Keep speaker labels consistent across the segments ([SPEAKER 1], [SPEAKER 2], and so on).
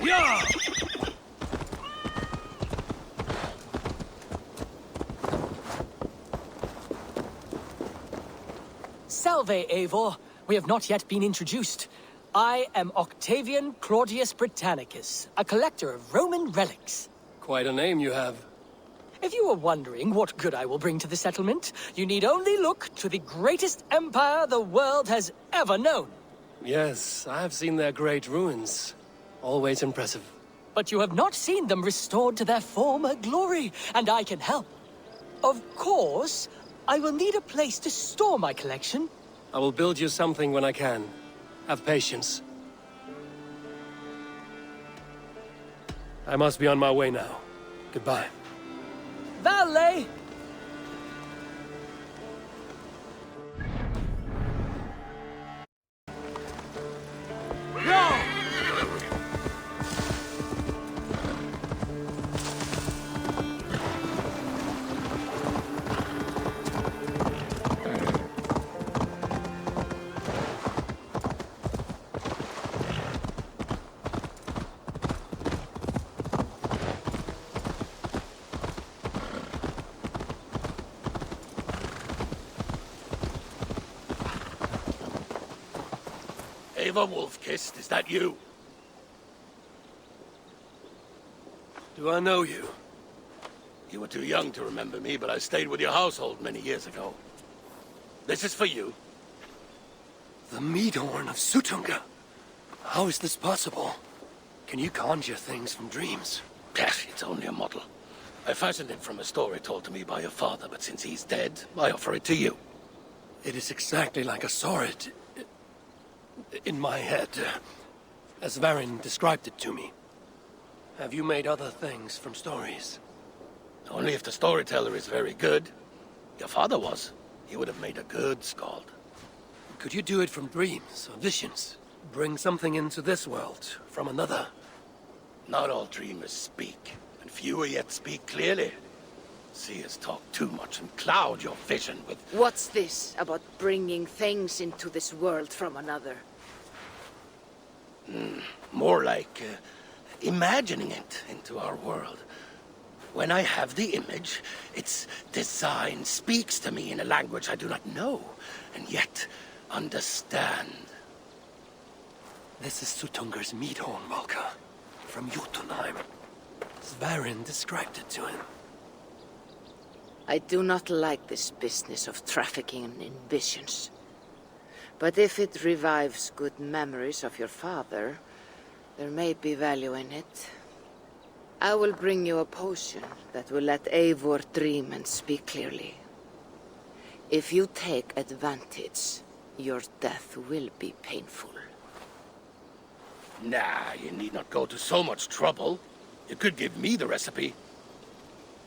[SPEAKER 1] Yeah!
[SPEAKER 2] Salve, Eivor. We have not yet been introduced. I am Octavian Claudius Britannicus, a collector of Roman relics.
[SPEAKER 1] Quite a name you have.
[SPEAKER 2] If you are wondering what good I will bring to the settlement, you need only look to the greatest empire the world has ever known.
[SPEAKER 1] Yes, I have seen their great ruins. Always impressive.
[SPEAKER 2] But you have not seen them restored to their former glory, and I can help. Of course, I will need a place to store my collection.
[SPEAKER 1] I will build you something when I can. Have patience. I must be on my way now. Goodbye.
[SPEAKER 2] Valet!
[SPEAKER 3] Eivor Wolf-Kissed, is that you?
[SPEAKER 1] Do I know you?
[SPEAKER 3] You were too young to remember me, but I stayed with your household many years ago. This is for you.
[SPEAKER 1] The Meadhorn of Sutunga. How is this possible? Can you conjure things from dreams?
[SPEAKER 3] It's only a model. I fashioned it from a story told to me by your father, but since he's dead, I offer it to you.
[SPEAKER 1] It is exactly like I saw it in my head, as Varin described it to me. Have you made other things from stories?
[SPEAKER 3] Only if the storyteller is very good. Your father was. He would have made a good skald.
[SPEAKER 1] Could you do it from dreams or visions? Bring something into this world from another?
[SPEAKER 3] Not all dreamers speak, and fewer yet speak clearly. Seers talk too much and cloud your vision with...
[SPEAKER 4] What's this about bringing things into this world from another?
[SPEAKER 3] More like imagining it into our world. When I have the image, its design speaks to me in a language I do not know, and yet understand.
[SPEAKER 1] This is Sutungar's Meadhorn, Valka, from Jotunheim. Varin described it to him.
[SPEAKER 4] I do not like this business of trafficking in visions. But if it revives good memories of your father, there may be value in it. I will bring you a potion that will let Eivor dream and speak clearly. If you take advantage, your death will be painful.
[SPEAKER 3] Nah, you need not go to so much trouble. You could give me the recipe.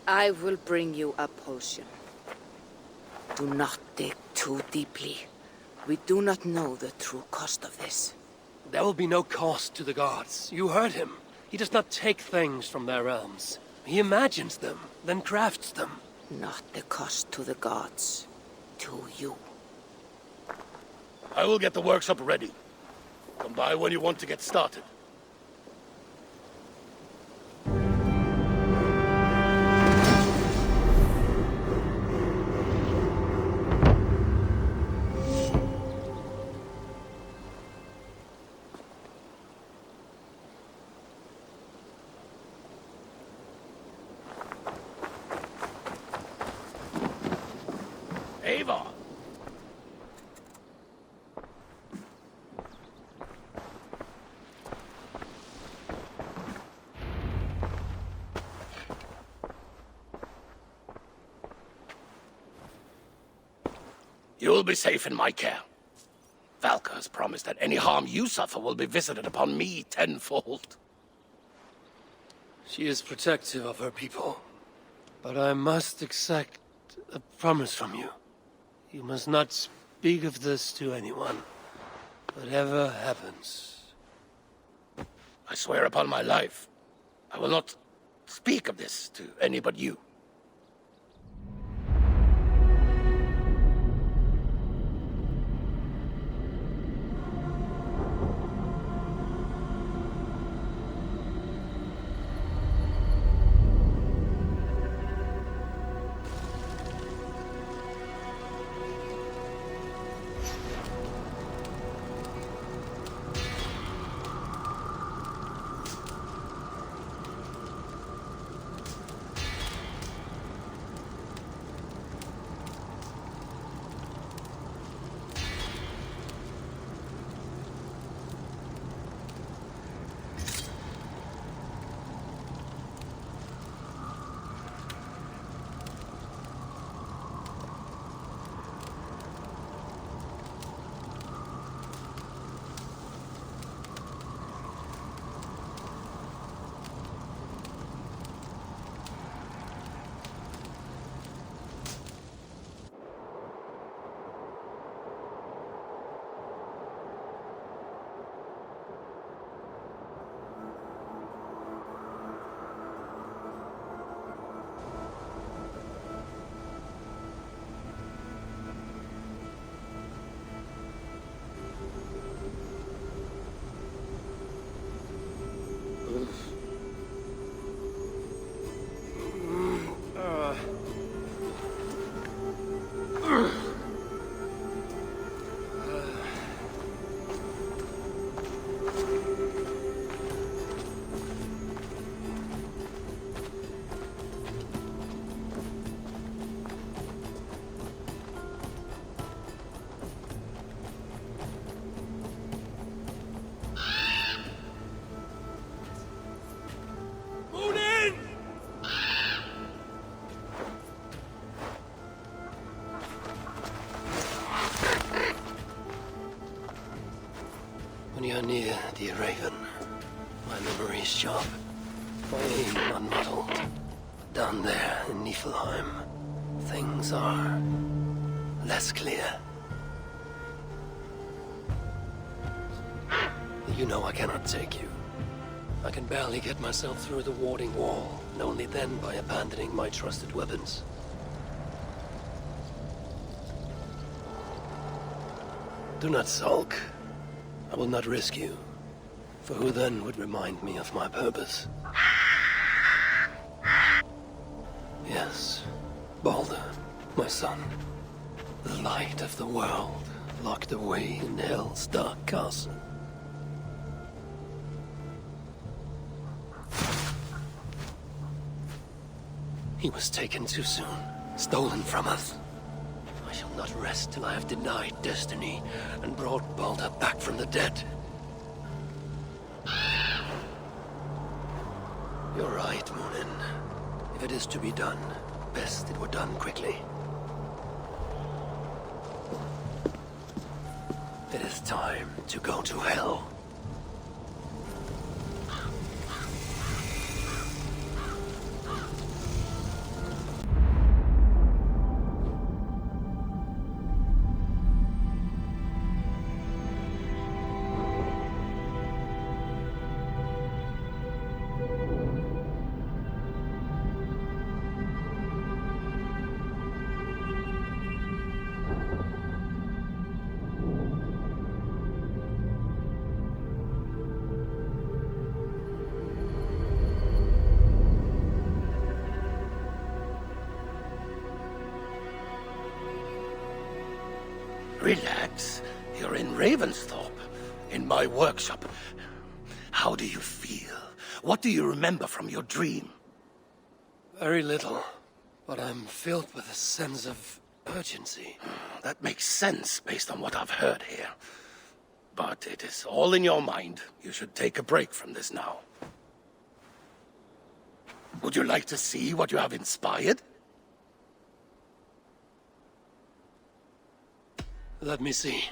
[SPEAKER 4] I will bring you a potion. Do not dig too deeply. We do not know the true cost of this.
[SPEAKER 1] There will be no cost to the gods. You heard him. He does not take things from their realms. He imagines them, then crafts them.
[SPEAKER 4] Not the cost to the gods. To you.
[SPEAKER 3] I will get the workshop ready. Come by when you want to get started. Eivor! You'll be safe in my care. Valka has promised that any harm you suffer will be visited upon me tenfold.
[SPEAKER 1] She is protective of her people. But I must exact a promise from you. You must not speak of this to anyone. Whatever happens.
[SPEAKER 3] I swear upon my life, I will not speak of this to any but you.
[SPEAKER 1] memories sharp, my aim unmuddled. Down there in Niflheim, things are less clear. You know I cannot take you. I can barely get myself through the warding wall, and only then by abandoning my trusted weapons. Do not sulk. I will not risk you. For who then would remind me of my purpose? Yes, Baldur, my son. The light of the world, locked away in Hell's dark castle. He was taken too soon, stolen from us. I shall not rest till I have denied destiny and brought Baldur back from the dead. You're right, Munin. If it is to be done, best it were done quickly. It is time to go to Hell.
[SPEAKER 3] Relax. You're in Ravensthorpe, in my workshop. How do you feel? What do you remember from your dream?
[SPEAKER 1] Very little, but I'm filled with a sense of urgency.
[SPEAKER 3] That makes sense based on what I've heard here. But it is all in your mind. You should take a break from this now. Would you like to see what you have inspired?
[SPEAKER 1] Let me see.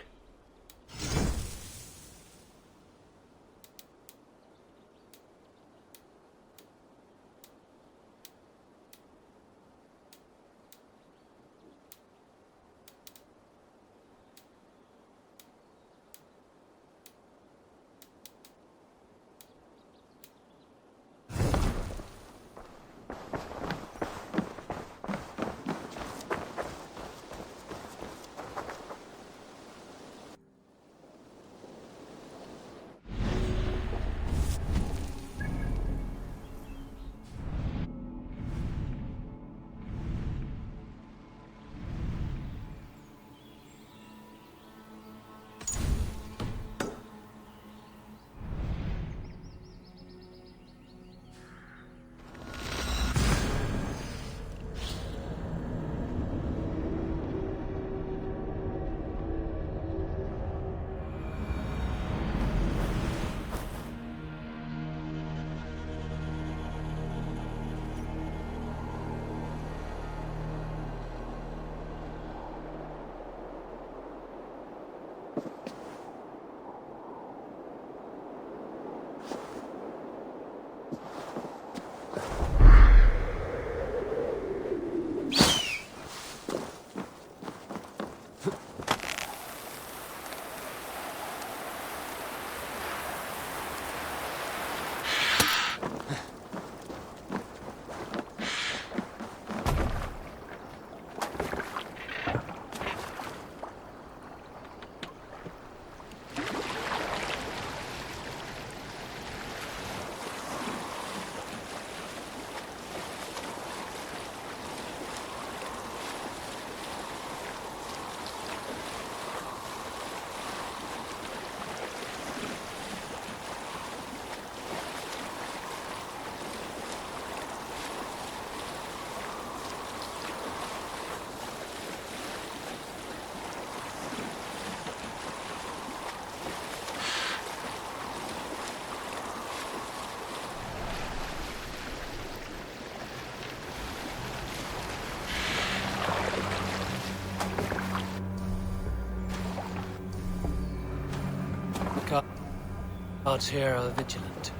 [SPEAKER 1] Guards here are vigilant.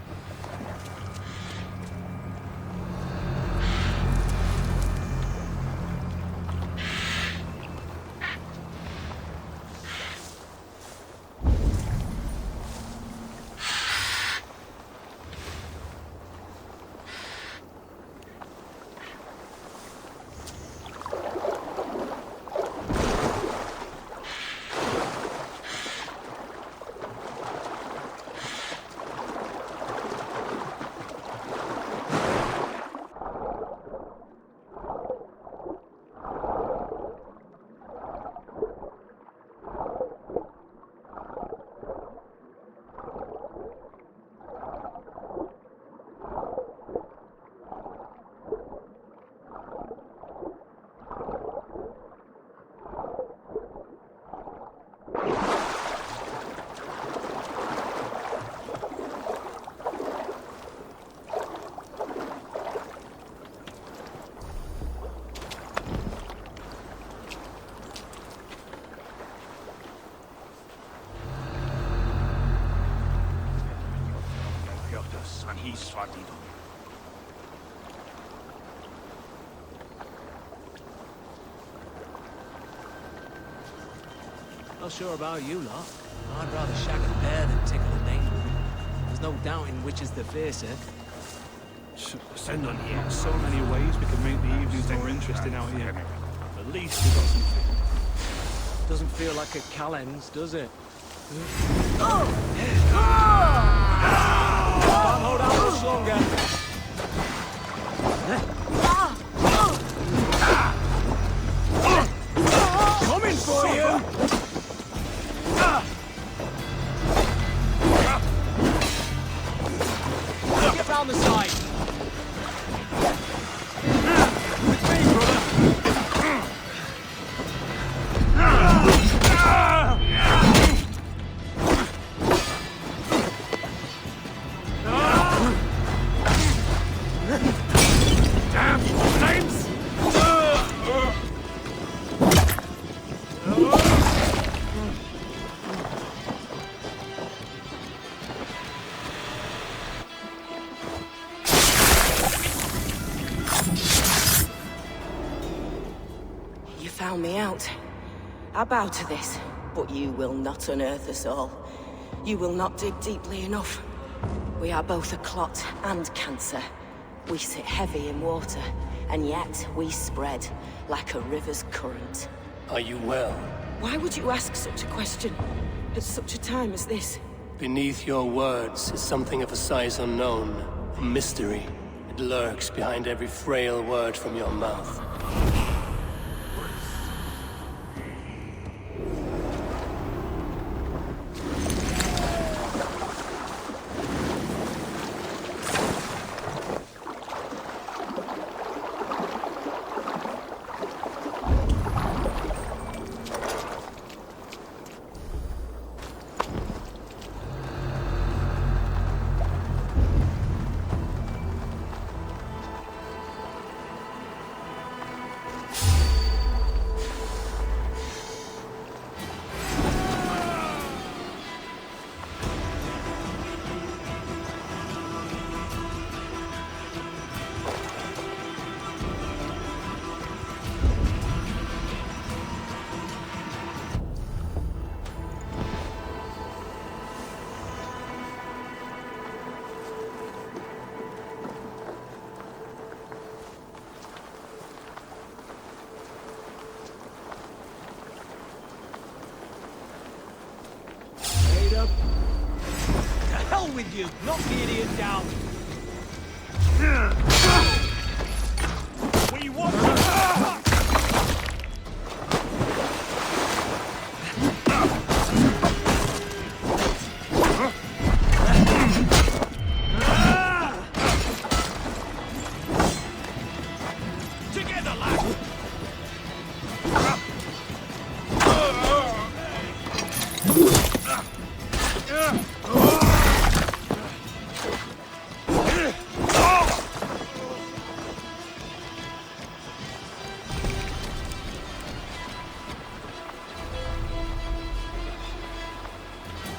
[SPEAKER 5] Not sure about you lot. I'd rather shag a bear than tickle a Danewood. There's no doubting which is the fiercer.
[SPEAKER 6] Send on here. So many ways we can make the evenings more interesting out here. At least we got something.
[SPEAKER 5] Doesn't feel like a calends, does it? Can't hold out much longer. Coming for you! Get round the side. With me, brother.
[SPEAKER 6] Damn flames!
[SPEAKER 7] You found me out. I bow to this, but you will not unearth us all. You will not dig deeply enough. We are both a clot and cancer. We sit heavy in water, and yet we spread like a river's current.
[SPEAKER 1] Are you well?
[SPEAKER 7] Why would you ask such a question at such a time as this?
[SPEAKER 1] Beneath your words is something of a size unknown, a mystery. It lurks behind every frail word from your mouth.
[SPEAKER 5] To hell with you! Knock the idiot down! We want together, lad!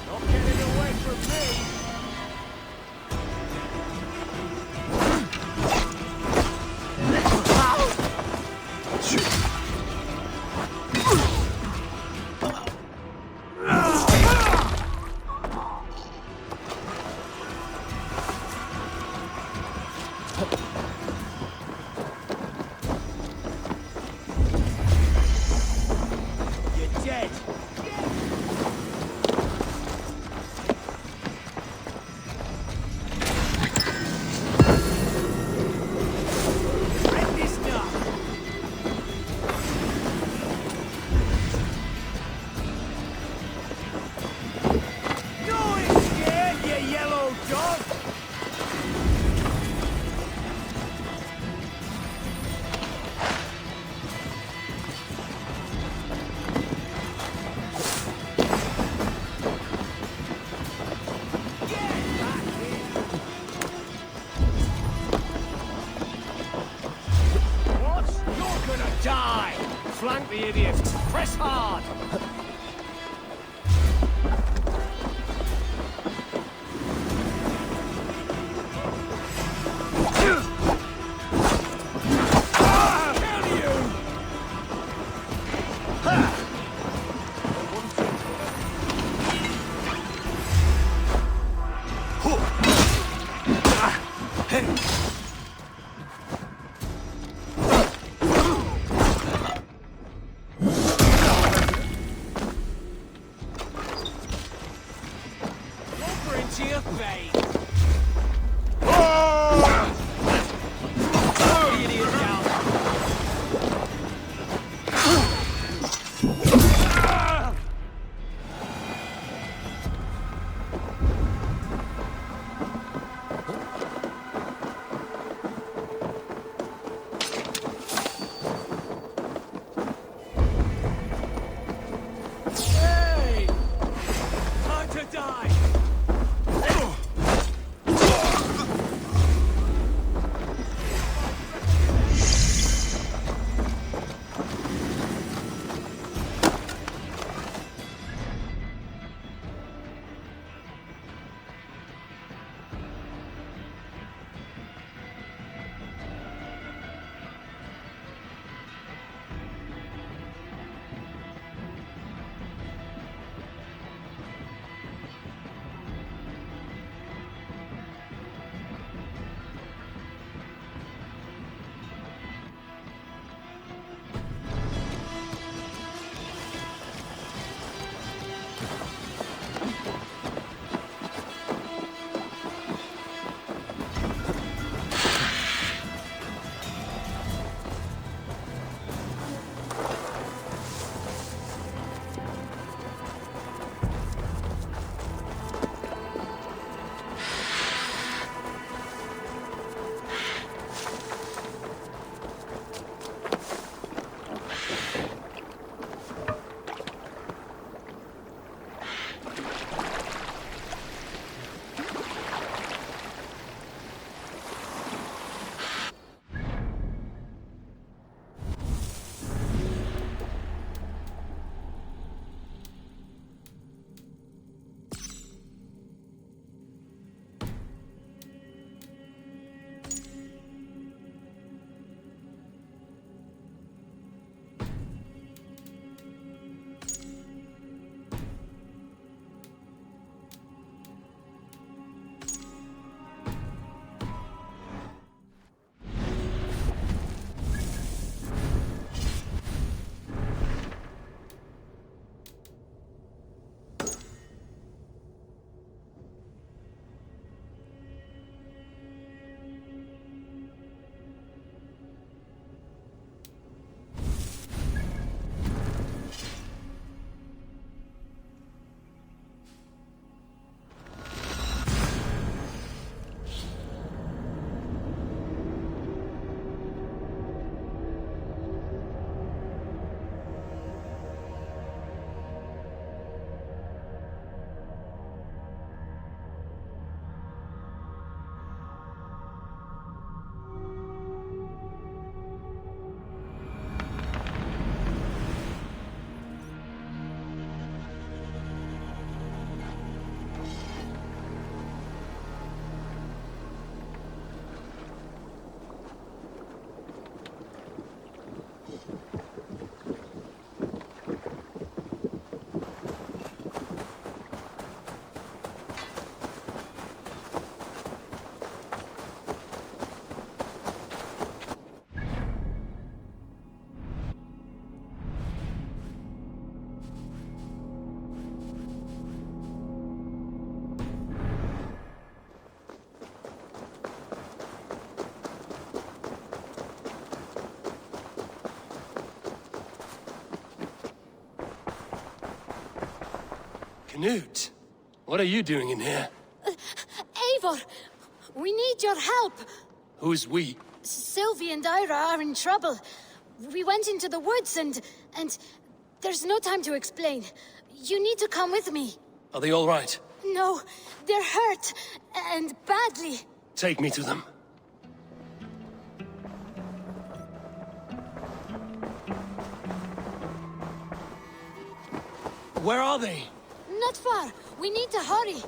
[SPEAKER 5] Not getting away from me! You're dead! End this now! No, it's scared, you yellow dog! Get back here! What? You're gonna die! Flank the idiot! Press hard!
[SPEAKER 1] Knut, what are you doing in here?
[SPEAKER 8] Eivor, we need your help.
[SPEAKER 1] Who's we?
[SPEAKER 8] Sylvie and Ira are in trouble. We went into the woods and there's no time to explain. You need to come with me.
[SPEAKER 1] Are they all right?
[SPEAKER 8] No, they're hurt, and badly.
[SPEAKER 1] Take me to them. Where are they?
[SPEAKER 8] Not far. We need to hurry.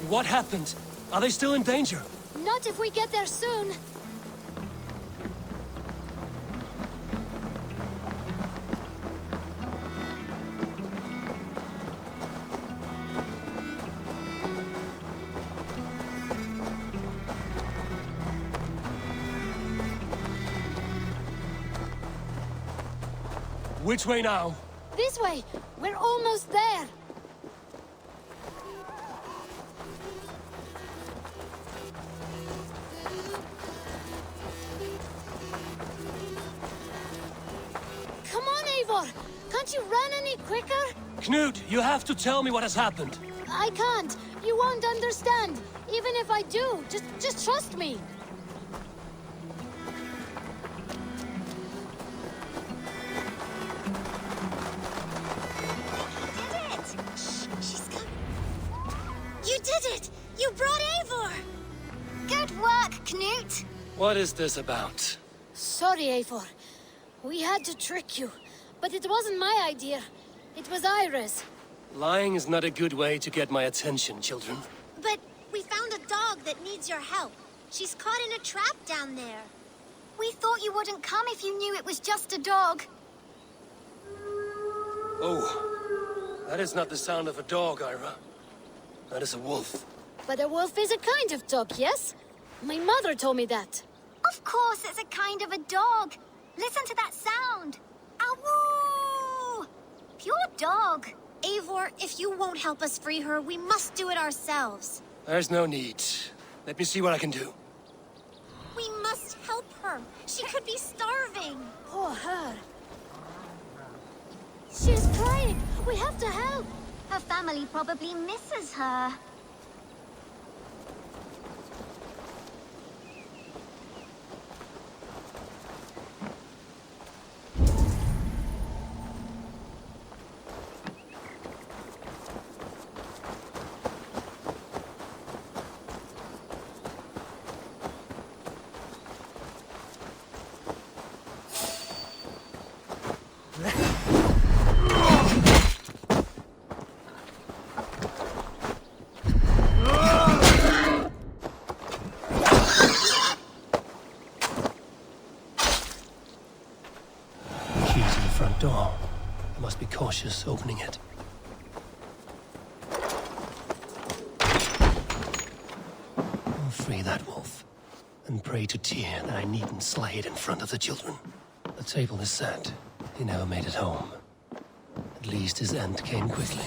[SPEAKER 1] What happened? Are they still in danger?
[SPEAKER 8] Not if we get there soon.
[SPEAKER 1] Which way now?
[SPEAKER 8] This way. We're almost there. Come on, Eivor. Can't you run any quicker?
[SPEAKER 1] Knut, you have to tell me what has happened.
[SPEAKER 8] I can't. You won't understand. Even if I do, just trust me.
[SPEAKER 9] You did it! You brought Eivor! Good work, Knut!
[SPEAKER 1] What is this about?
[SPEAKER 8] Sorry, Eivor. We had to trick you. But it wasn't my idea. It was Ira's.
[SPEAKER 1] Lying is not a good way to get my attention, children.
[SPEAKER 9] But we found a dog that needs your help. She's caught in a trap down there. We thought you wouldn't come if you knew it was just a dog.
[SPEAKER 1] Oh, that is not the sound of a dog, Ira. That is a wolf.
[SPEAKER 8] But a wolf is a kind of dog, yes? My mother told me that.
[SPEAKER 9] Of course it's a kind of a dog. Listen to that sound. Awoo! Pure dog. Eivor, if you won't help us free her, we must do it ourselves.
[SPEAKER 1] There's no need. Let me see what I can do.
[SPEAKER 9] We must help her. She could be starving.
[SPEAKER 8] Poor her. She's crying. We have to help.
[SPEAKER 9] Her family probably misses her.
[SPEAKER 1] Door. I must be cautious opening it. I'll free that wolf, and pray to Tyr that I needn't slay it in front of the children. The table is set. He never made it home. At least his end came quickly.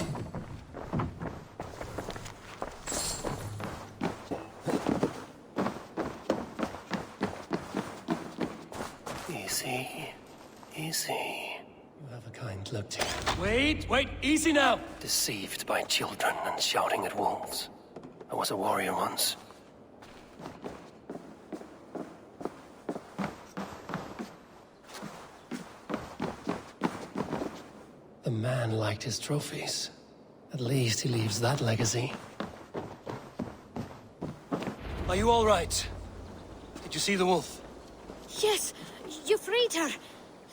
[SPEAKER 1] Easy. Easy. You have a kind look to you. Wait, easy now! Deceived by children and shouting at wolves. I was a warrior once. The man liked his trophies. At least he leaves that legacy. Are you all right? Did you see the wolf?
[SPEAKER 8] Yes, you freed her.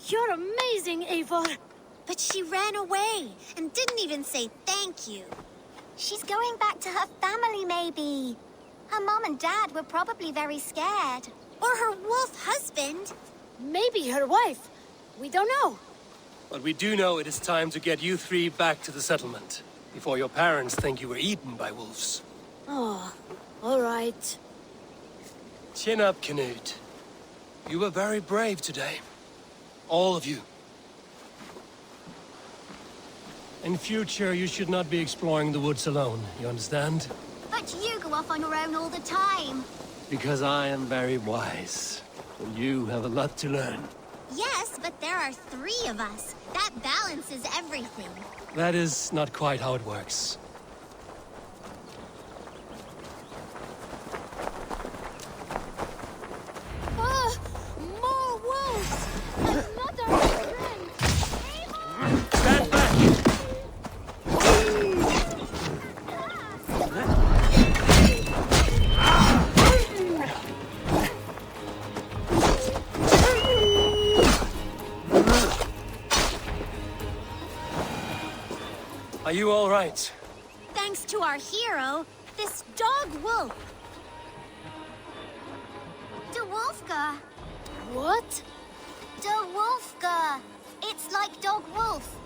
[SPEAKER 8] You're amazing, Eivor.
[SPEAKER 9] But she ran away and didn't even say thank you. She's going back to her family, maybe. Her mom and dad were probably very scared. Or her wolf husband.
[SPEAKER 8] Maybe her wife. We don't know.
[SPEAKER 1] But we do know it is time to get you three back to the settlement, before your parents think you were eaten by wolves.
[SPEAKER 8] Oh, all right.
[SPEAKER 1] Chin up, Knut. You were very brave today. All of you. In future, you should not be exploring the woods alone, you understand?
[SPEAKER 9] But you go off on your own all the time.
[SPEAKER 1] Because I am very wise. And you have a lot to learn.
[SPEAKER 9] Yes, but there are 3 of us. That balances everything.
[SPEAKER 1] That is not quite how it works.
[SPEAKER 8] Ah! More wolves! Another friend! Eivor!
[SPEAKER 1] Stand back! Are you all right?
[SPEAKER 9] Thanks to our hero, this dog wolf. De Wolfga.
[SPEAKER 8] What?
[SPEAKER 9] De Wolfga. It's like dog wolf.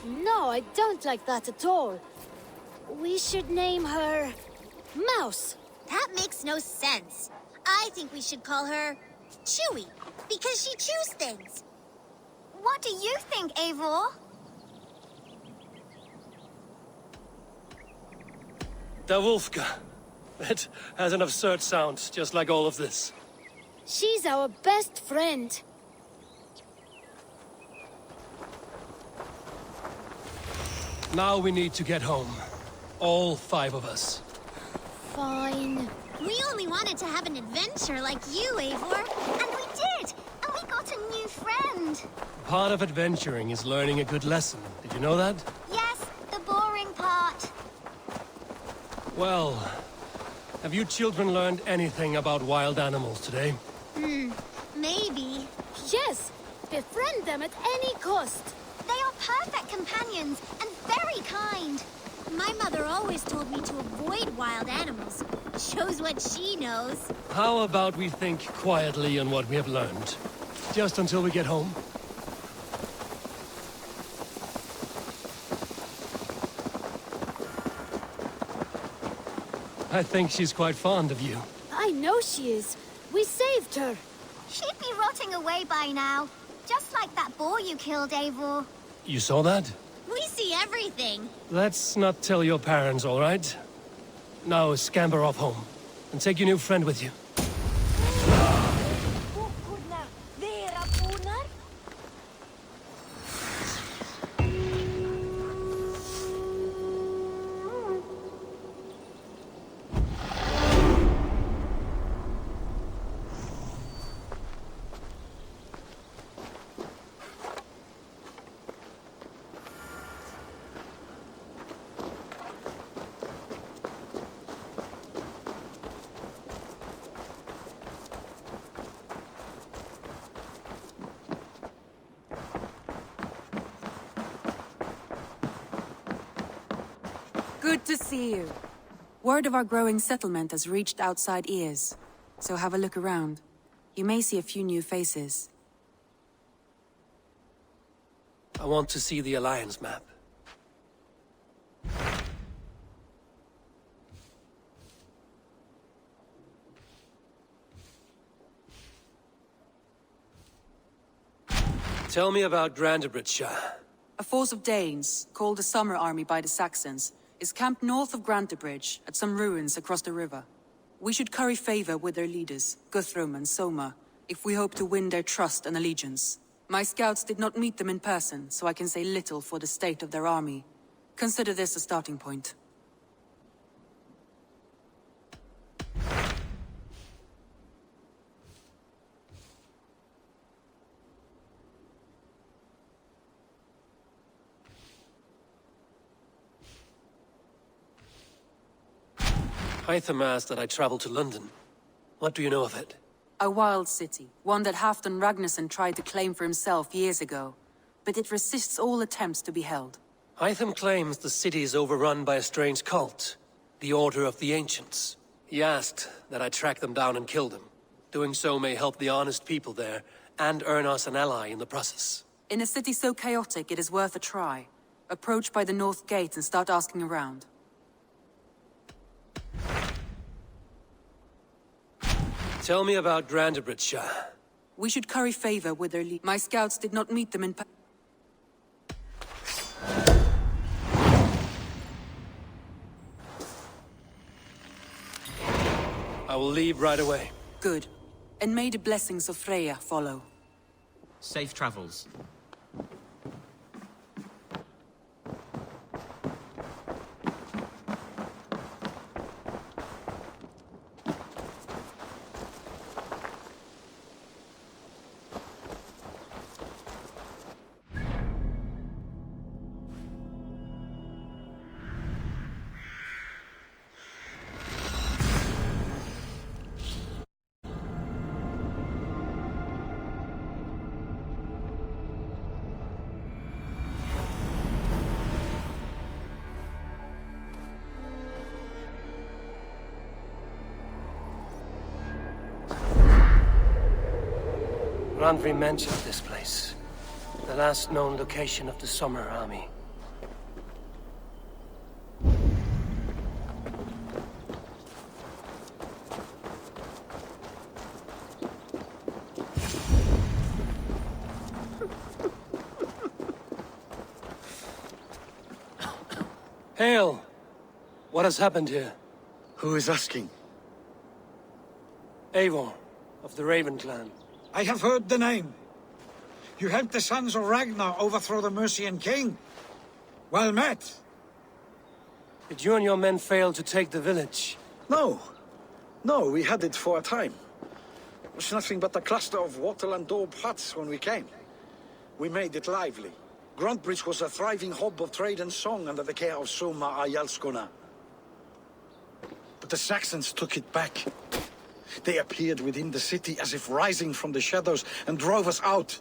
[SPEAKER 8] No, I don't like that at all. We should name her... Mouse.
[SPEAKER 9] That makes no sense. I think we should call her Chewy, because she chews things. What do you think, Eivor?
[SPEAKER 1] Da Wolfka. It has an absurd sound, just like all of this.
[SPEAKER 8] She's our best friend.
[SPEAKER 1] Now we need to get home. All 5 of us.
[SPEAKER 8] Fine.
[SPEAKER 9] We only wanted to have an adventure like you, Eivor. And we did! And we got a new friend.
[SPEAKER 1] Part of adventuring is learning a good lesson. Did you know that?
[SPEAKER 9] Yes, the boring part.
[SPEAKER 1] Well, have you children learned anything about wild animals today?
[SPEAKER 9] Maybe.
[SPEAKER 8] Yes, befriend them at any cost.
[SPEAKER 9] They are perfect companions and very kind. My mother always told me to avoid wild animals. Shows what she knows.
[SPEAKER 1] How about we think quietly on what we have learned? Just until we get home? I think she's quite fond of you.
[SPEAKER 8] I know she is. We saved her.
[SPEAKER 9] She'd be rotting away by now. Just like that boar you killed, Eivor.
[SPEAKER 1] You saw that?
[SPEAKER 9] We see everything.
[SPEAKER 1] Let's not tell your parents, all right? Now scamper off home. And take your new friend with you.
[SPEAKER 10] Good to see you. Word of our growing settlement has reached outside ears, so have a look around. You may see a few new faces.
[SPEAKER 1] I want to see the Alliance map. Tell me about Grantebridgeshire.
[SPEAKER 10] A force of Danes, called the Summer Army by the Saxons, is camped north of Grantebridge, at some ruins across the river. We should curry favor with their leaders, Guthrum and Soma, if we hope to win their trust and allegiance. My scouts did not meet them in person, so I can say little for the state of their army. Consider this a starting point.
[SPEAKER 1] Hytham asked that I travel to London. What do you know of it?
[SPEAKER 10] A wild city, one that Halfdan Ragnarsson tried to claim for himself years ago. But it resists all attempts to be held.
[SPEAKER 1] Hytham claims the city is overrun by a strange cult, the Order of the Ancients. He asked that I track them down and kill them. Doing so may help the honest people there, and earn us an ally in the process.
[SPEAKER 10] In a city so chaotic, it is worth a try. Approach by the North Gate and start asking around.
[SPEAKER 1] Tell me about Grantebridgeshire.
[SPEAKER 10] We should curry favor with their My scouts did not meet them in
[SPEAKER 1] I will leave right away.
[SPEAKER 10] Good. And may the blessings of Freya follow.
[SPEAKER 5] Safe travels.
[SPEAKER 1] Randvi mentioned this place. The last known location of the Summer Army. Hail! What has happened here?
[SPEAKER 11] Who is asking?
[SPEAKER 1] Eivor, of the Raven clan.
[SPEAKER 12] I have heard the name. You helped the sons of Ragnar overthrow the Mercian king. Well met.
[SPEAKER 1] Did you and your men fail to take the village?
[SPEAKER 11] No. No, we had it for a time. It was nothing but a cluster of wattle and daub huts when we came. We made it lively. Gruntbridge was a thriving hub of trade and song under the care of Soma Ayalskona. But the Saxons took it back. They appeared within the city as if rising from the shadows and drove us out.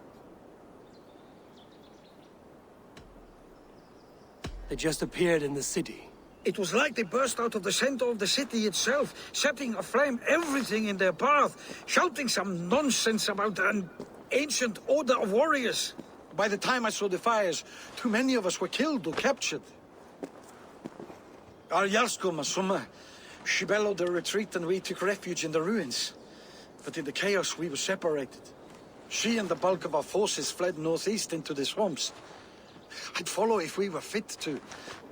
[SPEAKER 1] They just appeared in the city.
[SPEAKER 12] It was like they burst out of the center of the city itself, setting aflame everything in their path, shouting some nonsense about an ancient order of warriors.
[SPEAKER 11] By the time I saw the fires, too many of us were killed or captured. Our Yarskoma, Soma, she bellowed a retreat and we took refuge in the ruins. But in the chaos we were separated. She and the bulk of our forces fled northeast into the swamps. I'd follow if we were fit to.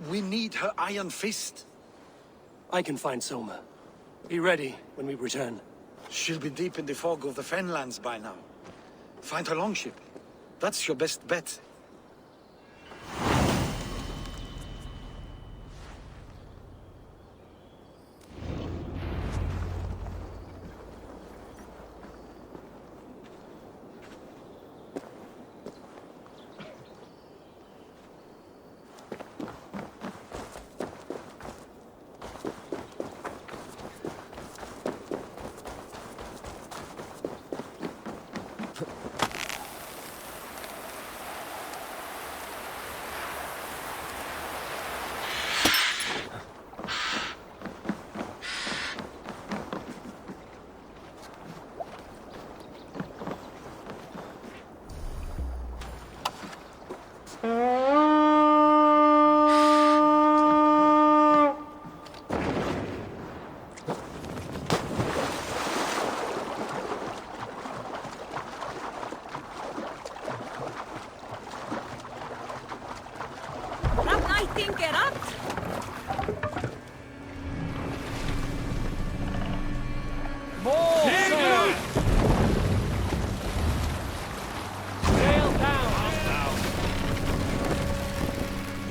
[SPEAKER 11] We need her iron fist.
[SPEAKER 1] I can find Soma. Be ready when we return.
[SPEAKER 11] She'll be deep in the fog of the Fenlands by now. Find her longship. That's your best bet.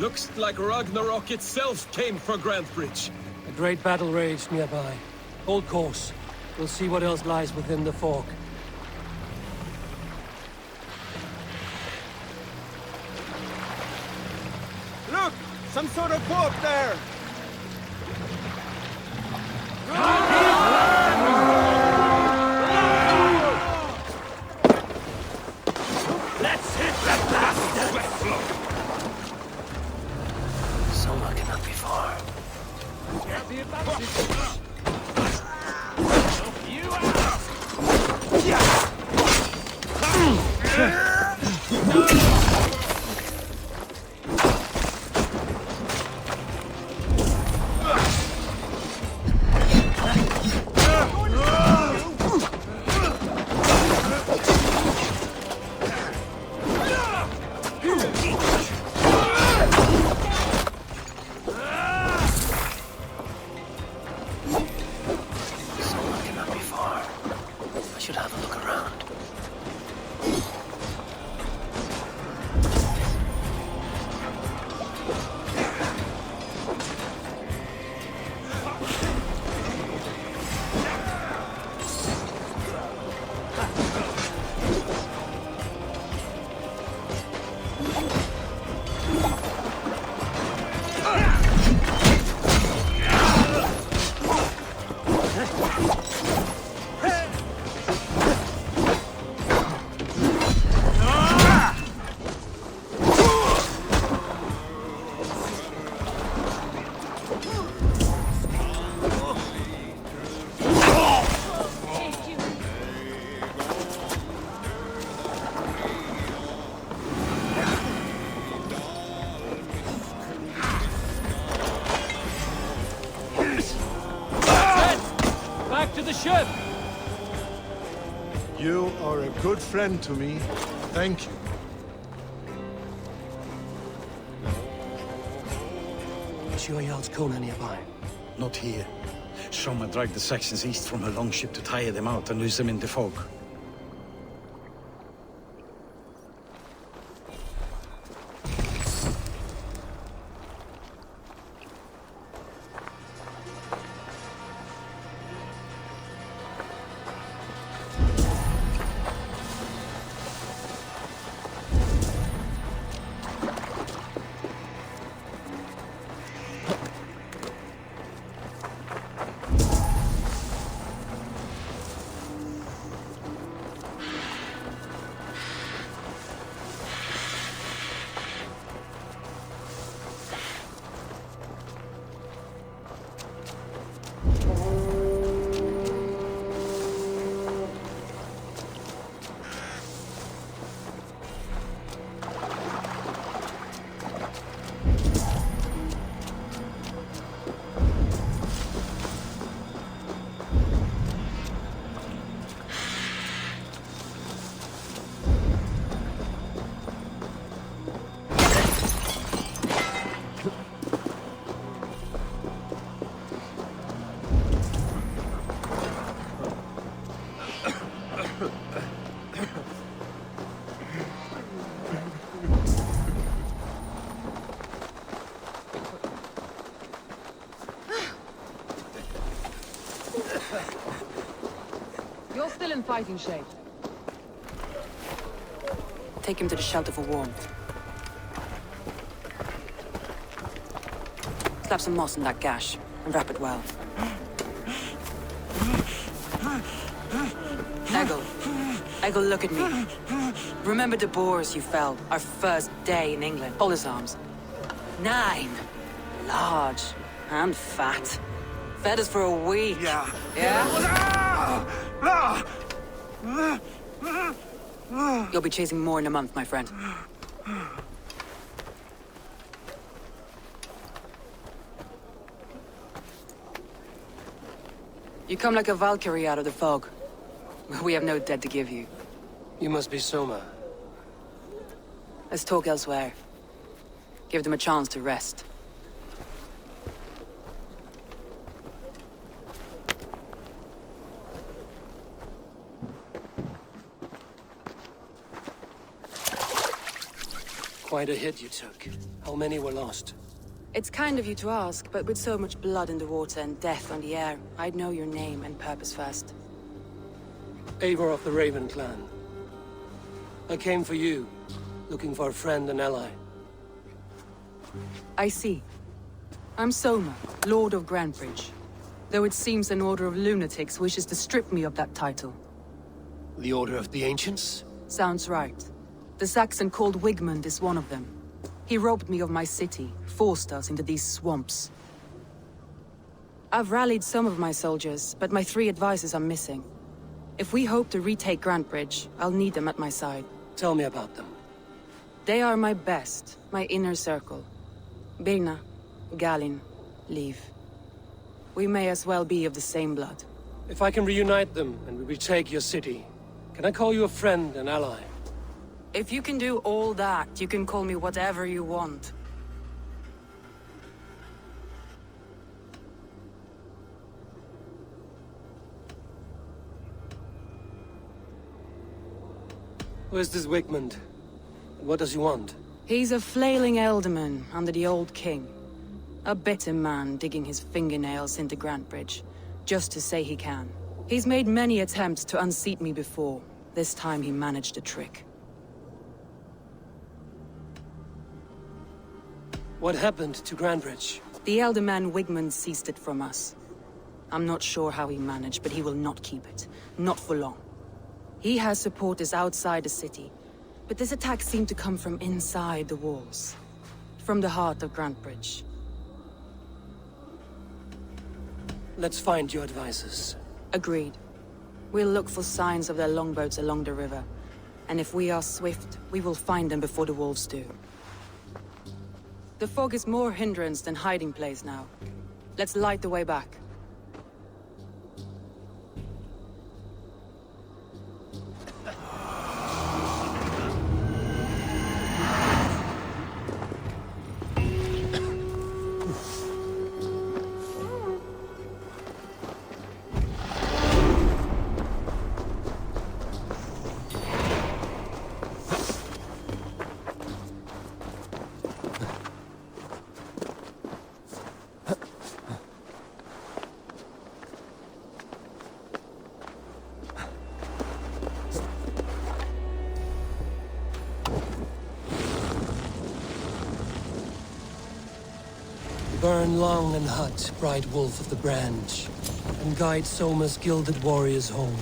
[SPEAKER 13] Looks like Ragnarok itself came for Grantbridge.
[SPEAKER 1] A great battle raged nearby. Hold course. We'll see what else lies within the fog.
[SPEAKER 13] Look! Some sort of boat there!
[SPEAKER 3] Let's hit that bastard!
[SPEAKER 1] Soma cannot be far. ship!
[SPEAKER 14] You are a good friend to me. Thank you.
[SPEAKER 1] Sure yelds Kona nearby.
[SPEAKER 11] Not here. Soma dragged the Saxons east from her longship to tire them out and lose them in the fog.
[SPEAKER 10] You're still in fighting shape. Take him to the shelter for warmth. Slap some moss in that gash, and wrap it well. Eggle, look at me. Remember the boars you fell, our first day in England? Hold his arms. 9. Large and fat. Fed us for a week.
[SPEAKER 12] Yeah.
[SPEAKER 10] You'll be chasing more in a month, my friend. You come like a Valkyrie out of the fog. We have no debt to give you.
[SPEAKER 1] You must be Soma.
[SPEAKER 10] Let's talk elsewhere. Give them a chance to rest.
[SPEAKER 1] Quite a hit you took. How many were lost?
[SPEAKER 10] It's kind of you to ask, but with so much blood in the water and death on the air, I'd know your name and purpose first.
[SPEAKER 1] Eivor of the Raven clan. I came for you, looking for a friend and ally.
[SPEAKER 10] I see. I'm Soma, Lord of Grantebridge. Though it seems an order of lunatics wishes to strip me of that title.
[SPEAKER 1] The Order of the Ancients?
[SPEAKER 10] Sounds right. The Saxon called Wigmund is one of them. He robbed me of my city, forced us into these swamps. I've rallied some of my soldiers, but my 3 advisors are missing. If we hope to retake Grantebridge, I'll need them at my side.
[SPEAKER 1] Tell me about them.
[SPEAKER 10] They are my best, my inner circle. Birna, Galin, Leave. We may as well be of the same blood.
[SPEAKER 1] If I can reunite them and we retake your city, can I call you a friend and ally?
[SPEAKER 10] If you can do all that, you can call me whatever you want.
[SPEAKER 1] Where's this Wigmund? What does he want?
[SPEAKER 10] He's a flailing elderman under the old king. A bitter man digging his fingernails into Grantebridge, just to say he can. He's made many attempts to unseat me before. This time he managed a trick.
[SPEAKER 1] What happened to Grantebridge?
[SPEAKER 10] The elderman Wigmund seized it from us. I'm not sure how he managed, but he will not keep it. Not for long. He has supporters outside the city, but this attack seemed to come from inside the walls. From the heart of Grantebridge.
[SPEAKER 1] Let's find your advisors.
[SPEAKER 10] Agreed. We'll look for signs of their longboats along the river. And if we are swift, we will find them before the wolves do. The fog is more hindrance than hiding place now. Let's light the way back.
[SPEAKER 2] Burn long and hot, bright wolf of the branch, and guide Soma's gilded warriors home.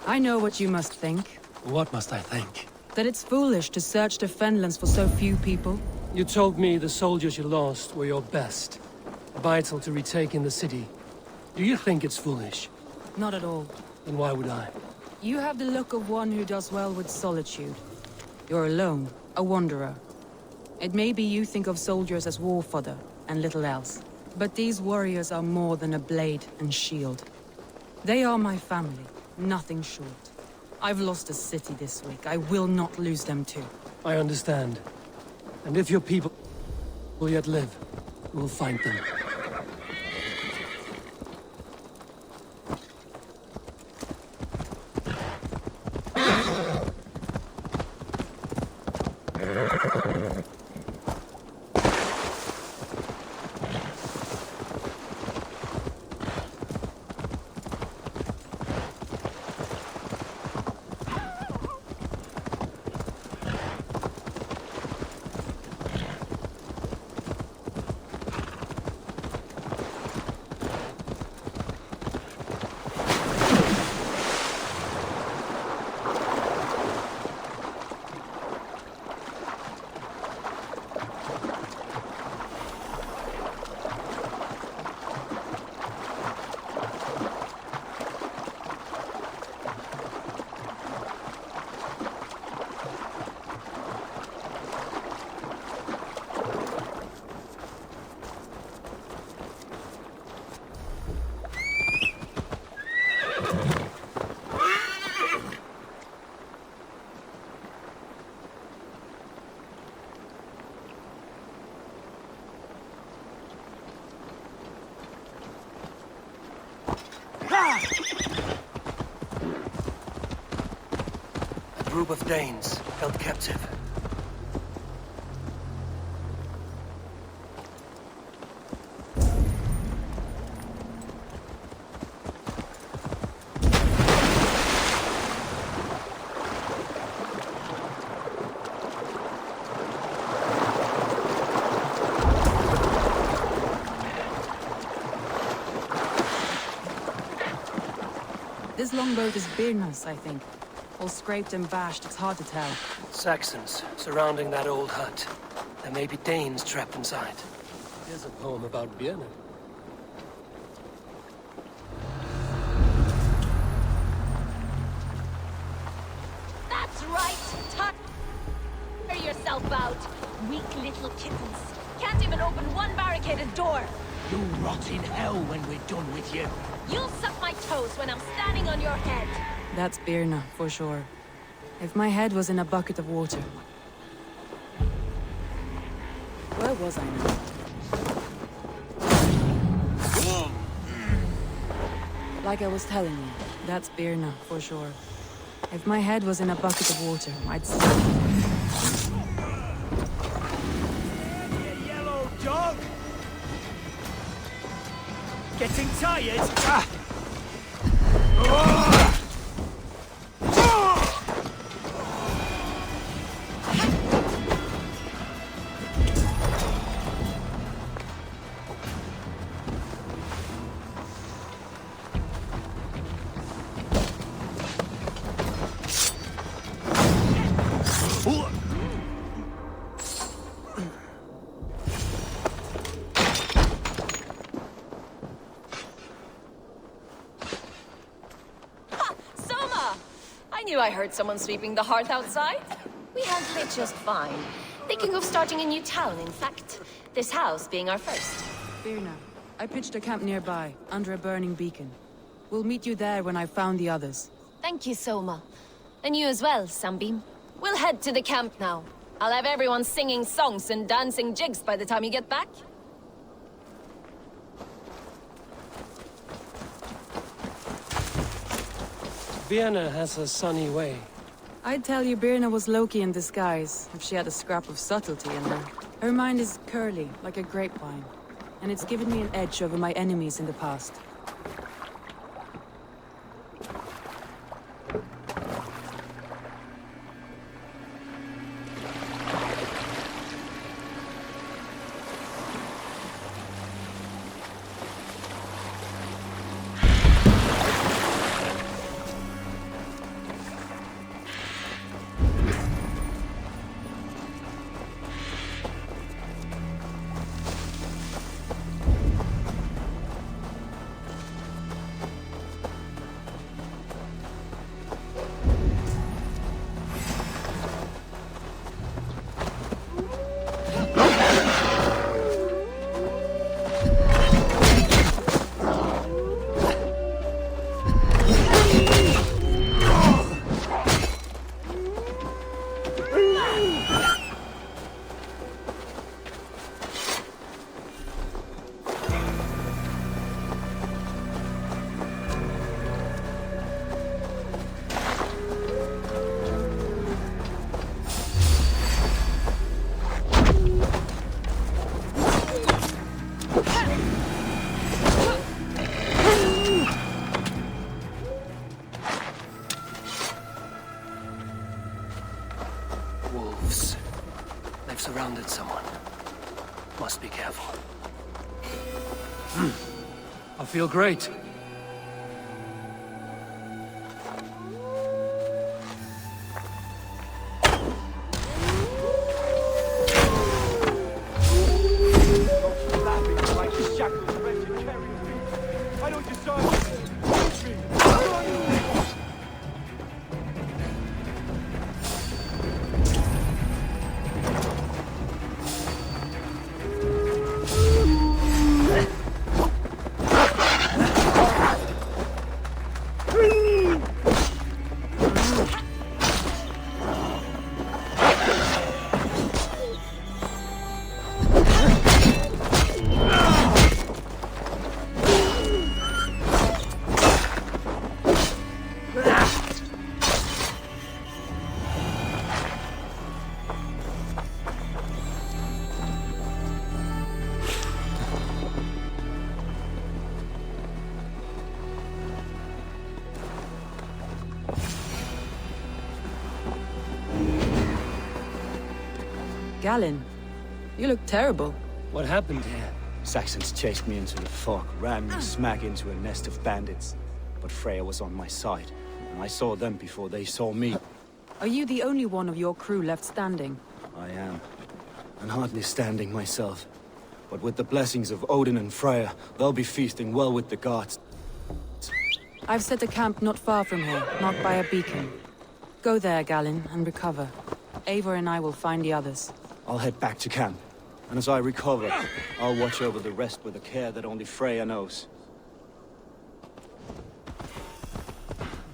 [SPEAKER 10] I know what you must think.
[SPEAKER 2] What must I think?
[SPEAKER 10] That it's foolish to search the Fenlands for so few people.
[SPEAKER 2] You told me the soldiers you lost were your best. Vital to retaking the city. Do you think it's foolish?
[SPEAKER 10] Not at all.
[SPEAKER 2] Then why would I?
[SPEAKER 10] You have the look of one who does well with solitude. You're alone, a wanderer. It may be you think of soldiers as war fodder, and little else. But these warriors are more than a blade and shield. They are my family. Nothing short. I've lost a city this week. I will not lose them too.
[SPEAKER 2] I understand. And if your people will yet live, we will find them. A group of Danes held captive.
[SPEAKER 10] This longboat is Birna's, I think. All scraped and bashed, it's hard to tell.
[SPEAKER 2] Saxons surrounding that old hut. There may be Danes trapped inside. Here's a poem about Birna.
[SPEAKER 15] That's right! Tire yourself out! Weak little kittens. Can't even open one barricaded door!
[SPEAKER 3] You rot in hell when we're done with you.
[SPEAKER 15] You'll suck my toes when I'm standing on your head!
[SPEAKER 10] That's Birna, for sure. If my head was in a bucket of water. Where was I now? Like I was telling you, that's Birna, for sure. If my head was in a bucket of water, I'd see.
[SPEAKER 3] You yellow dog! Getting tired? Ah.
[SPEAKER 15] I heard someone sweeping the hearth outside. We handled it just fine. Thinking of starting a new town, in fact. This house being our first.
[SPEAKER 10] Birna, I pitched a camp nearby, under a burning beacon. We'll meet you there when I've found the others.
[SPEAKER 15] Thank you, Soma. And you as well, Sunbeam. We'll head to the camp now. I'll have everyone singing songs and dancing jigs by the time you get back.
[SPEAKER 1] Vienna has a sunny way.
[SPEAKER 10] I'd tell you Birna was Loki in disguise, if she had a scrap of subtlety in her. Her mind is curly, like a grapevine, and it's given me an edge over my enemies in the past.
[SPEAKER 1] Wolves. They've surrounded someone. Must be careful. I feel great.
[SPEAKER 10] Galen, you look terrible.
[SPEAKER 1] What happened here?
[SPEAKER 16] Saxons chased me into the fog, ran me smack into a nest of bandits. But Freya was on my side, and I saw them before they saw me.
[SPEAKER 10] Are you the only one of your crew left standing?
[SPEAKER 16] I am. And hardly standing myself. But with the blessings of Odin and Freya, they'll be feasting well with the gods.
[SPEAKER 10] I've set a camp not far from here, marked by a beacon. Go there, Galen, and recover. Eivor and I will find the others.
[SPEAKER 16] I'll head back to camp. And as I recover, I'll watch over the rest with a care that only Freya knows.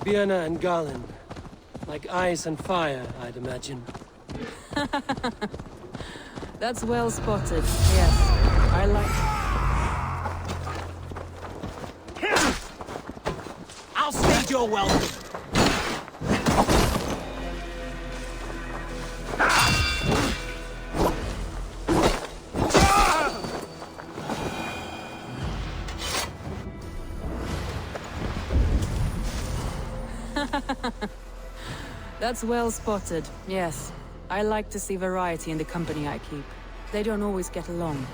[SPEAKER 1] Birna and Galen. Like ice and fire, I'd imagine.
[SPEAKER 10] That's well spotted, yes. I like...
[SPEAKER 5] I'll stage your welcome.
[SPEAKER 10] That's well spotted, yes. I like to see variety in the company I keep. They don't always get along,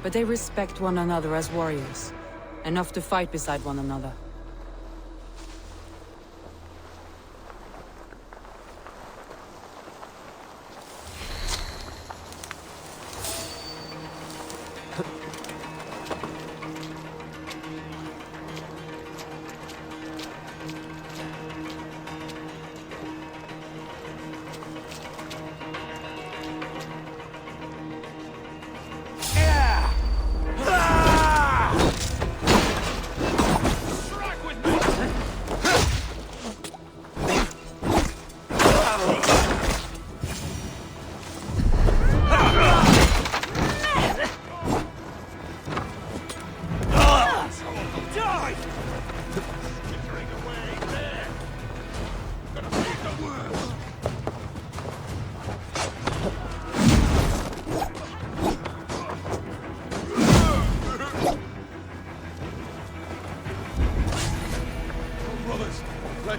[SPEAKER 10] but they respect one another as warriors. Enough to fight beside one another.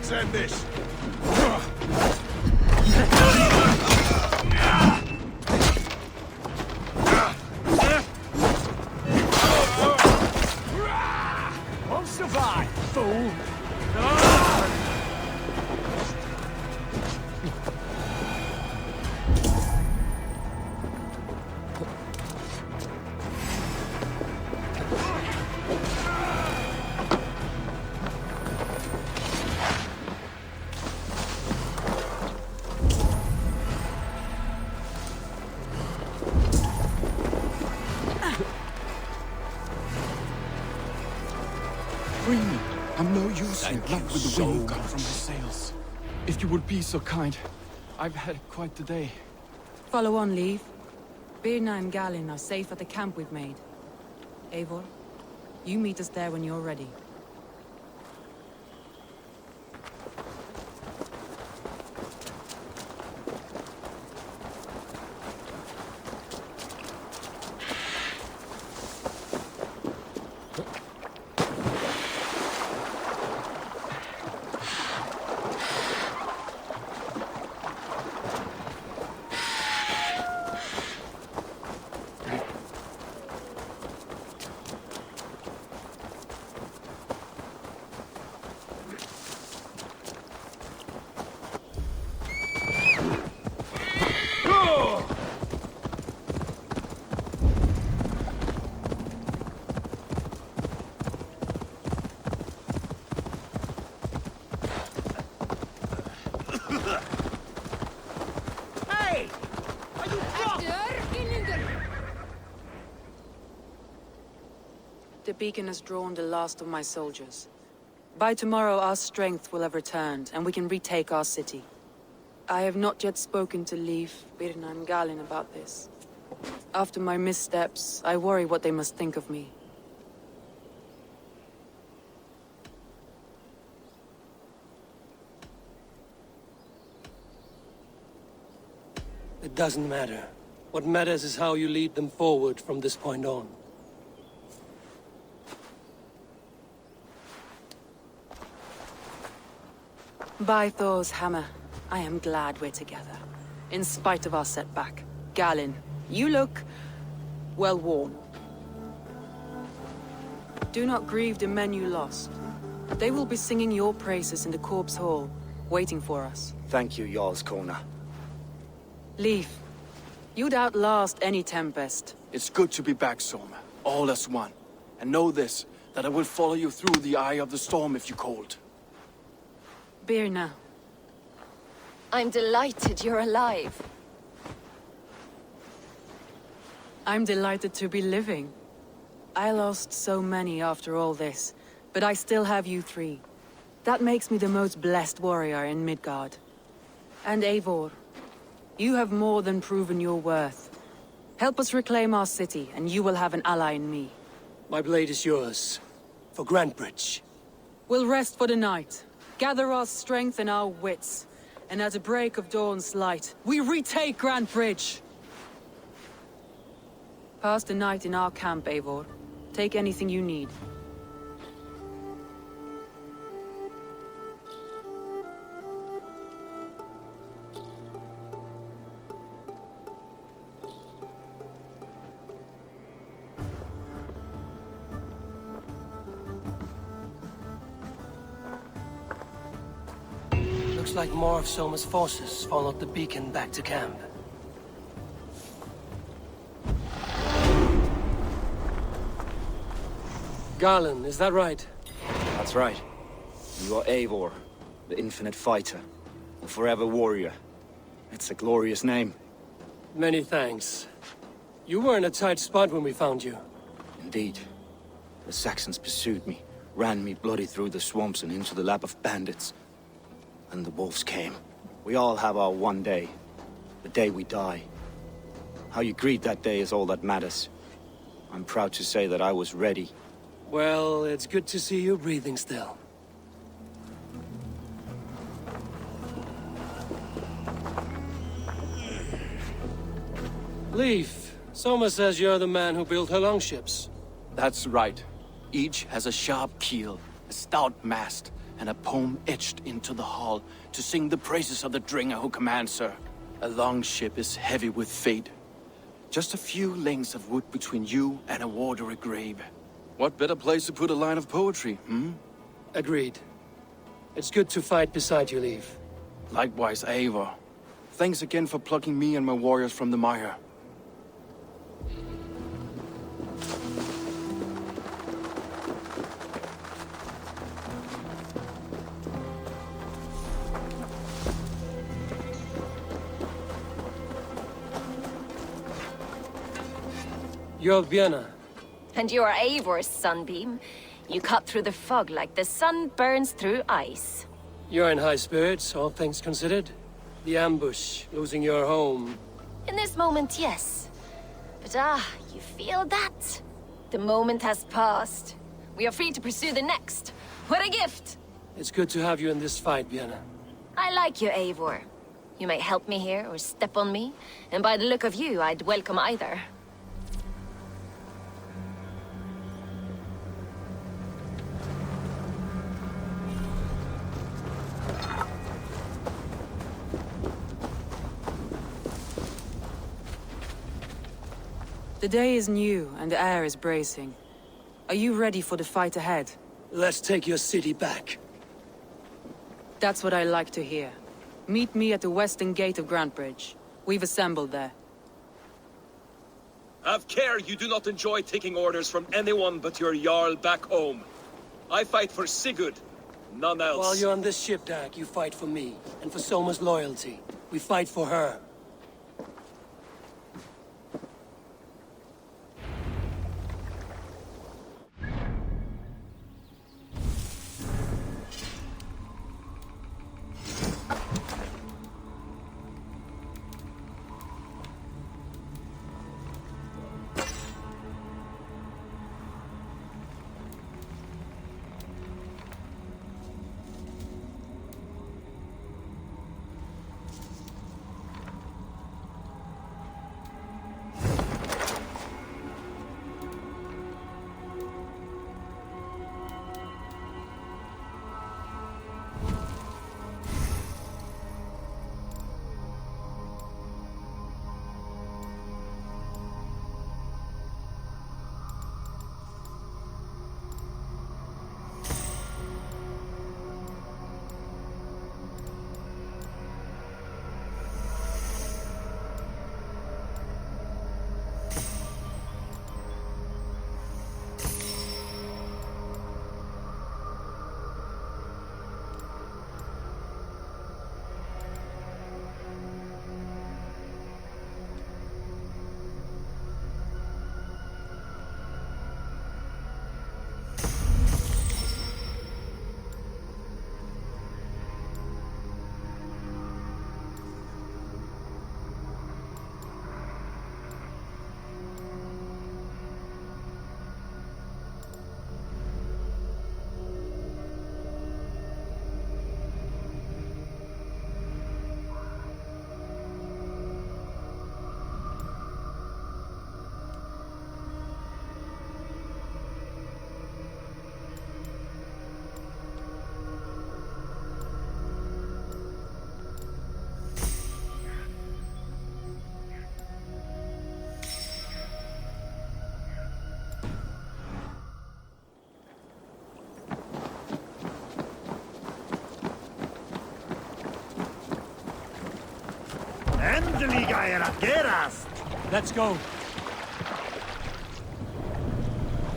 [SPEAKER 14] Let's end this.
[SPEAKER 5] Won't survive, fool!
[SPEAKER 17] Free me. I'm no use in love with the wind you got from my sails. If you would be so kind. I've had quite the day.
[SPEAKER 10] Follow on, Leave. Birna and Galin are safe at the camp we've made. Eivor, you meet us there when you're ready. The beacon has drawn the last of my soldiers. By tomorrow our strength will have returned, and we can retake our city. I have not yet spoken to Leif, Birna and Galin about this. After my missteps, I worry what they must think of me.
[SPEAKER 1] It doesn't matter. What matters is how you lead them forward from this point on.
[SPEAKER 10] By Thor's hammer, I am glad we're together. In spite of our setback. Galin, you look well worn. Do not grieve the men you lost. They will be singing your praises in the Corpse Hall, waiting for us.
[SPEAKER 16] Thank you, Jarl's Kona.
[SPEAKER 10] Leif, you'd outlast any tempest.
[SPEAKER 17] It's good to be back, Soma. All as one. And know this, that I will follow you through the eye of the storm if you called.
[SPEAKER 10] Birna.
[SPEAKER 15] I'm delighted you're alive.
[SPEAKER 10] I'm delighted to be living. I lost so many after all this, but I still have you three. That makes me the most blessed warrior in Midgard. And Eivor, you have more than proven your worth. Help us reclaim our city, and you will have an ally in me.
[SPEAKER 1] My blade is yours. For Grantebridge.
[SPEAKER 10] We'll rest for the night. Gather our strength and our wits. And at the break of dawn's light, we retake Grantebridge! Pass the night in our camp, Eivor. Take anything you need.
[SPEAKER 1] Looks like more of Soma's forces followed the beacon back to camp. Garland, is that right?
[SPEAKER 16] That's right. You are Eivor, the infinite fighter, the forever warrior. It's a glorious name.
[SPEAKER 1] Many thanks. You were in a tight spot when we found you.
[SPEAKER 16] Indeed. The Saxons pursued me, ran me bloody through the swamps and into the lap of bandits. And the wolves came. We all have our one day. The day we die. How you greet that day is all that matters. I'm proud to say that I was ready.
[SPEAKER 1] Well, it's good to see you breathing still. Leif, Soma says you're the man who built her longships.
[SPEAKER 17] That's right. Each has a sharp keel, a stout mast,
[SPEAKER 16] and a poem etched into the hall to sing the praises of the Dringer who commands her. A long ship is heavy with fate. Just a few lengths of wood between you and a watery grave. What better place to put a line of poetry, hmm?
[SPEAKER 1] Agreed. It's good to fight beside you, Leif.
[SPEAKER 16] Likewise, Eivor. Thanks again for plucking me and my warriors from the mire.
[SPEAKER 1] You're Björna.
[SPEAKER 15] And you are Eivor's sunbeam. You cut through the fog like the sun burns through ice.
[SPEAKER 1] You're in high spirits, all things considered. The ambush, losing your home.
[SPEAKER 15] In this moment, yes. But you feel that? The moment has passed. We are free to pursue the next. What a gift!
[SPEAKER 1] It's good to have you in this fight, Björna.
[SPEAKER 15] I like you, Eivor. You may help me here or step on me, and by the look of you, I'd welcome either.
[SPEAKER 10] The day is new, and the air is bracing. Are you ready for the fight ahead?
[SPEAKER 1] Let's take your city back.
[SPEAKER 10] That's what I like to hear. Meet me at the western gate of Grantebridge. We've assembled there.
[SPEAKER 13] Have care you do not enjoy taking orders from anyone but your Jarl back home. I fight for Sigurd, none else.
[SPEAKER 1] While you're on this ship, Dag, you fight for me, and for Soma's loyalty. We fight for her.
[SPEAKER 6] Let's go.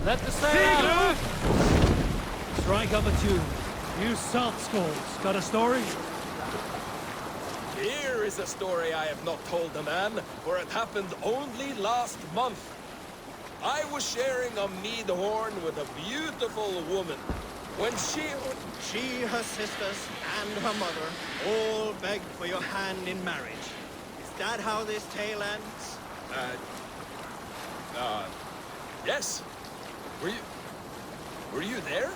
[SPEAKER 6] Let the sail out! Strike up a tune. You salt skulls, got a story?
[SPEAKER 13] Here is a story I have not told a man, for it happened only last month. I was sharing a mead horn with a beautiful woman. When she, her sisters, and her mother all begged for your hand in marriage. Is that how this tale ends? Yes. Were you there?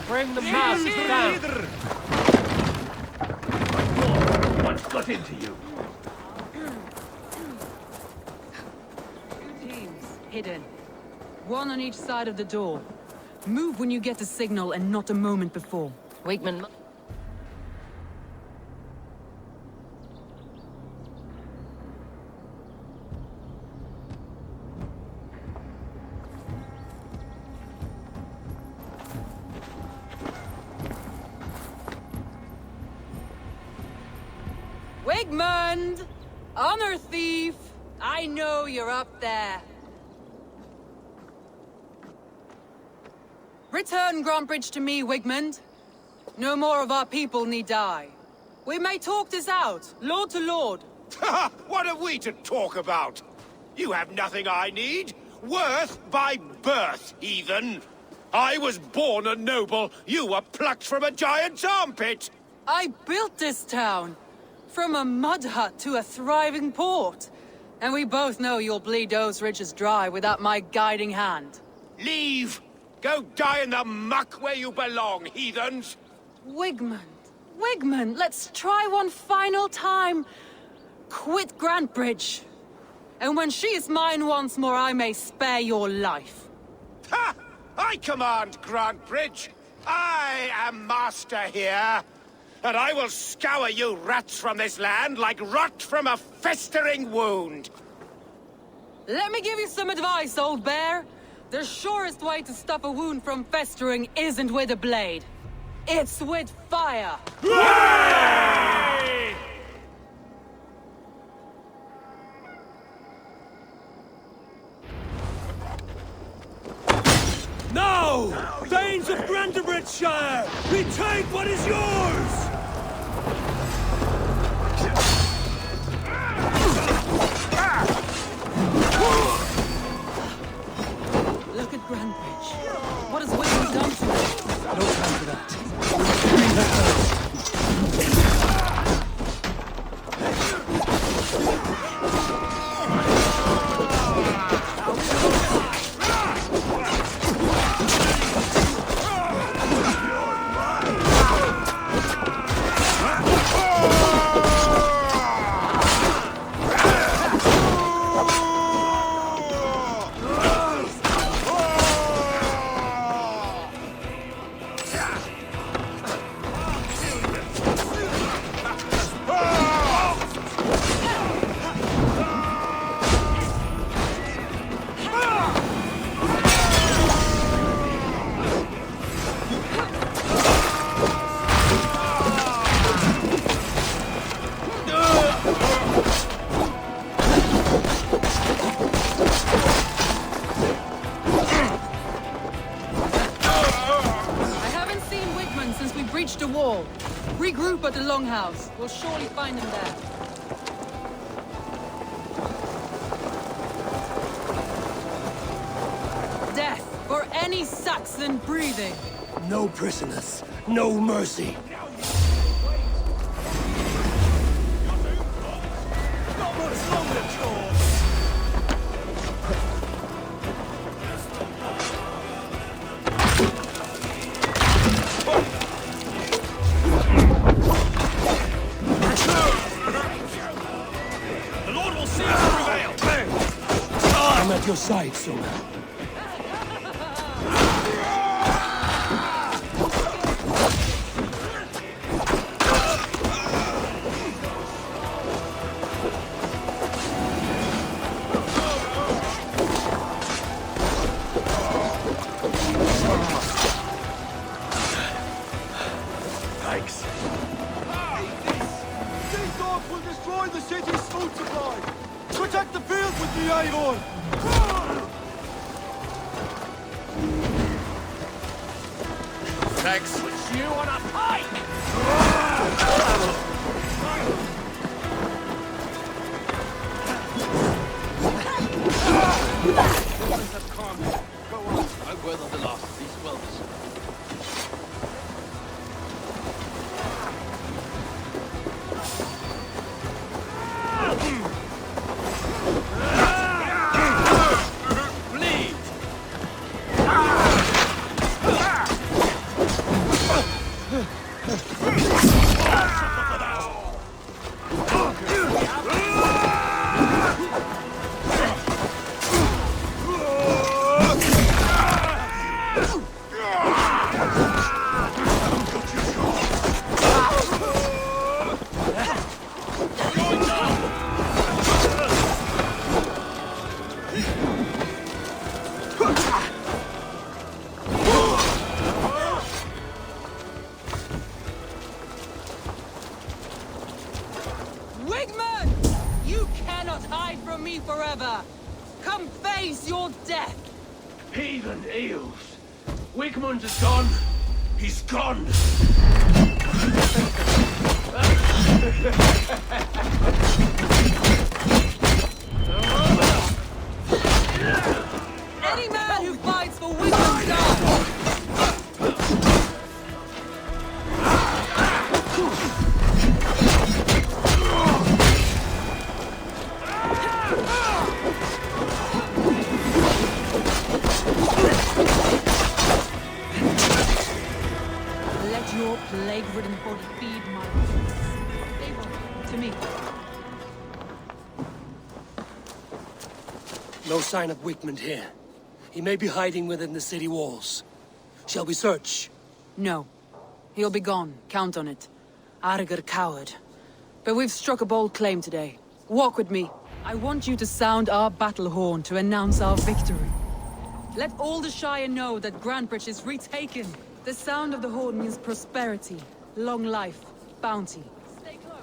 [SPEAKER 1] Bring the mast down.
[SPEAKER 3] What's got into you?
[SPEAKER 10] hidden. One on each side of the door. Move when you get the signal and not a moment before.
[SPEAKER 15] Wigman...
[SPEAKER 10] Wigmund! Honor thief! I know you're up there. Return Grantbridge to me, Wigmund. No more of our people need die. We may talk this out, lord to lord.
[SPEAKER 18] What have we to talk about? You have nothing I need. Worth by birth, heathen. I was born a noble. You were plucked from a giant's armpit.
[SPEAKER 10] I built this town. From a mud hut to a thriving port. And we both know you'll bleed those ridges dry without my guiding hand.
[SPEAKER 18] Leave! Go die in the muck where you belong, heathens!
[SPEAKER 10] Wigmund, let's try one final time. Quit Grantbridge. And when she is mine once more, I may spare your life.
[SPEAKER 18] Ha! I command Grantbridge. I am master here. And I will scour you rats from this land like rot from a festering wound.
[SPEAKER 10] Let me give you some advice, old bear. The surest way to stop a wound from festering isn't with a blade. It's with fire.
[SPEAKER 18] Hooray!
[SPEAKER 1] No! Thanes of Grantebridgeshire! Retake what is yours!
[SPEAKER 10] Look at Grantbridge. What has Wigmund done to it?
[SPEAKER 1] No time for that.
[SPEAKER 10] Breach the wall. Regroup at the Longhouse. We'll surely find him there. Death for any Saxon breathing.
[SPEAKER 1] No prisoners, no mercy.
[SPEAKER 18] Not much longer, George.
[SPEAKER 1] I'm at your side, Soma.
[SPEAKER 18] Thanks.
[SPEAKER 19] These dogs will destroy the city's food supply! Protect the field with me, Eivor!
[SPEAKER 18] Thanks. Put you on a pike!
[SPEAKER 13] Go on. I weather the last of these swells.
[SPEAKER 18] Bleed!
[SPEAKER 10] hide from me forever. Come face your death.
[SPEAKER 1] Heathen eels. Wigmund is gone. He's gone.
[SPEAKER 10] Any man who fights for Wigmund dies. Let your plague-ridden body feed my Eivor, to me.
[SPEAKER 2] No sign of Wigmund here. He may be hiding within the city walls. Shall we search?
[SPEAKER 10] No. He'll be gone. Count on it. Arger coward. But we've struck a bold claim today. Walk with me. I want you to sound our battle horn to announce our victory. Let all the Shire know that Grantebridge is retaken. The sound of the horn means prosperity, long life, bounty. Stay close.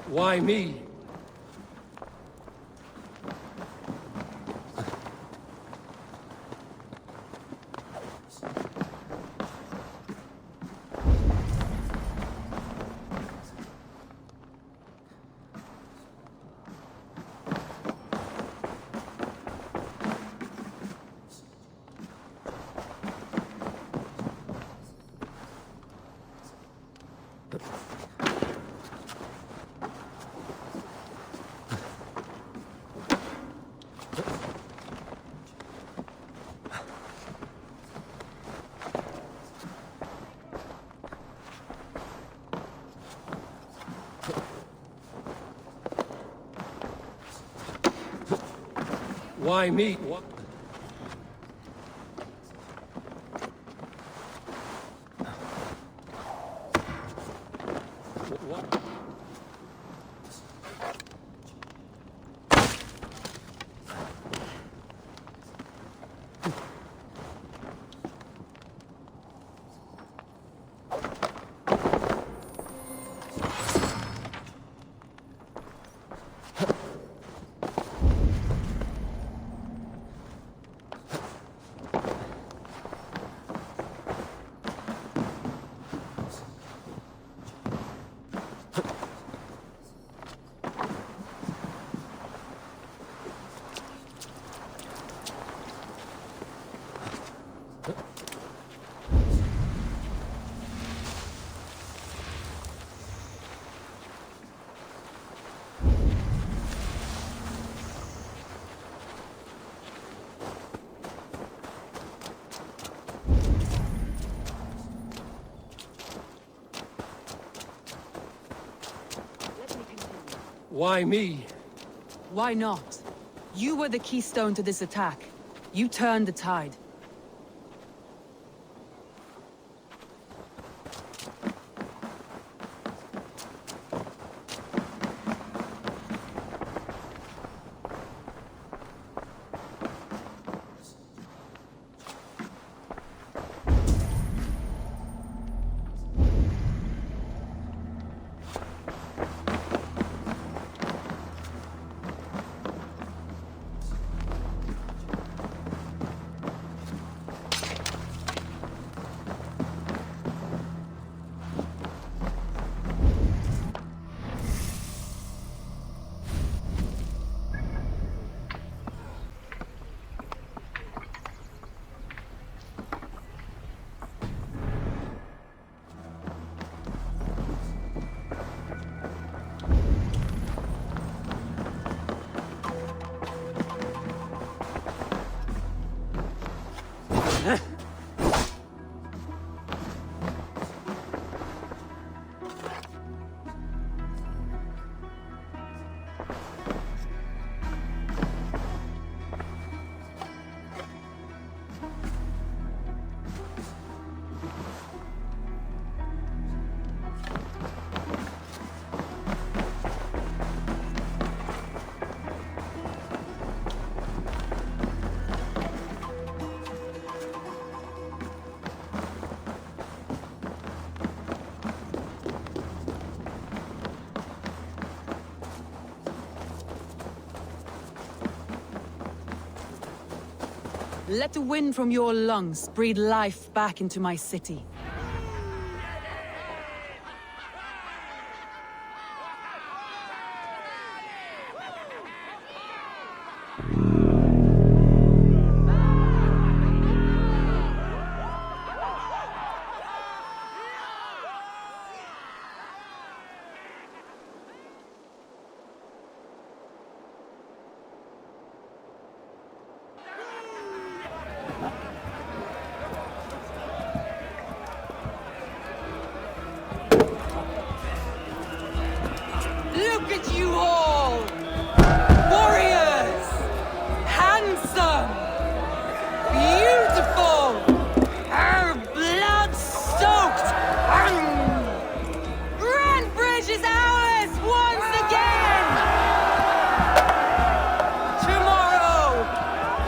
[SPEAKER 1] Why me? Why me? What? Why me?
[SPEAKER 10] Why not? You were the keystone to this attack. You turned the tide. Let the wind from your lungs breathe life back into my city. Look at you all! Warriors! Handsome! Beautiful! Blood-soaked! Grandbridge is ours once again! Tomorrow,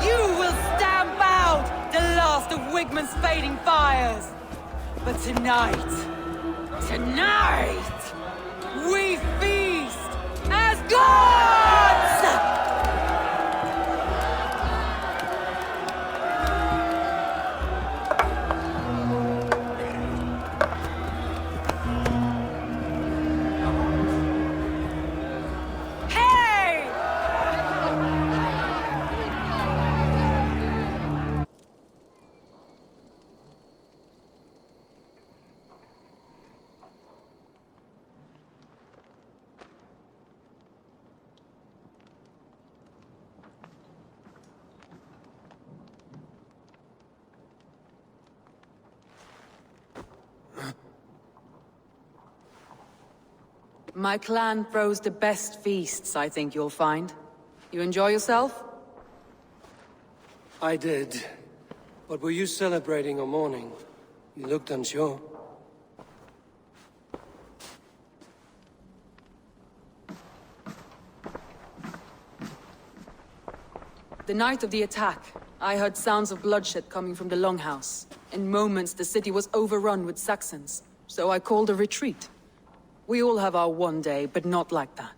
[SPEAKER 10] you will stamp out the last of Wigman's fading fires. But tonight, we feast as gods! Hey! My clan throws the best feasts, I think you'll find. You enjoy yourself?
[SPEAKER 1] I did. But were you celebrating or mourning? You looked unsure.
[SPEAKER 10] The night of the attack, I heard sounds of bloodshed coming from the Longhouse. In moments, the city was overrun with Saxons, so I called a retreat. We all have our one day, but not like that.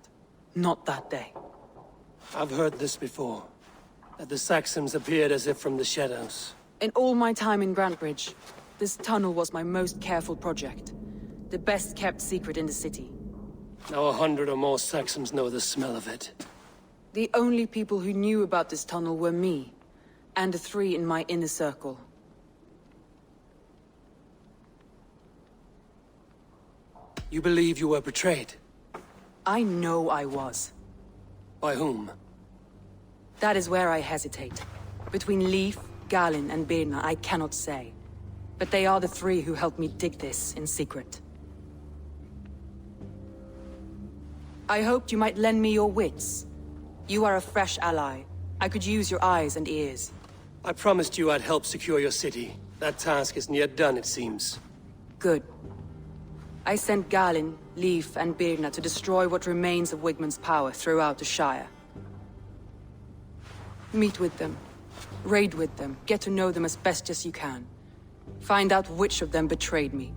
[SPEAKER 10] Not that day.
[SPEAKER 1] I've heard this before. That the Saxons appeared as if from the shadows.
[SPEAKER 10] In all my time in Grantbridge, this tunnel was my most careful project. The best kept secret in the city.
[SPEAKER 1] Now 100 or more Saxons know the smell of it.
[SPEAKER 10] The only people who knew about this tunnel were me, and the 3 in my inner circle.
[SPEAKER 1] You believe you were betrayed?
[SPEAKER 10] I know I was.
[SPEAKER 1] By whom?
[SPEAKER 10] That is where I hesitate. Between Leif, Galin, and Birna, I cannot say. But they are the 3 who helped me dig this in secret. I hoped you might lend me your wits. You are a fresh ally. I could use your eyes and ears.
[SPEAKER 1] I promised you I'd help secure your city. That task isn't yet done, it seems.
[SPEAKER 10] Good. I sent Galin, Leif, and Birna to destroy what remains of Wigman's power throughout the Shire. Meet with them. Raid with them. Get to know them as best as you can. Find out which of them betrayed me.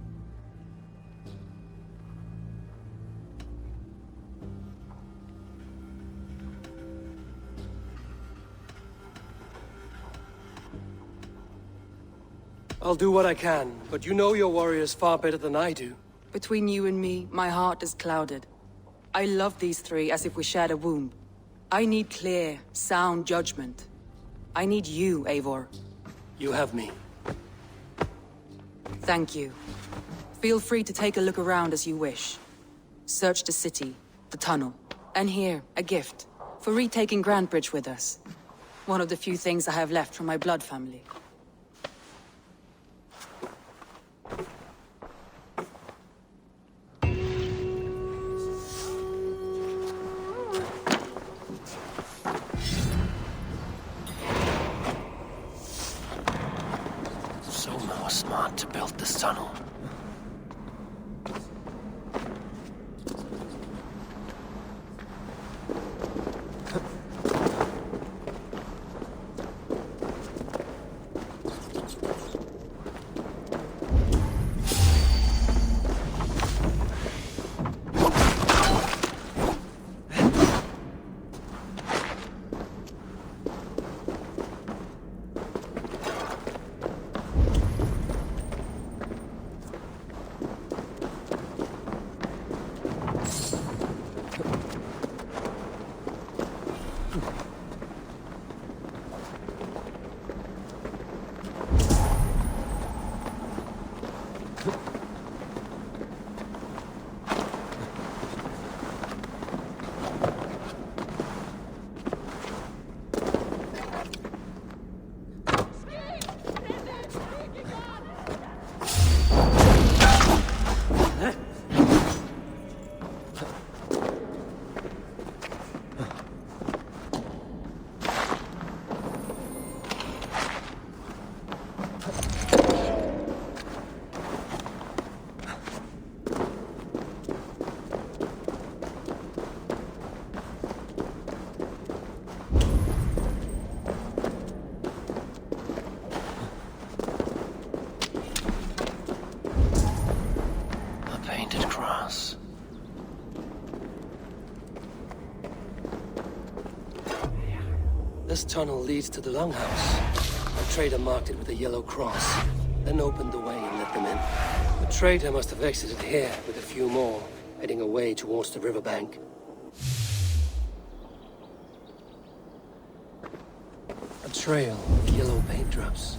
[SPEAKER 1] I'll do what I can, but you know your warriors far better than I do.
[SPEAKER 10] Between you and me, my heart is clouded. I love these 3 as if we shared a womb. I need clear, sound judgment. I need you, Eivor.
[SPEAKER 1] You have me.
[SPEAKER 10] Thank you. Feel free to take a look around as you wish. Search the city, the tunnel, and here, a gift, for retaking Grantbridge with us. One of the few things I have left from my blood family.
[SPEAKER 1] Smart to build this tunnel. tunnel leads to the Longhouse. A trader marked it with a yellow cross, then opened the way and let them in. The trader must have exited here with a few more, heading away towards the riverbank. A trail of yellow paint drops.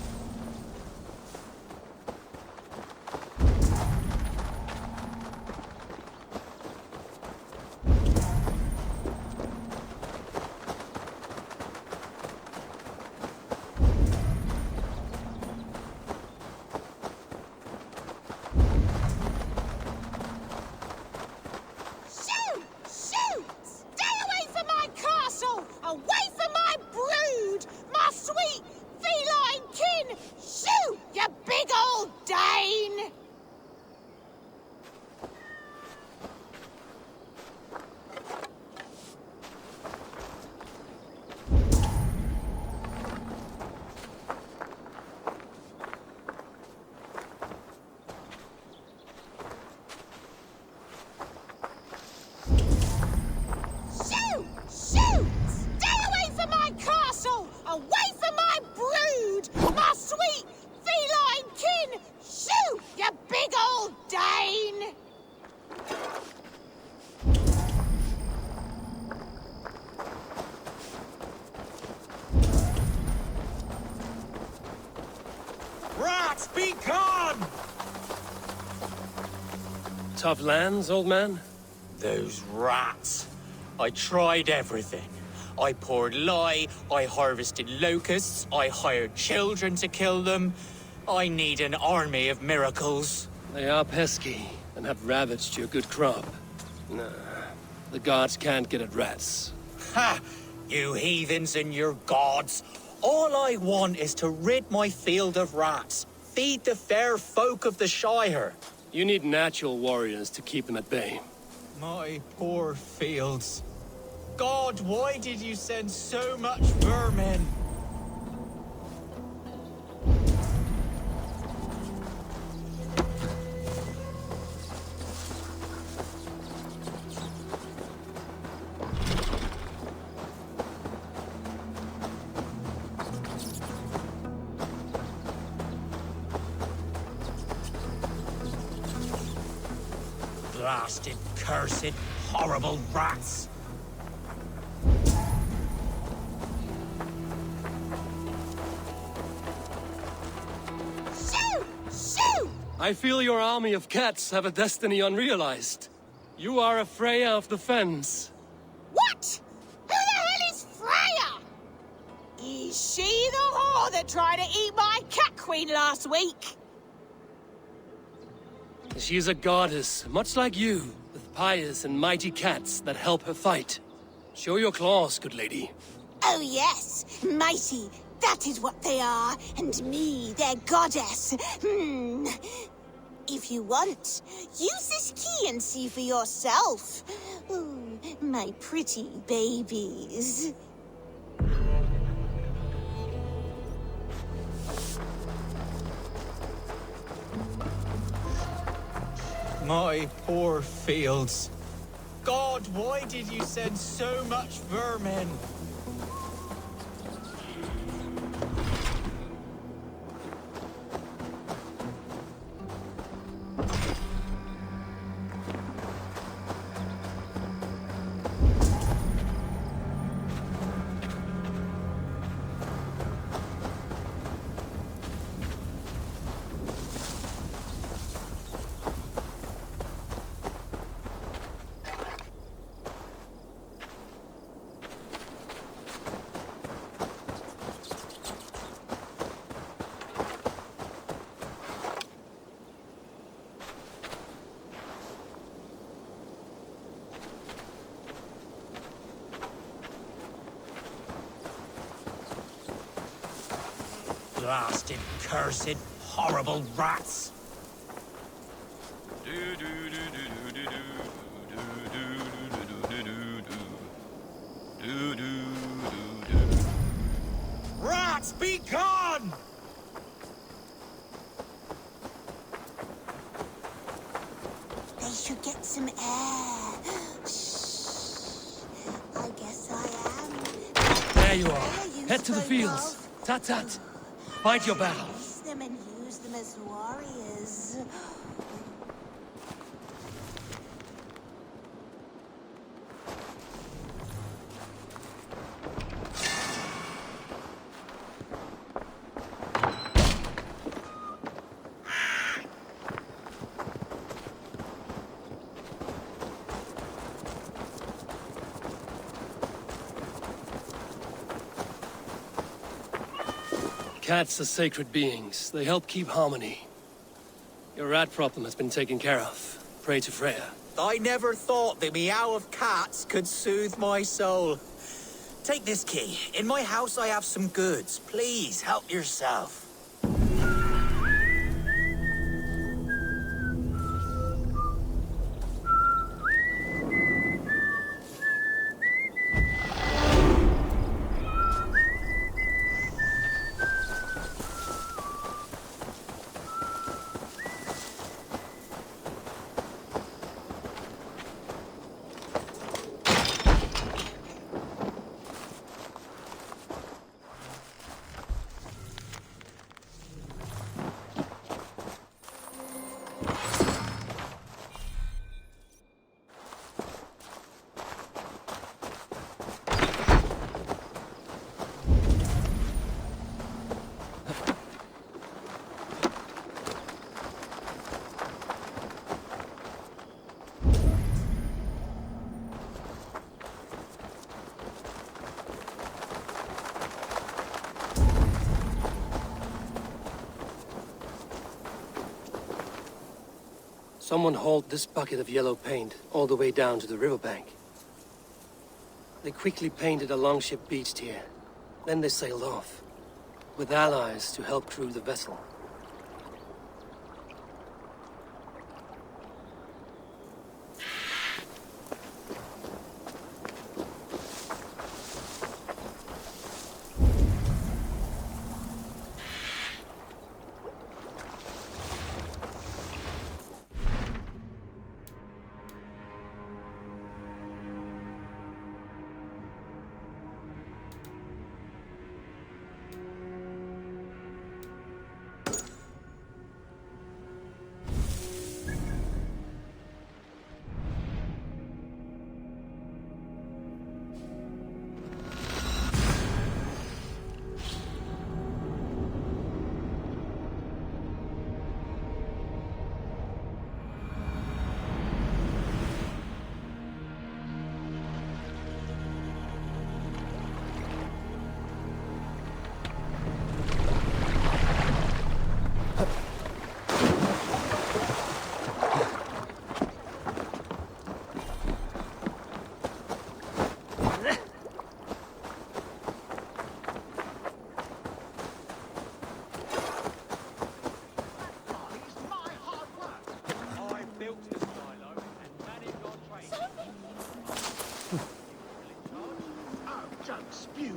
[SPEAKER 1] Tough lands, old man?
[SPEAKER 20] Those rats. I tried everything. I poured lye, I harvested locusts, I hired children to kill them. I need an army of miracles.
[SPEAKER 1] They are pesky and have ravaged your good crop. Nah, the gods can't get at rats.
[SPEAKER 20] Ha! You heathens and your gods. All I want is to rid my field of rats. Feed the fair folk of the Shire.
[SPEAKER 1] You need natural warriors to keep them at bay.
[SPEAKER 20] My poor fields. God, why did you send so much vermin? Blasted, cursed, horrible rats!
[SPEAKER 8] Shoo! Shoo!
[SPEAKER 1] I feel your army of cats have a destiny unrealized. You are a Freya of the Fens.
[SPEAKER 21] What? Who the hell is Freya? Is she the whore that tried to eat my cat queen last week?
[SPEAKER 1] She is a goddess, much like you, with pious and mighty cats that help her fight. Show your claws, good lady.
[SPEAKER 21] Oh yes, mighty. That is what they are. And me, their goddess. If you want, use this key and see for yourself. Ooh, my pretty babies.
[SPEAKER 20] My poor fields. God, why did you send so much vermin? Blasted, cursed, horrible rats! Rats, be gone!
[SPEAKER 21] They should get some air. Shh. I guess I am.
[SPEAKER 1] There you are. Head to the fields. Tat-tat. Fight your battles.
[SPEAKER 21] Use them and use them as warriors.
[SPEAKER 1] Cats are sacred beings. They help keep harmony. Your rat problem has been taken care of. Pray to Freya.
[SPEAKER 20] I never thought the meow of cats could soothe my soul. Take this key. In my house I have some goods. Please, help yourself.
[SPEAKER 1] Someone hauled this bucket of yellow paint all the way down to the riverbank. They quickly painted a longship beached here. Then they sailed off, with allies to help crew the vessel.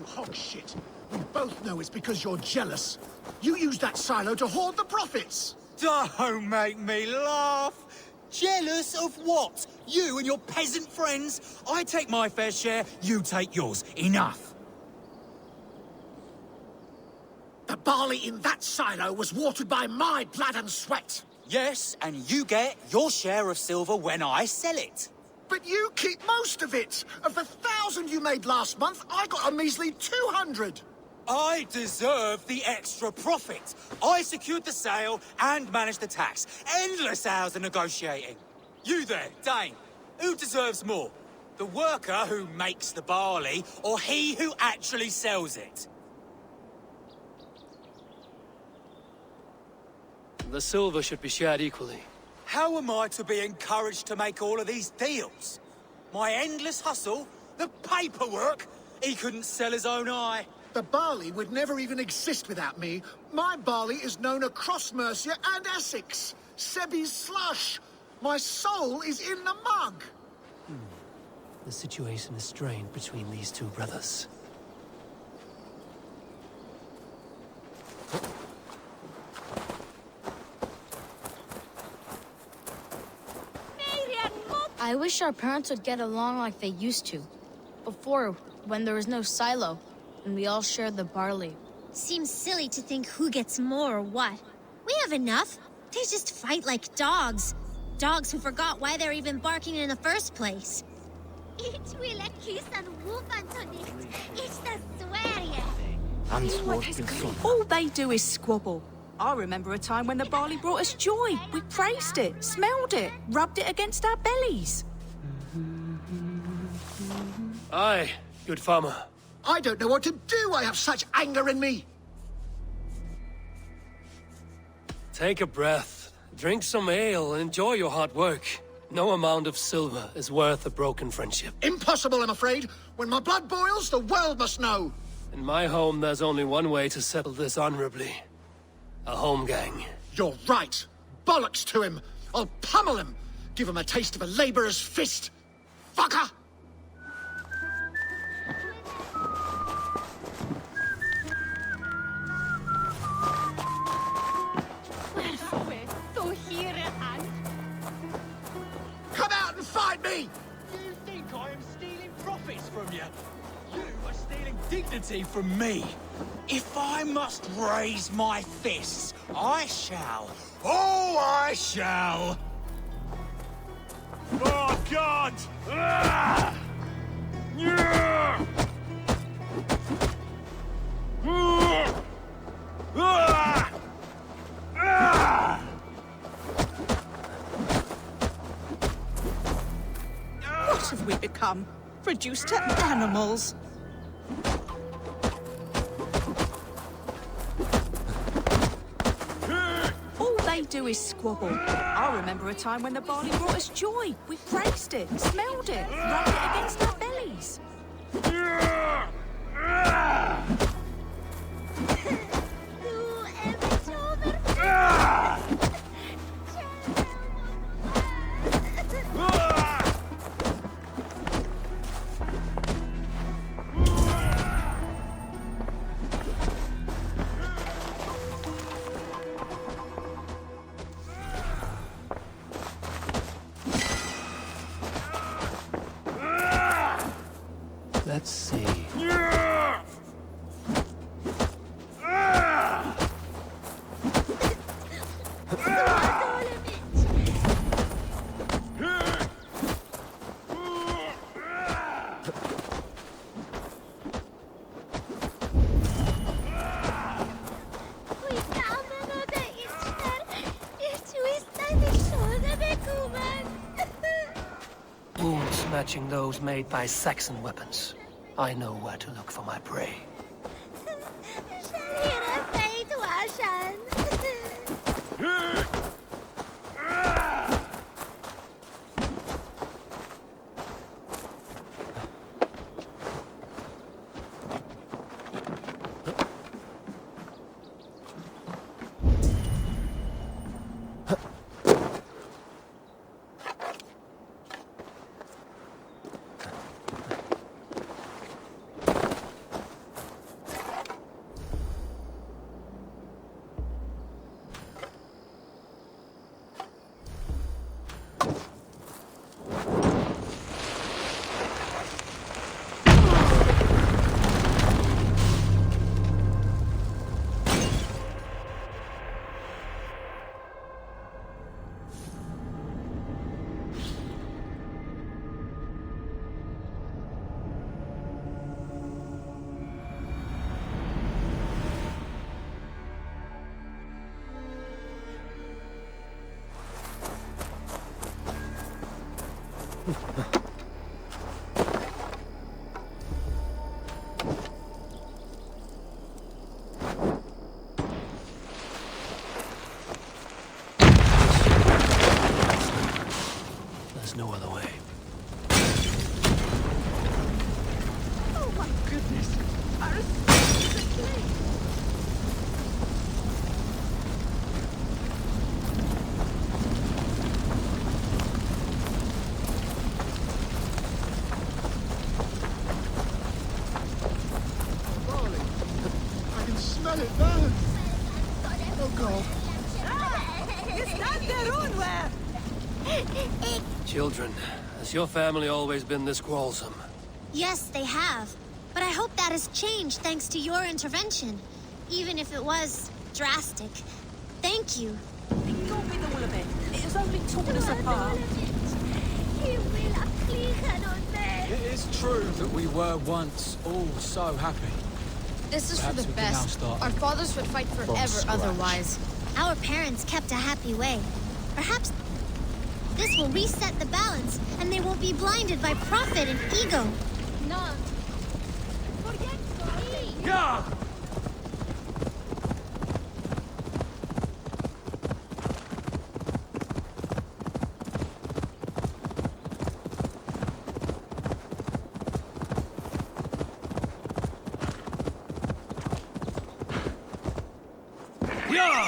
[SPEAKER 18] Hog shit. We both know it's because you're jealous. You used that silo to hoard the profits.
[SPEAKER 20] Don't make me laugh. Jealous of what? You and your peasant friends? I take my fair share, you take yours. Enough.
[SPEAKER 18] The barley in that silo was watered by my blood and sweat.
[SPEAKER 20] Yes, and you get your share of silver when I sell it.
[SPEAKER 18] But you keep most of it. Of the 1,000 you made last month, I got a measly 200.
[SPEAKER 20] I deserve the extra profit. I secured the sale and managed the tax. Endless hours of negotiating. You there, Dane. Who deserves more? The worker who makes the barley, or he who actually sells it?
[SPEAKER 1] The silver should be shared equally.
[SPEAKER 20] How am I to be encouraged to make all of these deals? My endless hustle? The paperwork? He couldn't sell his own eye.
[SPEAKER 18] The barley would never even exist without me. My barley is known across Mercia and Essex. Sebi's slush. My soul is in the mug.
[SPEAKER 1] The situation is strained between these two brothers.
[SPEAKER 8] I wish our parents would get along like they used to. Before, when there was no silo.
[SPEAKER 4] and we all shared the barley.
[SPEAKER 9] Seems silly to think who gets more or what. We have enough. They just fight like dogs. Dogs who forgot why they're even barking in the first place. It's will a kiss and whoop Anthony. It's the swear.
[SPEAKER 22] All they do is squabble. I remember a time when the barley brought us joy. We praised it, smelled it, rubbed it against our bellies.
[SPEAKER 1] Aye, good farmer.
[SPEAKER 23] I don't know what to do. I have such anger in me.
[SPEAKER 1] Take a breath, drink some ale, and enjoy your hard work. No amount of silver is worth a broken friendship.
[SPEAKER 23] Impossible, I'm afraid. When my blood boils, the world must know.
[SPEAKER 1] In my home, there's only one way to settle this honorably. A home gang.
[SPEAKER 23] You're right. Bollocks to him. I'll pummel him. Give him a taste of a laborer's fist. Fucker! Come out and fight me!
[SPEAKER 5] You think I am stealing profits from you? You are stealing dignity from me. If I must raise my fists, I shall. Oh, I shall!
[SPEAKER 6] Oh, God! Ah! Yeah! Ah! Ah!
[SPEAKER 22] What have we become? Reduced to animals? All they do is squabble. I remember a time when the barley brought us joy. We praised it, smelled it, rubbed it against our bellies.
[SPEAKER 1] Let's see. Wounds matching those made by Saxon weapons. I know where to look for my prey. There's no other way.
[SPEAKER 22] Oh my goodness!
[SPEAKER 23] I can smell it burn. Oh, God.
[SPEAKER 22] It's not their own way!
[SPEAKER 1] Children, has your family always been this quarrelsome?
[SPEAKER 9] Yes, they have. But I hope that has changed thanks to your intervention. Even if it was drastic. Thank you.
[SPEAKER 22] Go with all of it. It has only torn us apart.
[SPEAKER 5] It is true that we were once all so happy.
[SPEAKER 4] This is for
[SPEAKER 5] Perhaps
[SPEAKER 4] the
[SPEAKER 5] we can now
[SPEAKER 4] best.
[SPEAKER 5] start
[SPEAKER 4] Our fathers would fight forever
[SPEAKER 5] scratch.
[SPEAKER 4] otherwise.
[SPEAKER 9] Our parents kept a happy way. Perhaps this will reset the balance, and they won't be blinded by profit and ego.
[SPEAKER 8] No.
[SPEAKER 1] Yeah! Yeah!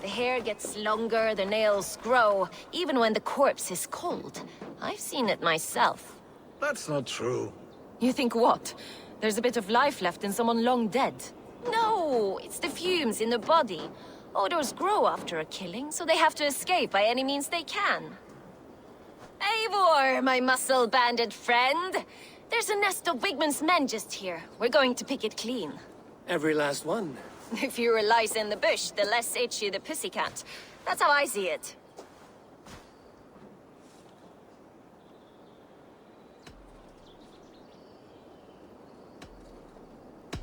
[SPEAKER 15] The hair gets longer, the nails grow, even when the corpse is cold. I've seen it myself.
[SPEAKER 12] That's not true.
[SPEAKER 15] You think what? There's a bit of life left in someone long dead? No, it's the fumes in the body. Odors grow after a killing, so they have to escape by any means they can. Eivor, my muscle-banded friend! There's a nest of Wigman's men just here. We're going to pick it clean.
[SPEAKER 1] Every last one.
[SPEAKER 15] The fewer lice in the bush, the less itchy the pussycat. That's how I see it.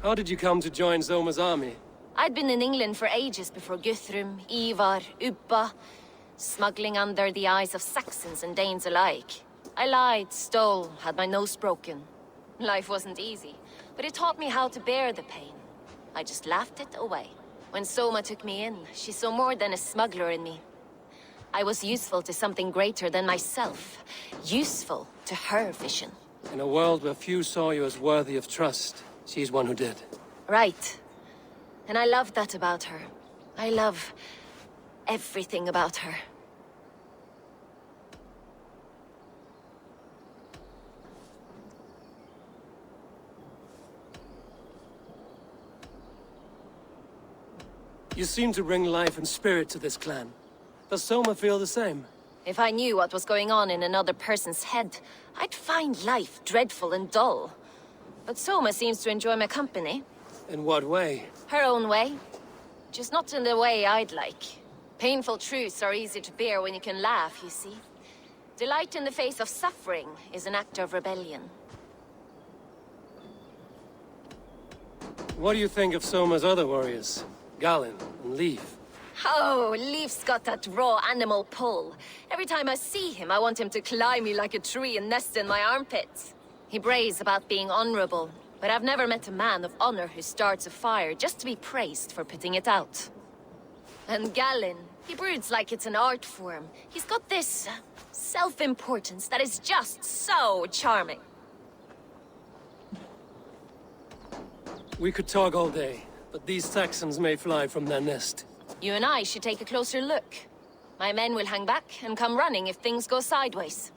[SPEAKER 1] How did you come to join Zoma's army?
[SPEAKER 15] I'd been in England for ages before Guthrum, Eivor, Ubba, smuggling under the eyes of Saxons and Danes alike. I lied, stole, had my nose broken. Life wasn't easy, but it taught me how to bear the pain. I just laughed it away. When Soma took me in, she saw more than a smuggler in me. I was useful to something greater than myself. Useful to her vision.
[SPEAKER 1] In a world where few saw you as worthy of trust, she's one who did.
[SPEAKER 15] Right. And I love that about her. I love everything about her.
[SPEAKER 1] You seem to bring life and spirit to this clan. Does Soma feel the same?
[SPEAKER 15] If I knew what was going on in another person's head, I'd find life dreadful and dull. But Soma seems to enjoy my company.
[SPEAKER 1] In what way?
[SPEAKER 15] Her own way. Just not in the way I'd like. Painful truths are easy to bear when you can laugh, you see. Delight in the face of suffering is an act of rebellion.
[SPEAKER 1] What do you think of Soma's other warriors? Galen and Leaf?
[SPEAKER 15] Oh, Leaf's got that raw animal pull. Every time I see him, I want him to climb me like a tree and nest in my armpits. He brays about being honorable, but I've never met a man of honor who starts a fire just to be praised for putting it out. And Galen, he broods like it's an art form. He's got this self-importance that is just so charming.
[SPEAKER 1] We could talk all day, but these Saxons may fly from their nest.
[SPEAKER 15] You and I should take a closer look. My men will hang back and come running if things go sideways.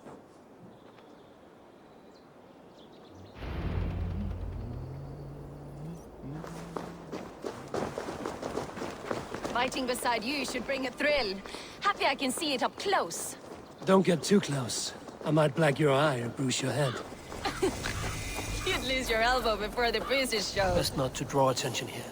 [SPEAKER 15] Fighting beside you should bring a thrill. Happy I can see it up close.
[SPEAKER 1] Don't get too close. I might black your eye or bruise your head.
[SPEAKER 15] You'd lose your elbow before the bruises show.
[SPEAKER 1] Best not to draw attention here.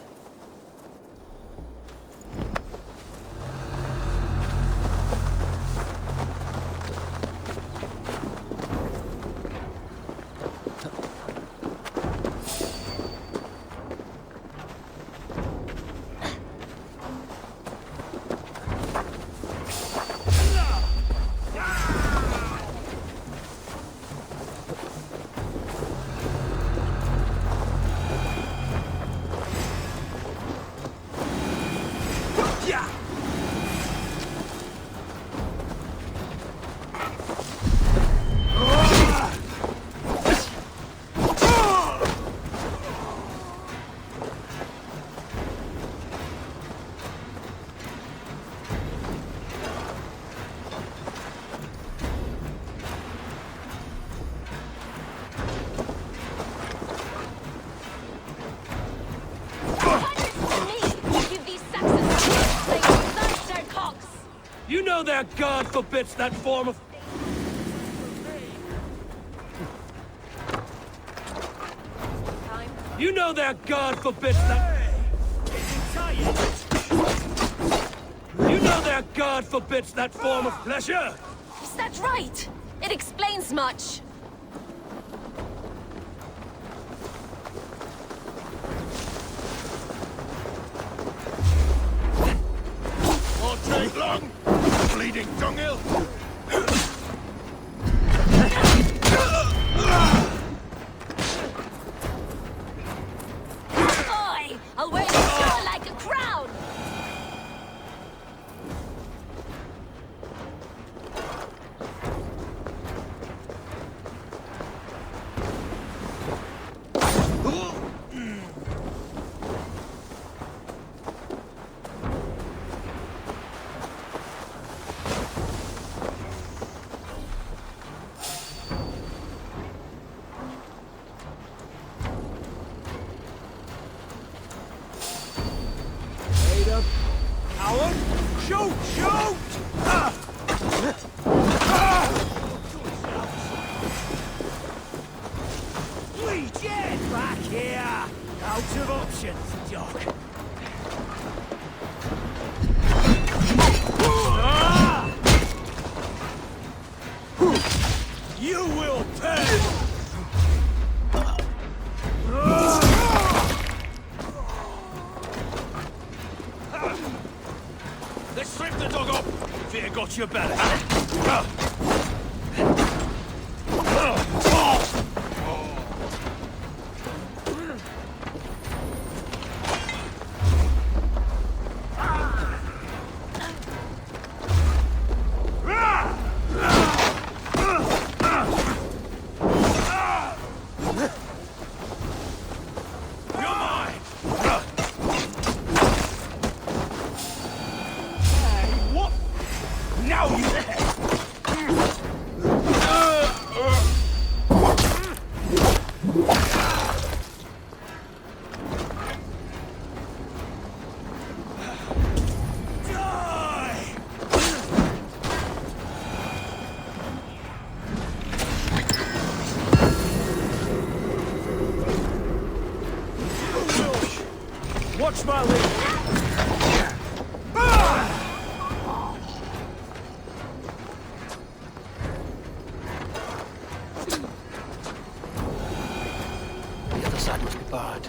[SPEAKER 1] know that God forbids that form of... You know that God forbids that... You know that God forbids that form of pleasure!
[SPEAKER 15] Is that right? It explains much.
[SPEAKER 18] Won't take long, bleeding dunghill.
[SPEAKER 15] Oi! I'll wear your sword like a crown!
[SPEAKER 1] Howard! Shoot! Shoot!
[SPEAKER 5] Get back here! Out of options, Doc. You will pay!
[SPEAKER 1] Let's strip the dog off! Fear got your belly.
[SPEAKER 5] Watch my lead!
[SPEAKER 1] The other side must be barred.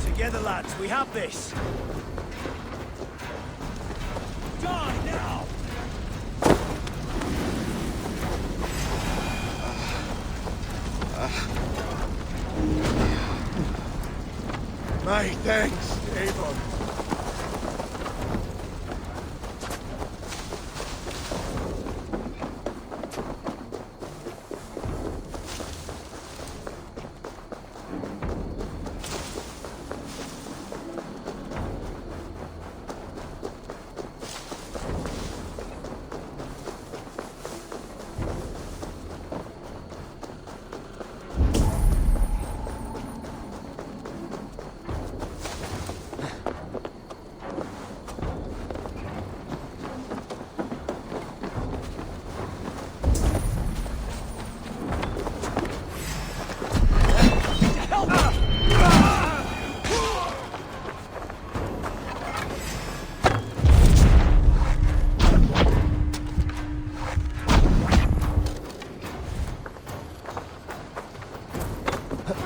[SPEAKER 5] Together, lads, we have this. Die now!
[SPEAKER 18] My thanks, Eivor.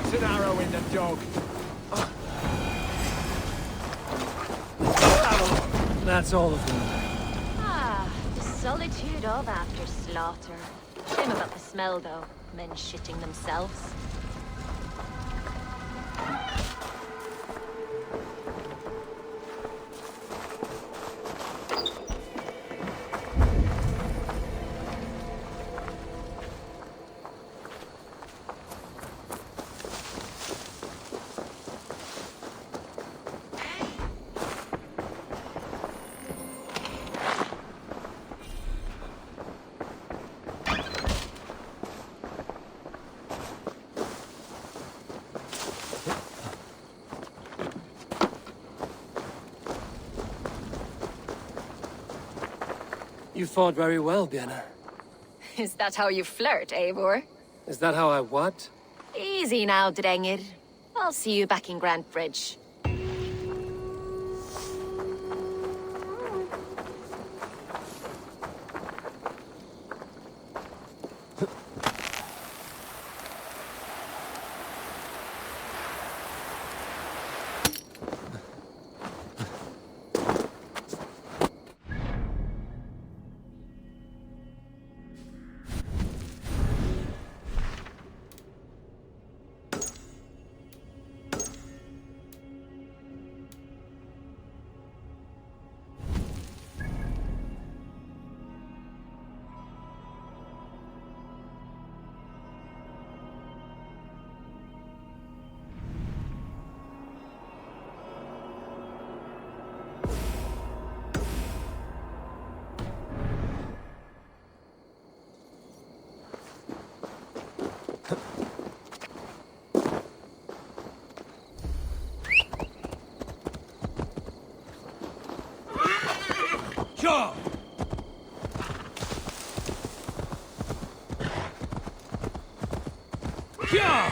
[SPEAKER 5] It's an arrow in the dog.
[SPEAKER 1] That's all of them.
[SPEAKER 15] Ah, the sullied Attitude of after slaughter. Shame about the smell, though. Men shitting themselves.
[SPEAKER 1] You fought very well, Björna.
[SPEAKER 15] Is that how you flirt, Eivor?
[SPEAKER 1] Is that how I what?
[SPEAKER 15] Easy now, Drengir. I'll see you back in Grand Bridge.
[SPEAKER 19] Sure! Yeah!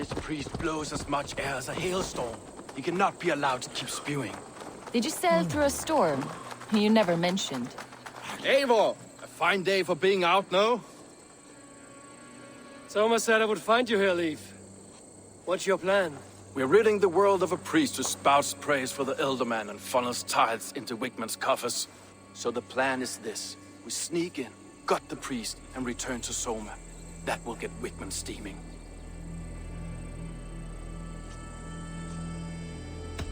[SPEAKER 16] This priest blows as much air as a hailstorm. He cannot be allowed to keep spewing.
[SPEAKER 15] Did you sail through a storm? You never mentioned.
[SPEAKER 16] Eivor! A fine day for being out, no?
[SPEAKER 1] Soma said I would find you here, Leif. What's your plan?
[SPEAKER 16] We're ridding the world of a priest who spouts praise for the Elderman and funnels tithes into Wigman's coffers. So the plan is this. We sneak in, gut the priest, and return to Soma. That will get Wigman steaming.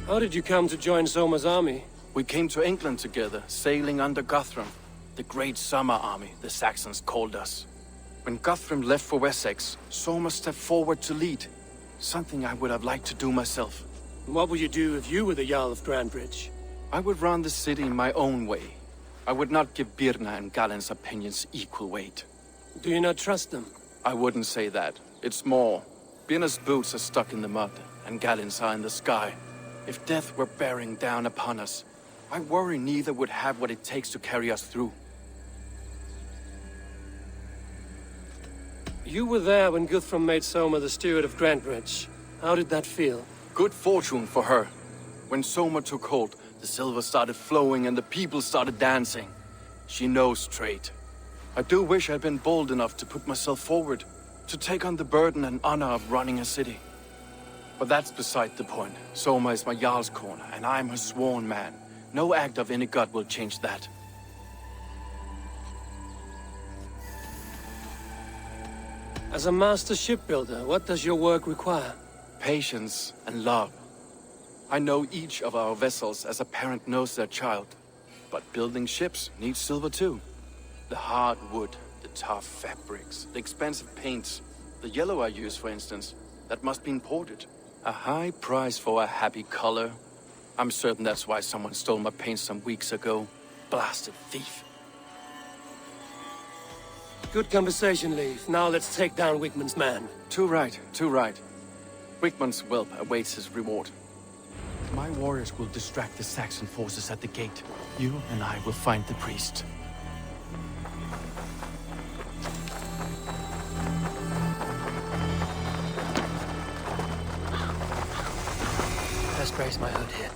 [SPEAKER 1] How did you come to join Soma's army?
[SPEAKER 16] We came to England together, sailing under Guthrum. The Great Summer Army, the Saxons called us. When Guthrum left for Wessex, Soma stepped forward to lead. Something I would have liked to do myself.
[SPEAKER 1] What would you do if you were the Jarl of Grandbridge?
[SPEAKER 16] I would run the city in my own way. I would not give Birna and Galen's opinions equal weight.
[SPEAKER 1] Do you not trust them?
[SPEAKER 16] I wouldn't say that. It's more. Birna's boots are stuck in the mud, and Galen's are in the sky. If death were bearing down upon us, I worry neither would have what it takes to carry us through.
[SPEAKER 1] You were there when Guthrum made Soma the steward of Grandbridge. How did that feel?
[SPEAKER 16] Good fortune for her. When Soma took hold, the silver started flowing and the people started dancing. She knows trade. I do wish I'd been bold enough to put myself forward, to take on the burden and honor of running a city. But that's beside the point. Soma is my Jarl's corner, and I'm her sworn man. No act of any god will change that.
[SPEAKER 1] As a master shipbuilder, what does your work require?
[SPEAKER 17] Patience and love. I know each of our vessels as a parent knows their child. But building ships needs silver too. The hard wood, the tough fabrics, the expensive paints. The yellow I use, for instance, that must be imported. A high price for a happy color. I'm certain that's why someone stole my paint some weeks ago. Blasted thief.
[SPEAKER 1] Good conversation, Leif. Now let's take down Wigman's man.
[SPEAKER 17] Too right, too right. Wigman's whelp awaits his reward. My warriors will distract the Saxon forces at the gate. You and I will find the priest.
[SPEAKER 2] Best raise my hood here.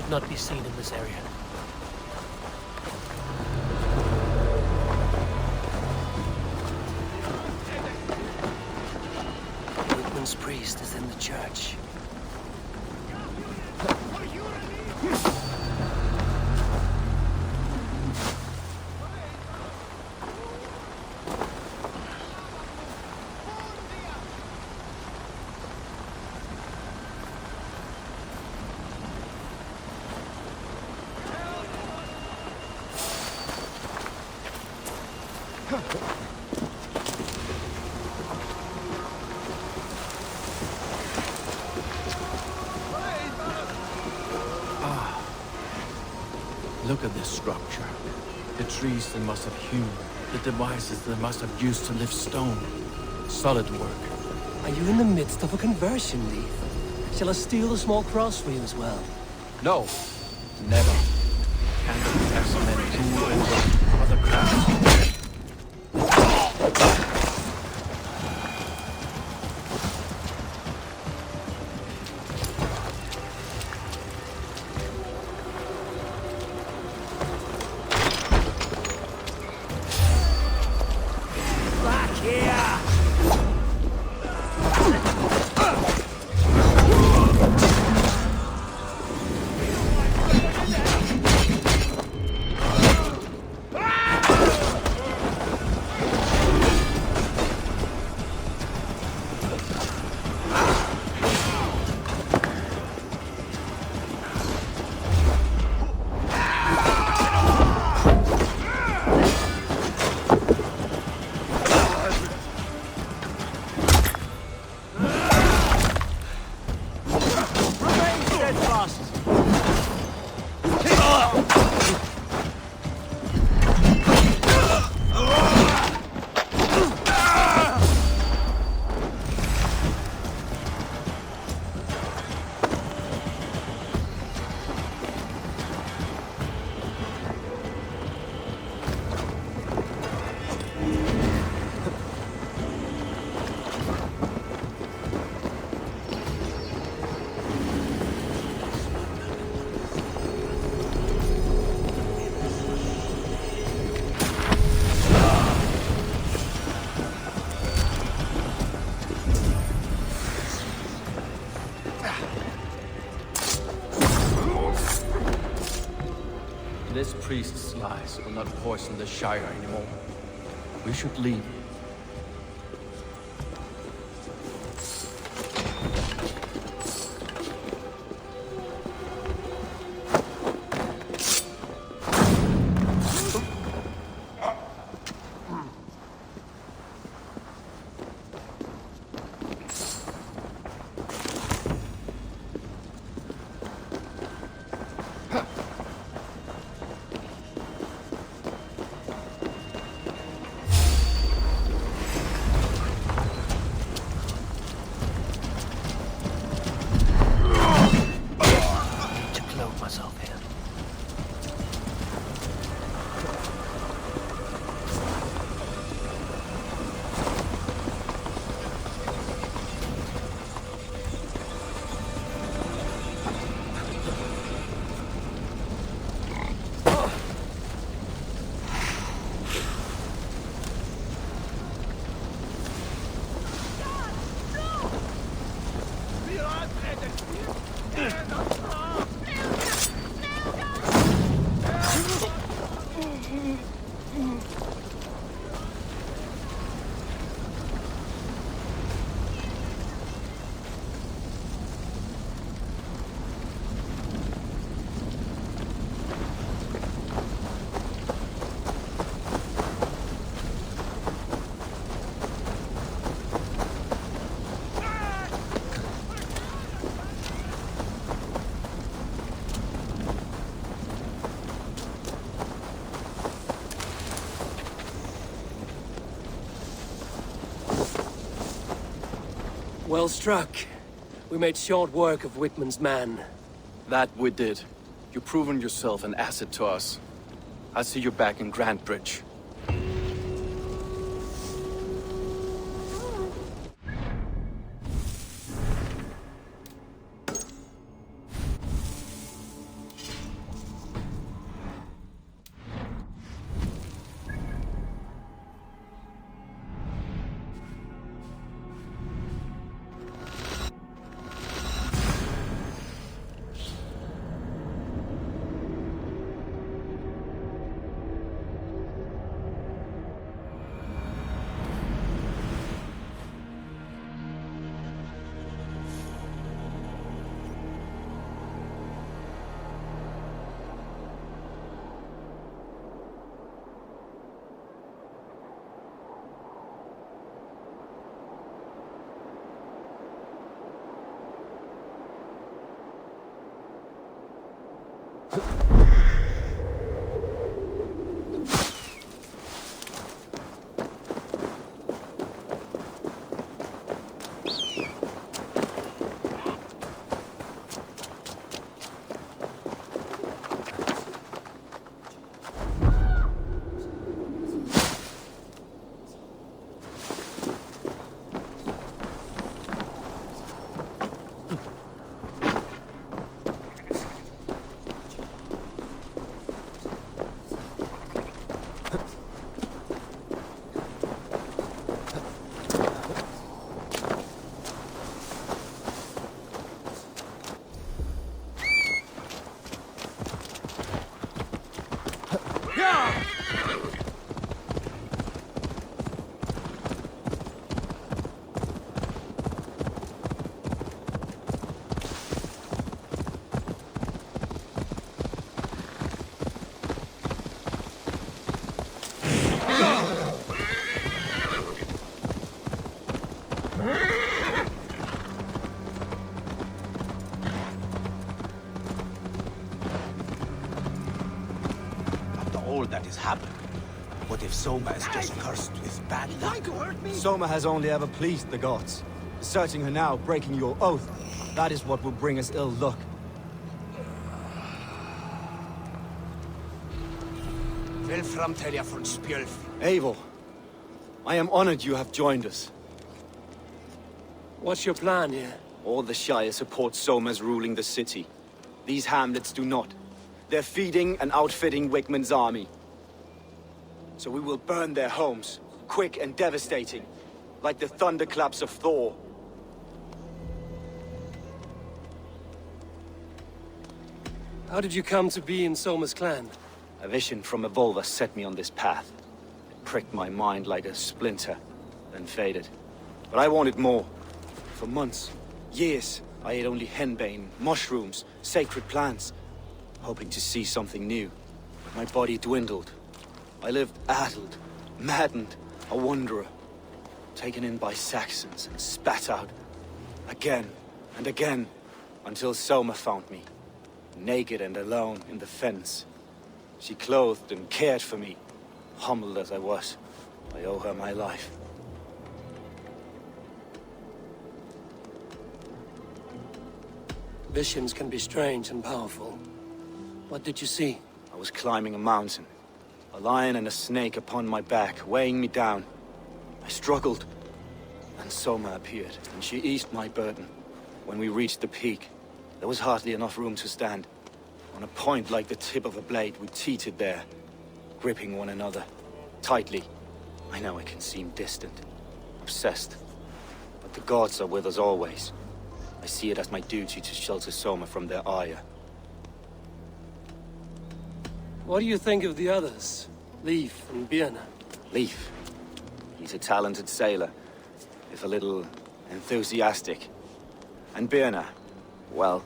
[SPEAKER 2] Not be seen in this area. Wigman's priest is in the church.
[SPEAKER 17] Look at this structure. The trees they must have hewn, the devices they must have used to lift stone. Solid work.
[SPEAKER 2] Are you in the midst of a conversion, Leif? Shall I steal a small cross for you as well?
[SPEAKER 17] No, never. Candle testament, tool and rock, other crafts. This priest's lies will not poison the Shire anymore. We should leave.
[SPEAKER 1] Well struck. We made short work of Wickman's man.
[SPEAKER 17] That we did. You've proven yourself an asset to us. I'll see you back in Grantebridge.
[SPEAKER 16] That has happened. What if Soma is just cursed with bad luck?
[SPEAKER 7] Soma has only ever pleased the gods. Deserting her now, breaking your oath, that is what will bring us ill luck.
[SPEAKER 16] Eivor, I am honored you have joined us.
[SPEAKER 1] What's your plan here?
[SPEAKER 16] All the Shire support Soma's ruling the city. These hamlets do not. They're feeding and outfitting Wickman's army. So we will burn their homes, quick and devastating, like the thunderclaps of Thor.
[SPEAKER 1] How did you come to be in Soma's clan?
[SPEAKER 16] A vision from above us set me on this path. It pricked my mind like a splinter, then faded. But I wanted more. For months, years, I ate only henbane, mushrooms, sacred plants, hoping to see something new. But my body dwindled. I lived addled, maddened, a wanderer, taken in by Saxons and spat out, again and again, until Soma found me, naked and alone in the fens. She clothed and cared for me, humbled as I was. I owe her my life.
[SPEAKER 1] Visions can be strange and powerful. What did you see?
[SPEAKER 16] I was climbing a mountain. A lion and a snake upon my back, weighing me down. I struggled, and Soma appeared, and she eased my burden. When we reached the peak, there was hardly enough room to stand. On a point like the tip of a blade, we teetered there, gripping one another, tightly. I know it can seem distant, obsessed, but the gods are with us always. I see it as my duty to shelter Soma from their ire.
[SPEAKER 1] What do you think of the others? Leif and Birna?
[SPEAKER 16] Leif. He's a talented sailor, if a little enthusiastic. And Birna, well,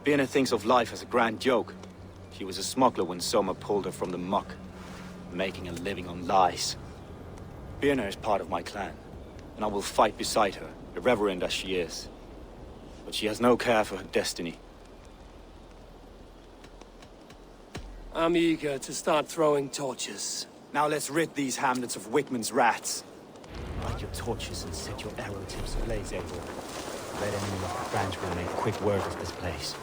[SPEAKER 16] Birna thinks of life as a grand joke. She was a smuggler when Soma pulled her from the muck, making a living on lies. Birna is part of my clan, and I will fight beside her, irreverent as she is. But she has no care for her destiny.
[SPEAKER 1] I'm eager to start throwing torches.
[SPEAKER 16] Now let's rid these hamlets of Wickman's rats. Light your torches and set your arrow tips ablaze, Eivor. Red enemy of the branch will make quick work of this place.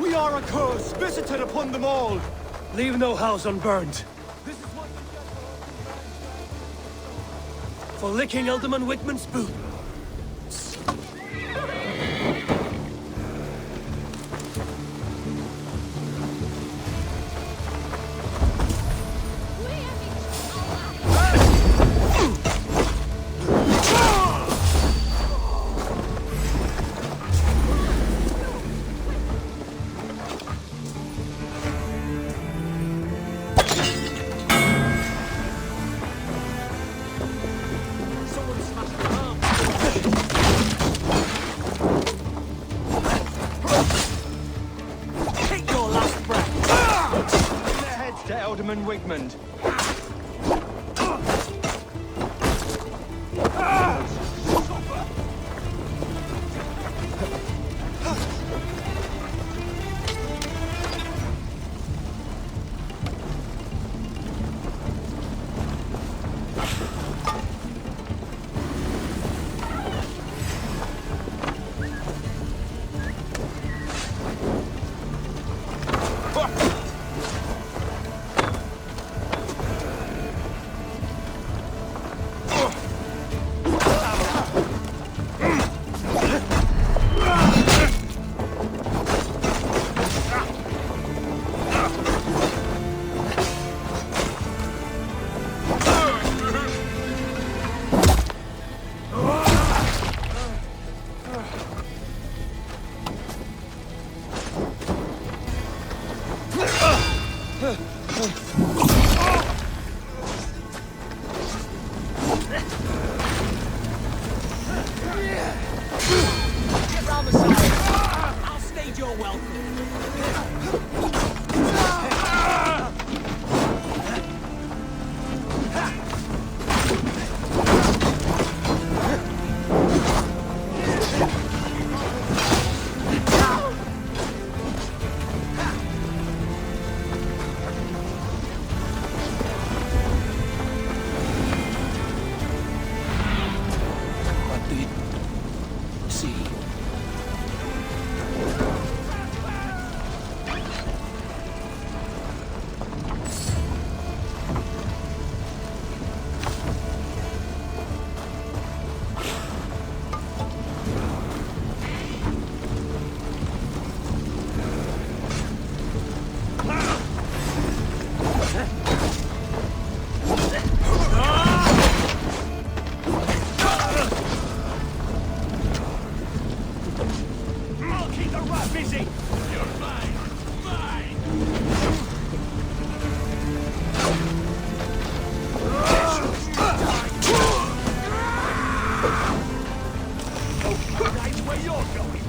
[SPEAKER 19] We are a curse visited upon them all.
[SPEAKER 1] Leave no house unburned. For licking Alderman Wickman's boot.
[SPEAKER 19] Wigmund.
[SPEAKER 18] Keep the rat busy! You're mine! Mine! That's where you're going!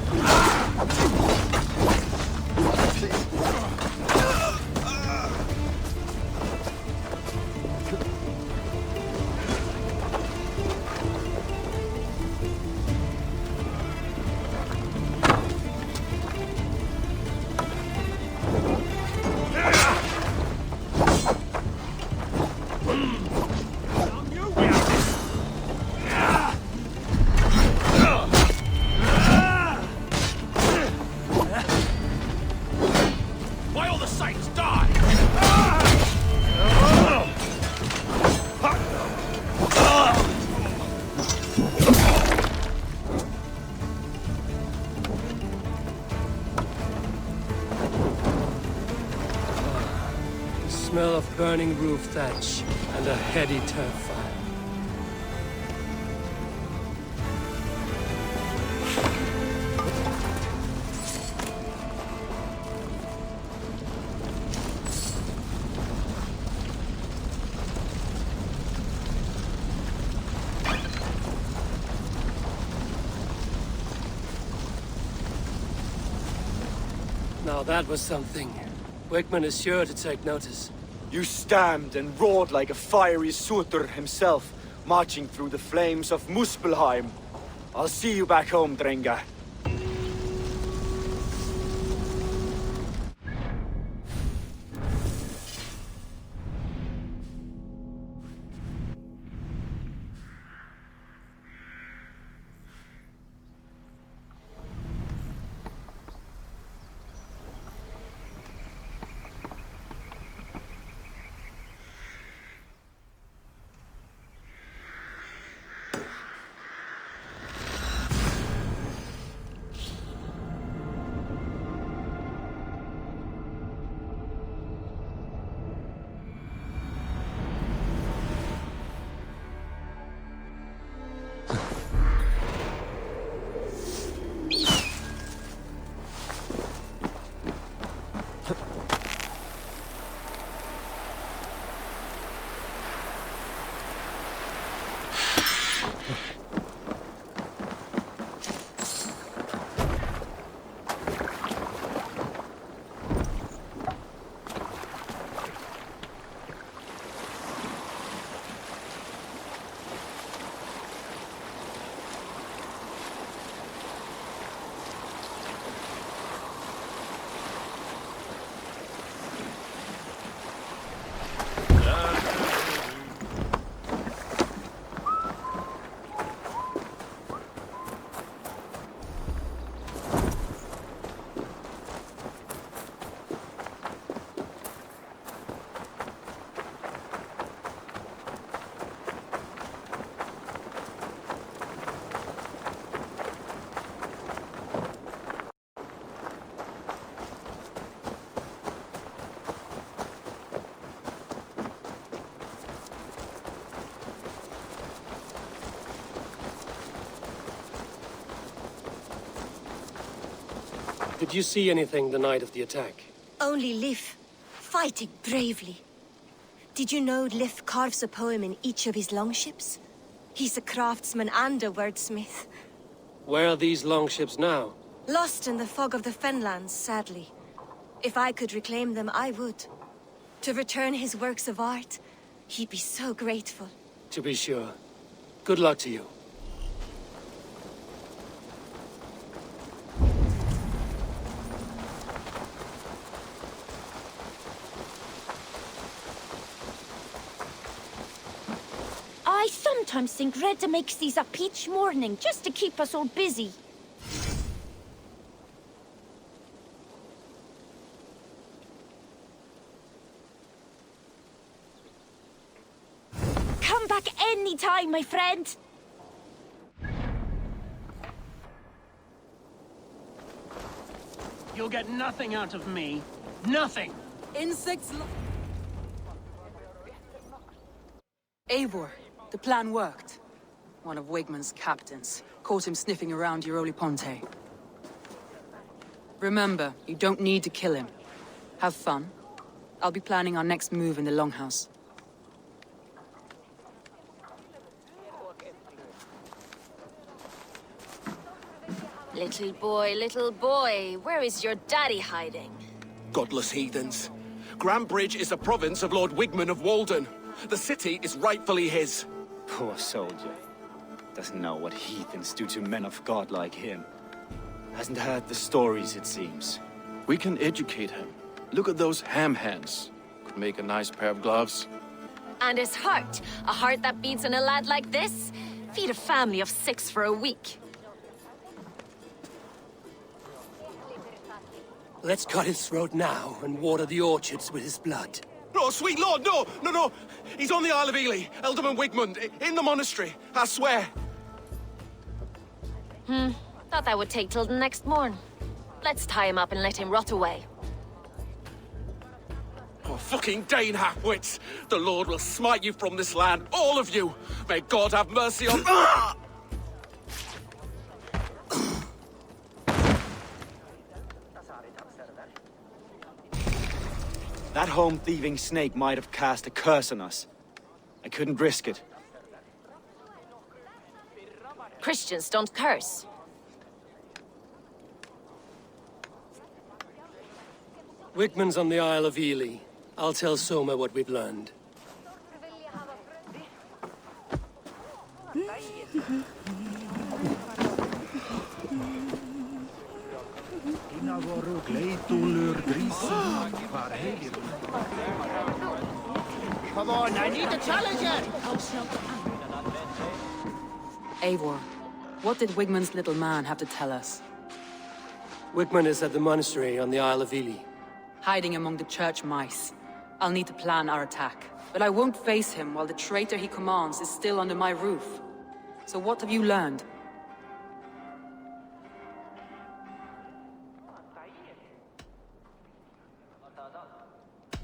[SPEAKER 18] Why all the saints die?
[SPEAKER 1] The smell of burning roof thatch and a heady turf fire. Now that was something. Wickman is sure to take notice.
[SPEAKER 16] You stamped and roared like a fiery Surtur himself, marching through the flames of Muspelheim. I'll see you back home, Drenga.
[SPEAKER 1] Did you see anything the night of the attack?
[SPEAKER 3] Only Lif, fighting bravely. Did you know Lif carves a poem in each of his longships? He's a craftsman and a wordsmith.
[SPEAKER 1] Where are these longships now?
[SPEAKER 3] Lost in the fog of the Fenlands, sadly. If I could reclaim them, I would. To return his works of art, he'd be so grateful.
[SPEAKER 1] To be sure. Good luck to you.
[SPEAKER 11] I sometimes think Redda makes these up each morning, just to keep us all busy. Come back any time, my friend.
[SPEAKER 2] You'll get nothing out of me. Nothing!
[SPEAKER 10] Insects Eivor, the plan worked. One of Wigman's captains caught him sniffing around Euroli Ponte. Remember, you don't need to kill him. Have fun. I'll be planning our next move in the Longhouse.
[SPEAKER 15] Little boy, where is your daddy hiding?
[SPEAKER 17] Godless heathens. Grambridge is a province of Lord Wigman of Walden. The city is rightfully his.
[SPEAKER 16] Poor soldier. Doesn't know what heathens do to men of God like him. Hasn't heard the stories, it seems.
[SPEAKER 17] We can educate him. Look at those ham hands. Could make a nice pair of gloves.
[SPEAKER 15] And his heart, a heart that beats in a lad like this? Feed a family of 6 for a week.
[SPEAKER 1] Let's cut his throat now and water the orchards with his blood.
[SPEAKER 17] No, sweet lord, no, no, no. He's on the Isle of Ely, Ealdorman Wigmund, in the monastery, I swear.
[SPEAKER 15] Thought that would take till the next morn. Let's tie him up and let him rot away.
[SPEAKER 17] Oh, fucking Dane half-wits! The Lord will smite you from this land, all of you! May God have mercy on...
[SPEAKER 16] That home-thieving snake might have cast a curse on us. I couldn't risk it.
[SPEAKER 15] Christians don't curse.
[SPEAKER 1] Wigman's on the Isle of Ely. I'll tell Soma what we've learned.
[SPEAKER 13] Come on, I need a challenger!
[SPEAKER 10] Eivor, what did Wigman's little man have to tell us?
[SPEAKER 1] Wigman is at the monastery on the Isle of Ely.
[SPEAKER 10] Hiding among the church mice. I'll need to plan our attack. But I won't face him while the traitor he commands is still under my roof. So what have you learned?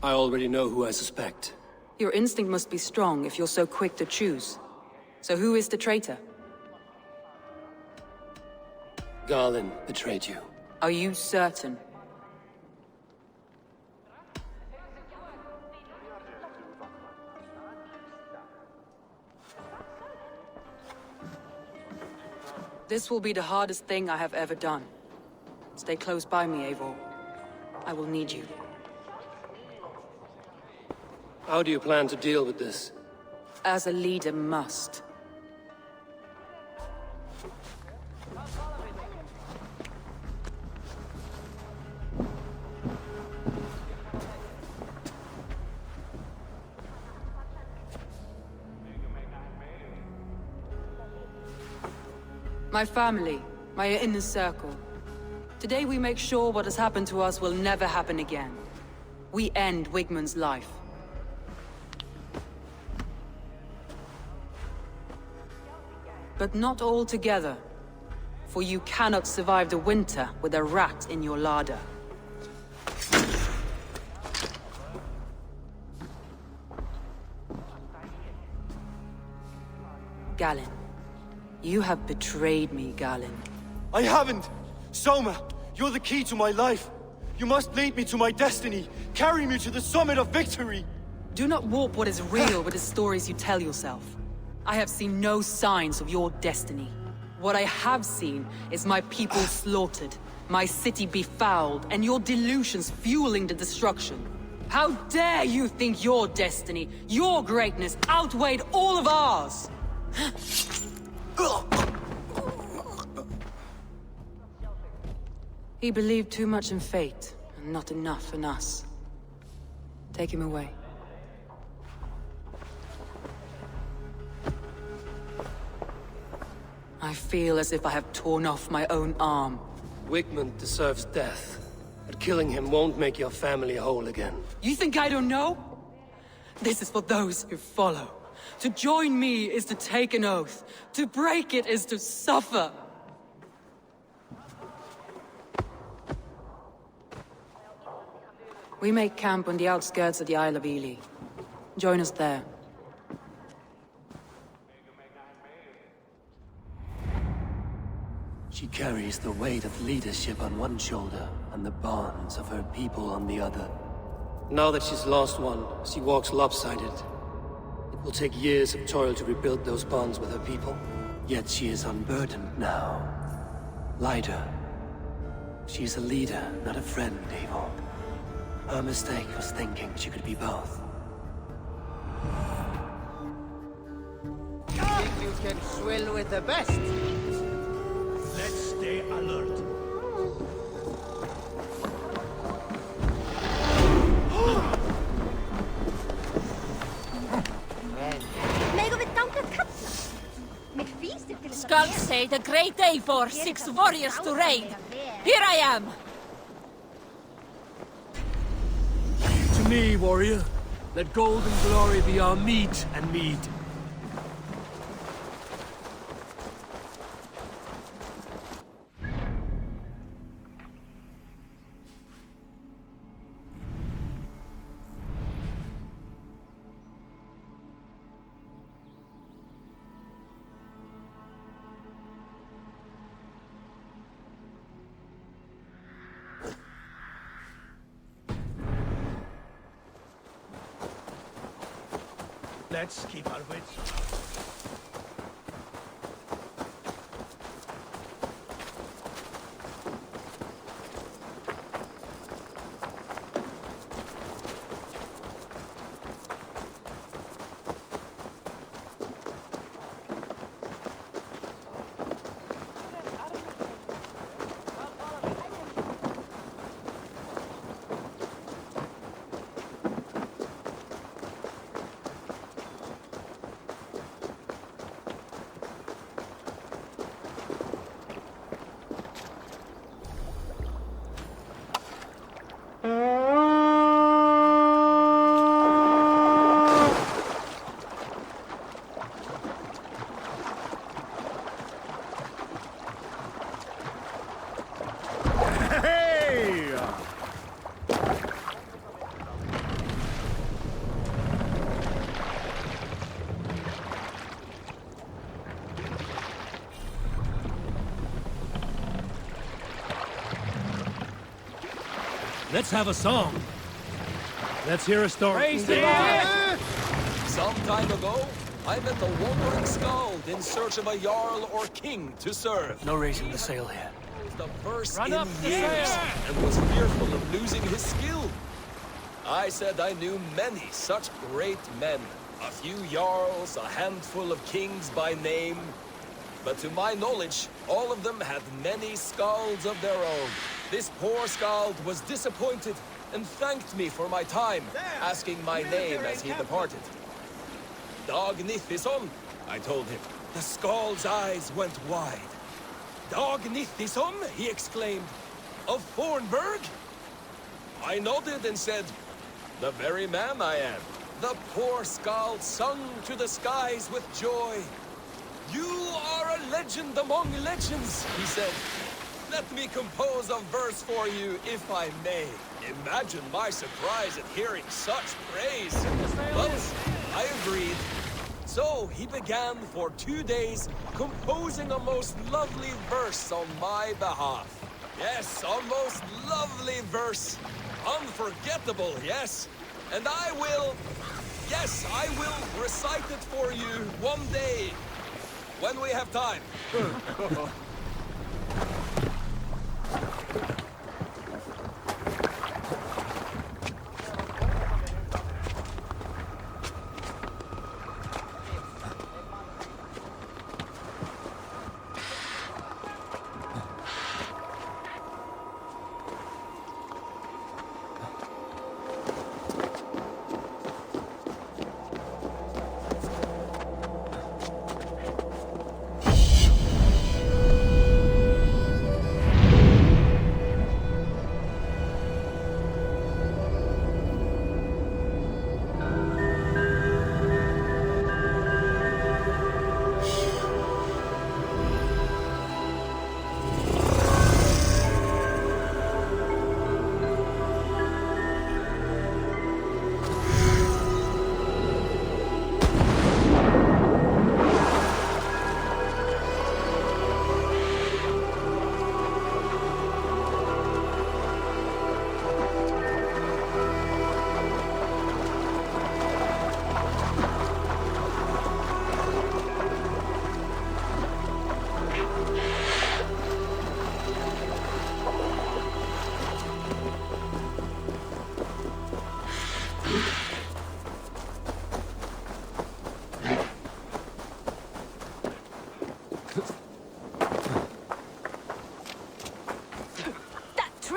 [SPEAKER 1] I already know who I suspect.
[SPEAKER 10] Your instinct must be strong if you're so quick to choose. So who is the traitor?
[SPEAKER 1] Garland betrayed you.
[SPEAKER 10] Are you certain? This will be the hardest thing I have ever done. Stay close by me, Eivor. I will need you.
[SPEAKER 1] How do you plan to deal with this?
[SPEAKER 10] As a leader must. My family, my inner circle. Today we make sure what has happened to us will never happen again. We end Wigman's life. But not all together. For you cannot survive the winter with a rat in your larder. Galen. You have betrayed me, Galen.
[SPEAKER 7] I haven't! Soma, you're the key to my life. You must lead me to my destiny. Carry me to the summit of victory.
[SPEAKER 10] Do not warp what is real with the stories you tell yourself. I have seen no signs of your destiny. What I have seen is my people slaughtered, my city befouled, and your delusions fueling the destruction. How dare you think your destiny, your greatness, outweighed all of ours? He believed too much in fate, and not enough in us. Take him away. I feel as if I have torn off my own arm.
[SPEAKER 1] Wigman deserves death, but killing him won't make your family whole again.
[SPEAKER 10] You think I don't know? This is for those who follow. To join me is to take an oath. To break it is to suffer. We make camp on the outskirts of the Isle of Ely. Join us there.
[SPEAKER 1] She carries the weight of leadership on one shoulder and the bonds of her people on the other. Now that she's lost one, she walks lopsided. It will take years of toil to rebuild those bonds with her people. Yet she is unburdened now. Lighter. She is a leader, not a friend, Eivor. Her mistake was thinking she could be both.
[SPEAKER 13] Think you can swill with the best?
[SPEAKER 5] Let's stay alert.
[SPEAKER 11] Skulls say the great Eivor seeks warriors to raid. Here I am!
[SPEAKER 1] To me, warrior. Let gold and glory be our meat and mead.
[SPEAKER 5] Let's keep our wits.
[SPEAKER 1] Let's have a song. Let's hear a story.
[SPEAKER 14] Praise the Lord! Some time ago, I met a wandering skald in search of a jarl or king to serve.
[SPEAKER 1] No raising the sail here.
[SPEAKER 14] The first
[SPEAKER 1] Run
[SPEAKER 14] in
[SPEAKER 1] up the
[SPEAKER 14] years,
[SPEAKER 1] sail!
[SPEAKER 14] and was fearful of losing his skill. I said I knew many such great men, a few jarls, a handful of kings by name. But to my knowledge, all of them had many skalds of their own. This poor skald was disappointed and thanked me for my time, asking my name as he departed. Dag Nithison, I told him. The skald's eyes went wide. Dag Nithison, he exclaimed. Of Fornburg? I nodded and said, the very man I am. The poor skald sung to the skies with joy. You are a legend among legends, he said. Let me compose a verse for you, if I may. Imagine my surprise at hearing such praise. But I agreed. So he began for 2 days composing a most lovely verse on my behalf. Yes, a most lovely verse. Unforgettable, yes. And I will recite it for you one day. When we have time.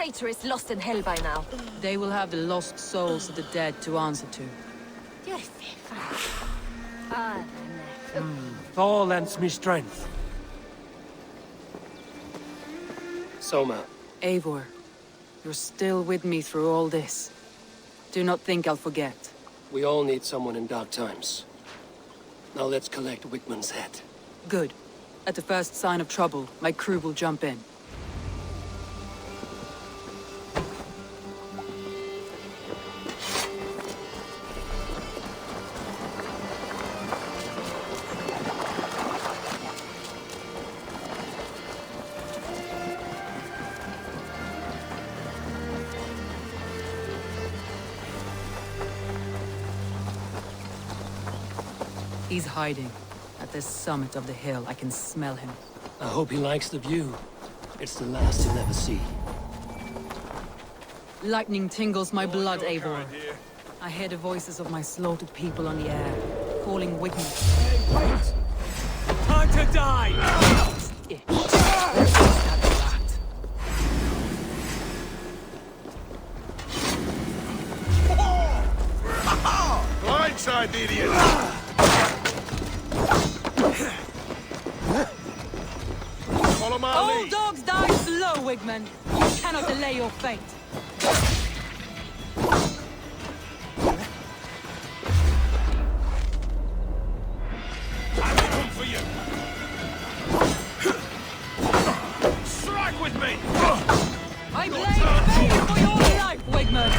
[SPEAKER 15] traitorous lost in hell by now.
[SPEAKER 10] They will have the lost souls of the dead to answer to.
[SPEAKER 1] Thor lends me strength. Soma.
[SPEAKER 10] Eivor, you're still with me through all this. Do not think I'll forget.
[SPEAKER 1] We all need someone in dark times. Now let's collect Wickman's head.
[SPEAKER 10] Good. At the first sign of trouble, my crew will jump in. He's hiding. At the summit of the hill, I can smell him.
[SPEAKER 1] I hope he likes the view. It's the last he'll ever see.
[SPEAKER 10] Lightning tingles my blood, Eivor. I hear the voices of my slaughtered people on the air, calling Wigman.
[SPEAKER 5] Hey, wait! Time to die!
[SPEAKER 18] Blindside, idiot! Follow my
[SPEAKER 10] All
[SPEAKER 18] lead.
[SPEAKER 10] dogs die slow, Wigman. You cannot delay your fate.
[SPEAKER 18] I'm come for you. Strike with me.
[SPEAKER 10] I blame fate for your life, Wigman.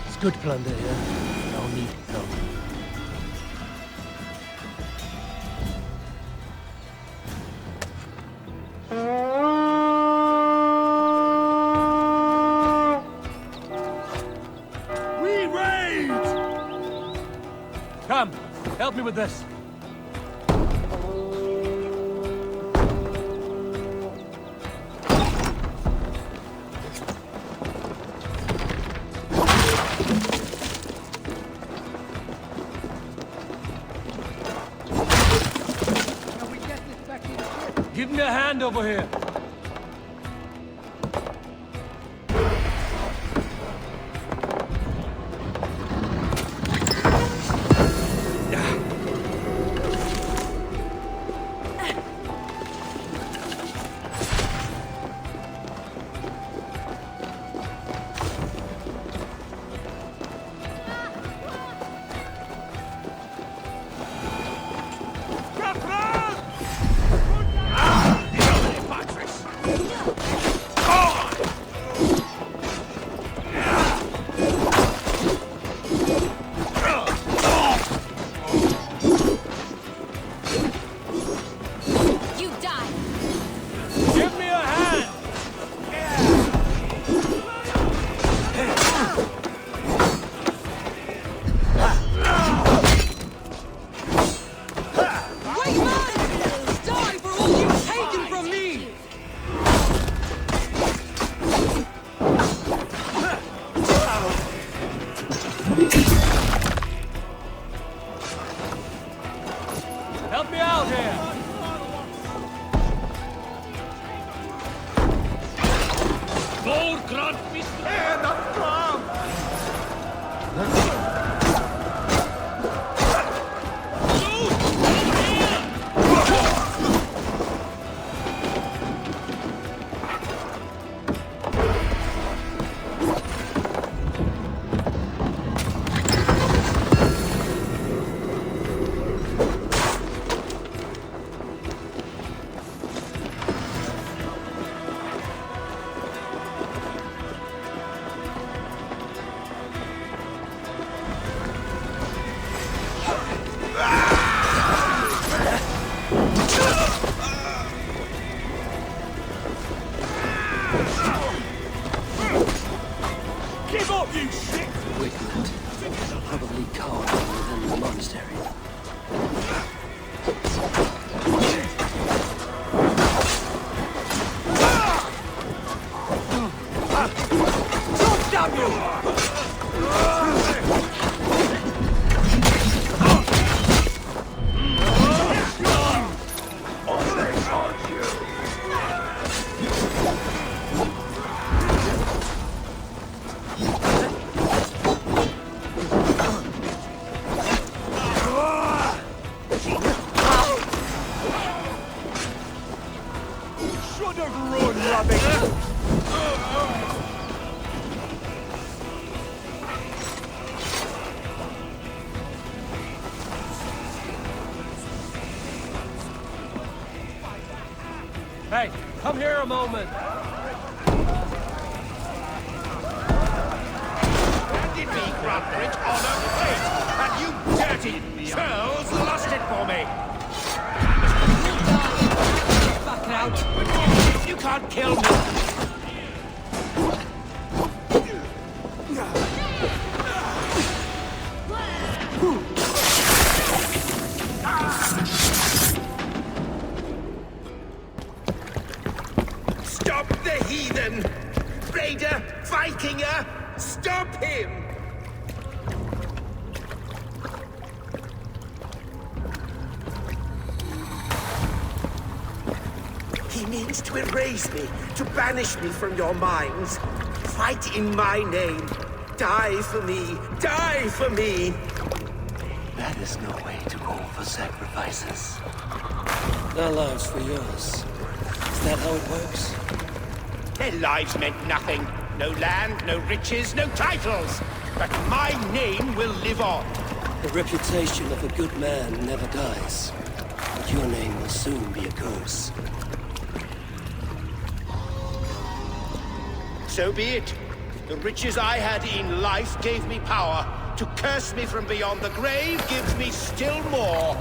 [SPEAKER 1] It's good plunder here. No need help.
[SPEAKER 5] We raid!
[SPEAKER 1] Come, help me with this. Give me a hand over here.
[SPEAKER 5] Lord grant me strength and calm. Give up, you shit!
[SPEAKER 1] Wiglet. Probably cowering within the monastery.
[SPEAKER 5] Don't stop you! Should have run, rabbit!
[SPEAKER 1] Hey, come here a moment.
[SPEAKER 18] Handed me Grantbridge on a plate, and you dirty churls lost it for me!
[SPEAKER 2] Back out.
[SPEAKER 18] You can't kill me! Stop the heathen! Raider! Vikinger! Stop him! He means to erase me, to banish me from your minds. Fight in my name. Die for me. Die for me.
[SPEAKER 1] That is no way to call for sacrifices. Their lives for yours. Is that how it works?
[SPEAKER 18] Their lives meant nothing. No land, no riches, no titles. But my name will live on.
[SPEAKER 1] The reputation of a good man never dies. But your name will soon be a curse.
[SPEAKER 18] So be it. The riches I had in life gave me power. To curse me from beyond the grave gives me still more.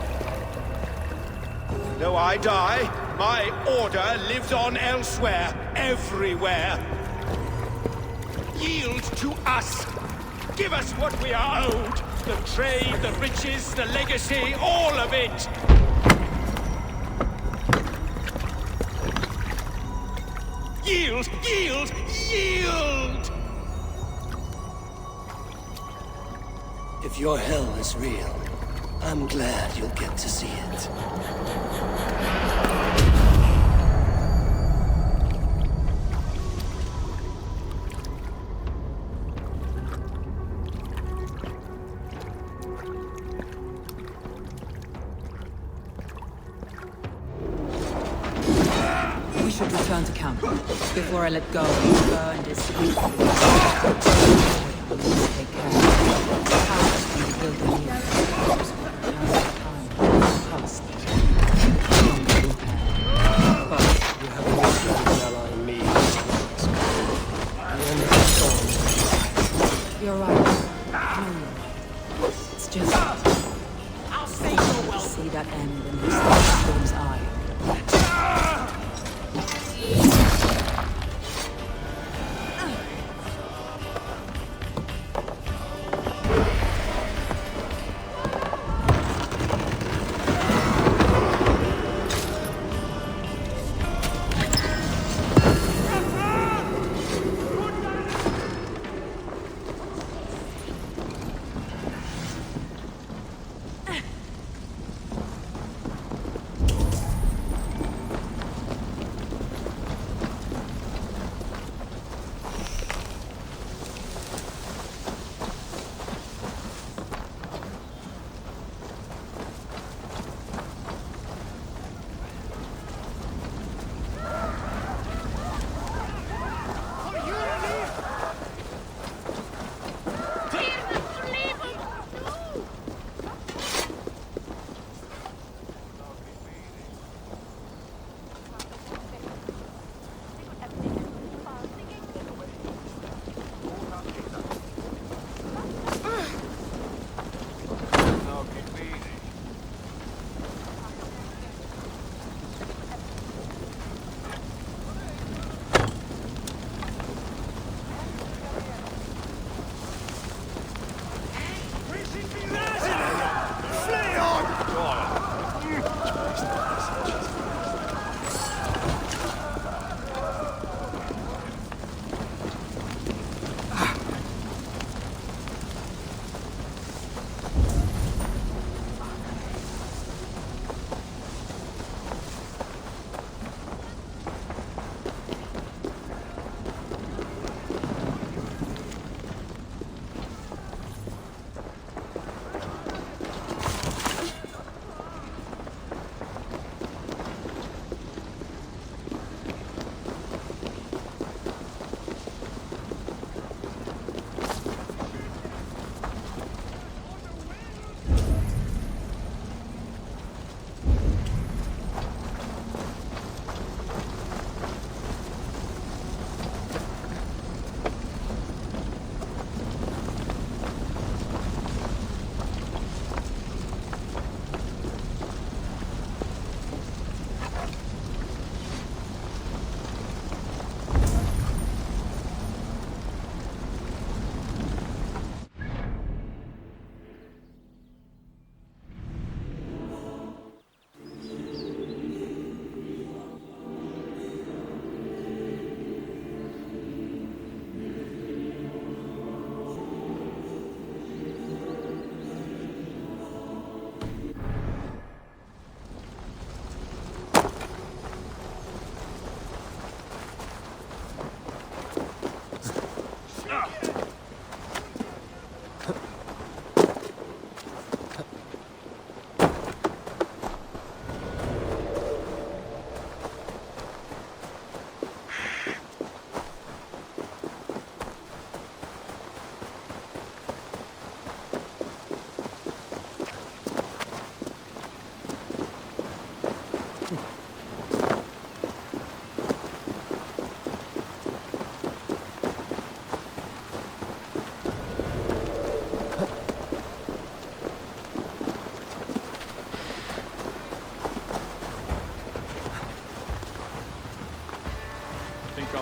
[SPEAKER 18] Though I die, my order lives on elsewhere, everywhere. Yield to us. Give us what we are owed. The trade, the riches, the legacy, all of it. Yield! Yield! Yield!
[SPEAKER 1] If your hell is real, I'm glad you'll get to see it.
[SPEAKER 10] We should return to camp before I let go. Burn this. Take care. House and build a new. Past.
[SPEAKER 1] But you have a mission ally in me. The end of the storm.
[SPEAKER 10] You're right. No. It's just.
[SPEAKER 5] I'll see you well.
[SPEAKER 10] See that end in the storm's eye.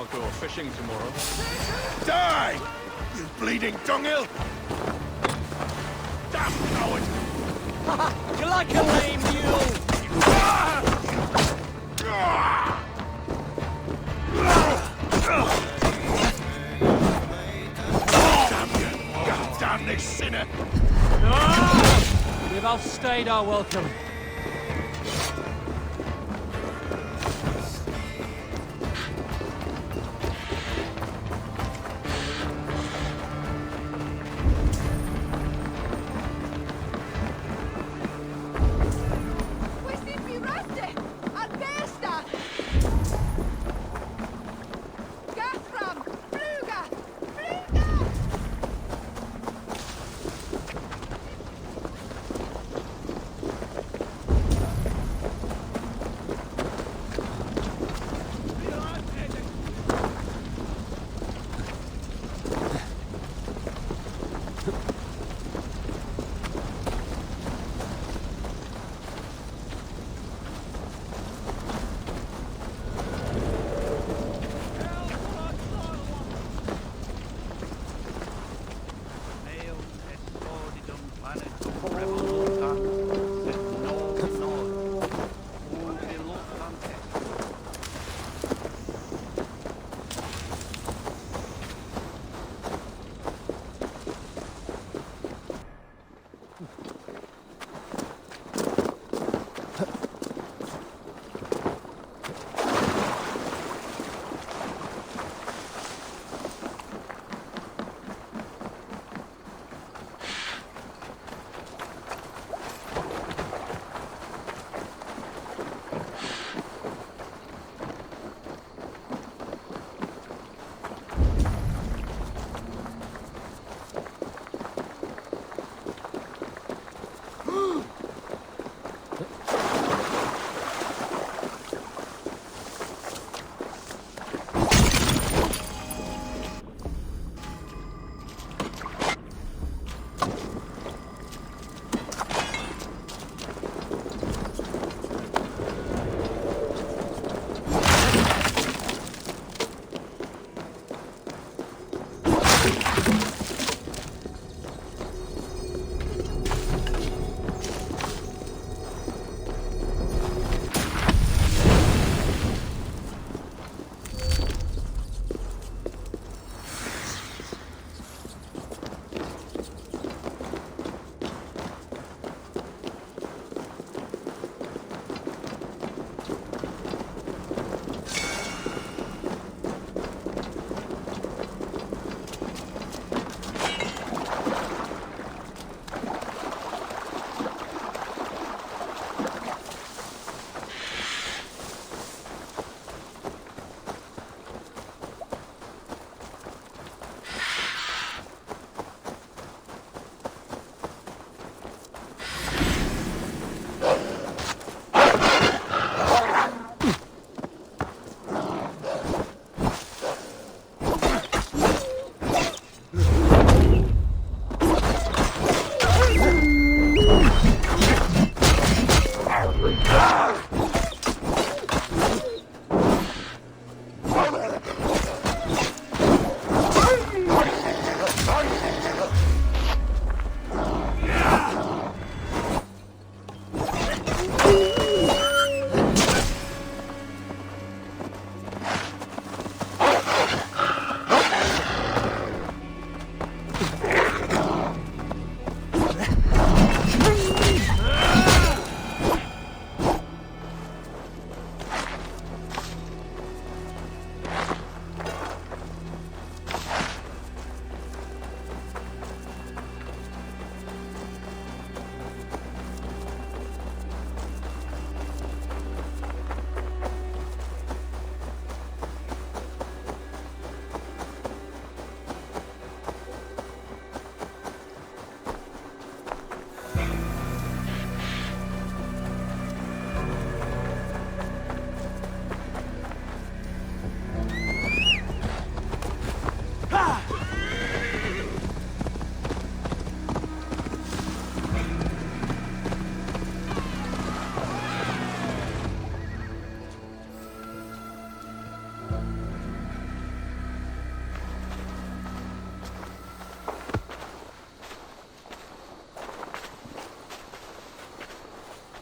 [SPEAKER 17] I'll go fishing tomorrow.
[SPEAKER 18] Die! You bleeding dunghill! Damn coward!
[SPEAKER 2] You like a lame mule?
[SPEAKER 18] Damn you! Damn this sinner!
[SPEAKER 2] We've outstayed our welcome.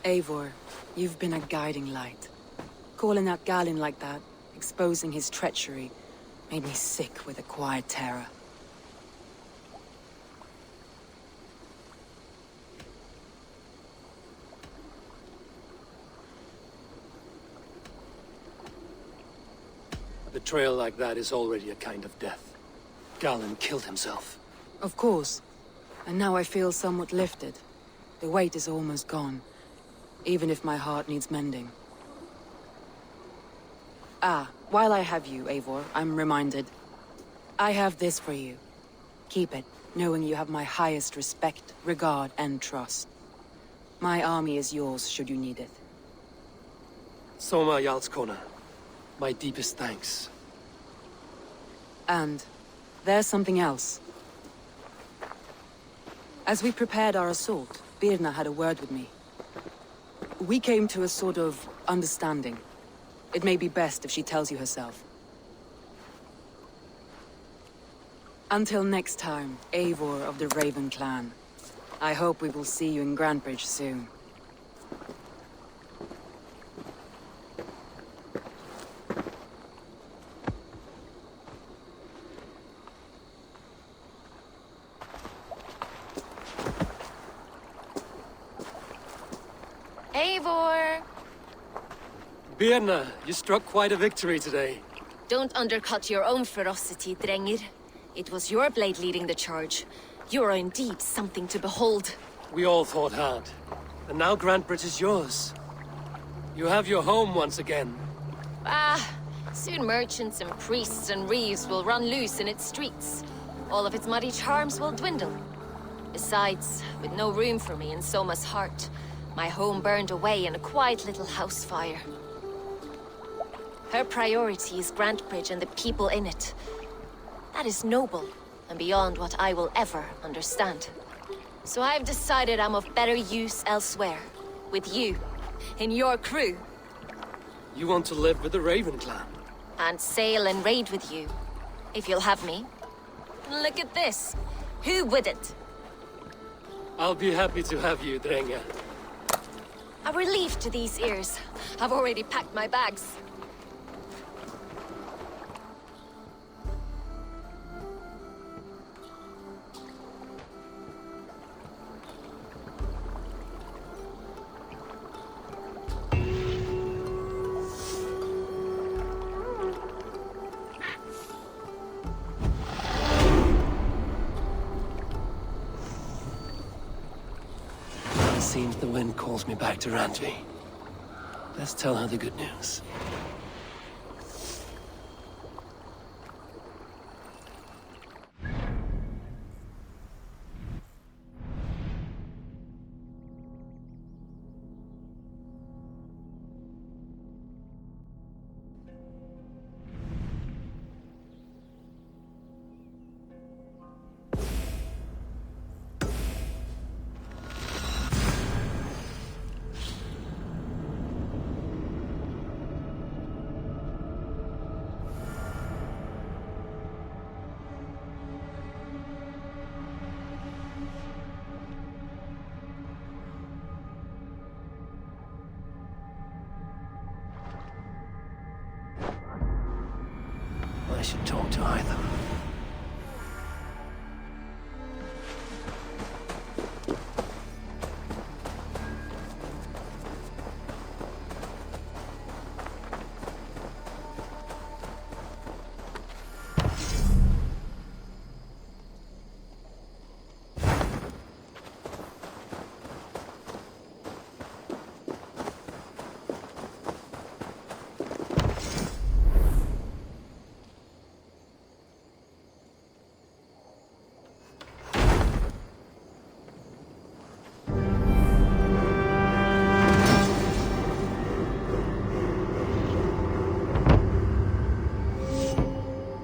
[SPEAKER 10] Eivor, you've been a guiding light. Calling out Galin like that, exposing his treachery, made me sick with a quiet terror.
[SPEAKER 1] A betrayal like that is already a kind of death. Galin killed himself.
[SPEAKER 10] Of course. And now I feel somewhat lifted. The weight is almost gone, even if my heart needs mending. Ah, while I have you, Eivor, I'm reminded. I have this for you. Keep it, knowing you have my highest respect, regard, and trust. My army is yours, should you need it.
[SPEAKER 1] Soma Jarlskona, my deepest thanks.
[SPEAKER 10] And there's something else. As we prepared our assault, Birna had a word with me. We came to a sort of understanding. It may be best if she tells you herself. Until next time, Eivor of the Raven Clan. I hope we will see you in Grantebridge soon.
[SPEAKER 15] Eivor!
[SPEAKER 1] Birna, you struck quite a victory today.
[SPEAKER 15] Don't undercut your own ferocity, Drengir. It was your blade leading the charge. You are indeed something to behold.
[SPEAKER 1] We all fought hard. And now Grantebridge is yours. You have your home once again.
[SPEAKER 15] Soon merchants and priests and reeves will run loose in its streets. All of its muddy charms will dwindle. Besides, with no room for me in Soma's heart, my home burned away in a quiet little house fire. Her priority is Grantebridge and the people in it. That is noble, and beyond what I will ever understand. So I've decided I'm of better use elsewhere. With you, in your crew.
[SPEAKER 1] You want to live with the Raven Clan?
[SPEAKER 15] And sail and raid with you, if you'll have me. Look at this. Who wouldn't?
[SPEAKER 1] I'll be happy to have you, Drenge.
[SPEAKER 15] A relief to these ears. I've already packed my bags.
[SPEAKER 1] Seems the wind calls me back to Randvi. Let's tell her the good news. I should talk to either.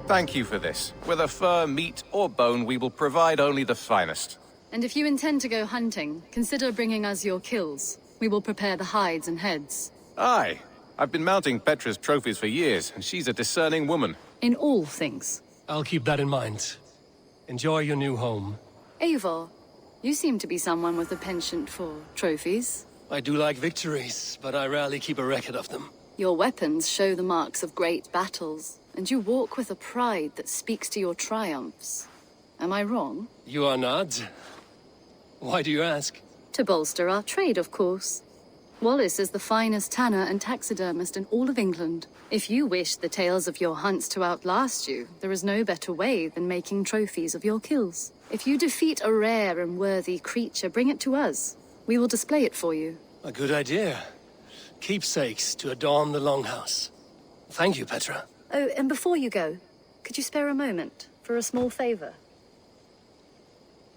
[SPEAKER 6] Thank you for this. Whether fur, meat, or bone, we will provide only the finest.
[SPEAKER 20] And if you intend to go hunting, consider bringing us your kills. We will prepare the hides and heads.
[SPEAKER 6] Aye. I've been mounting Petra's trophies for years, and she's a discerning woman.
[SPEAKER 20] In all things.
[SPEAKER 1] I'll keep that in mind. Enjoy your new home.
[SPEAKER 20] Eivor, you seem to be someone with a penchant for trophies.
[SPEAKER 1] I do like victories, but I rarely keep a record of them.
[SPEAKER 20] Your weapons show the marks of great battles, and you walk with a pride that speaks to your triumphs. Am I wrong?
[SPEAKER 1] You are not. Why do you ask?
[SPEAKER 20] To bolster our trade, of course. Wallace is the finest tanner and taxidermist in all of England. If you wish the tales of your hunts to outlast you, there is no better way than making trophies of your kills. If you defeat a rare and worthy creature, bring it to us. We will display it for you.
[SPEAKER 1] A good idea. Keepsakes to adorn the longhouse. Thank you, Petra.
[SPEAKER 20] Oh, and before you go, could you spare a moment for a small favor?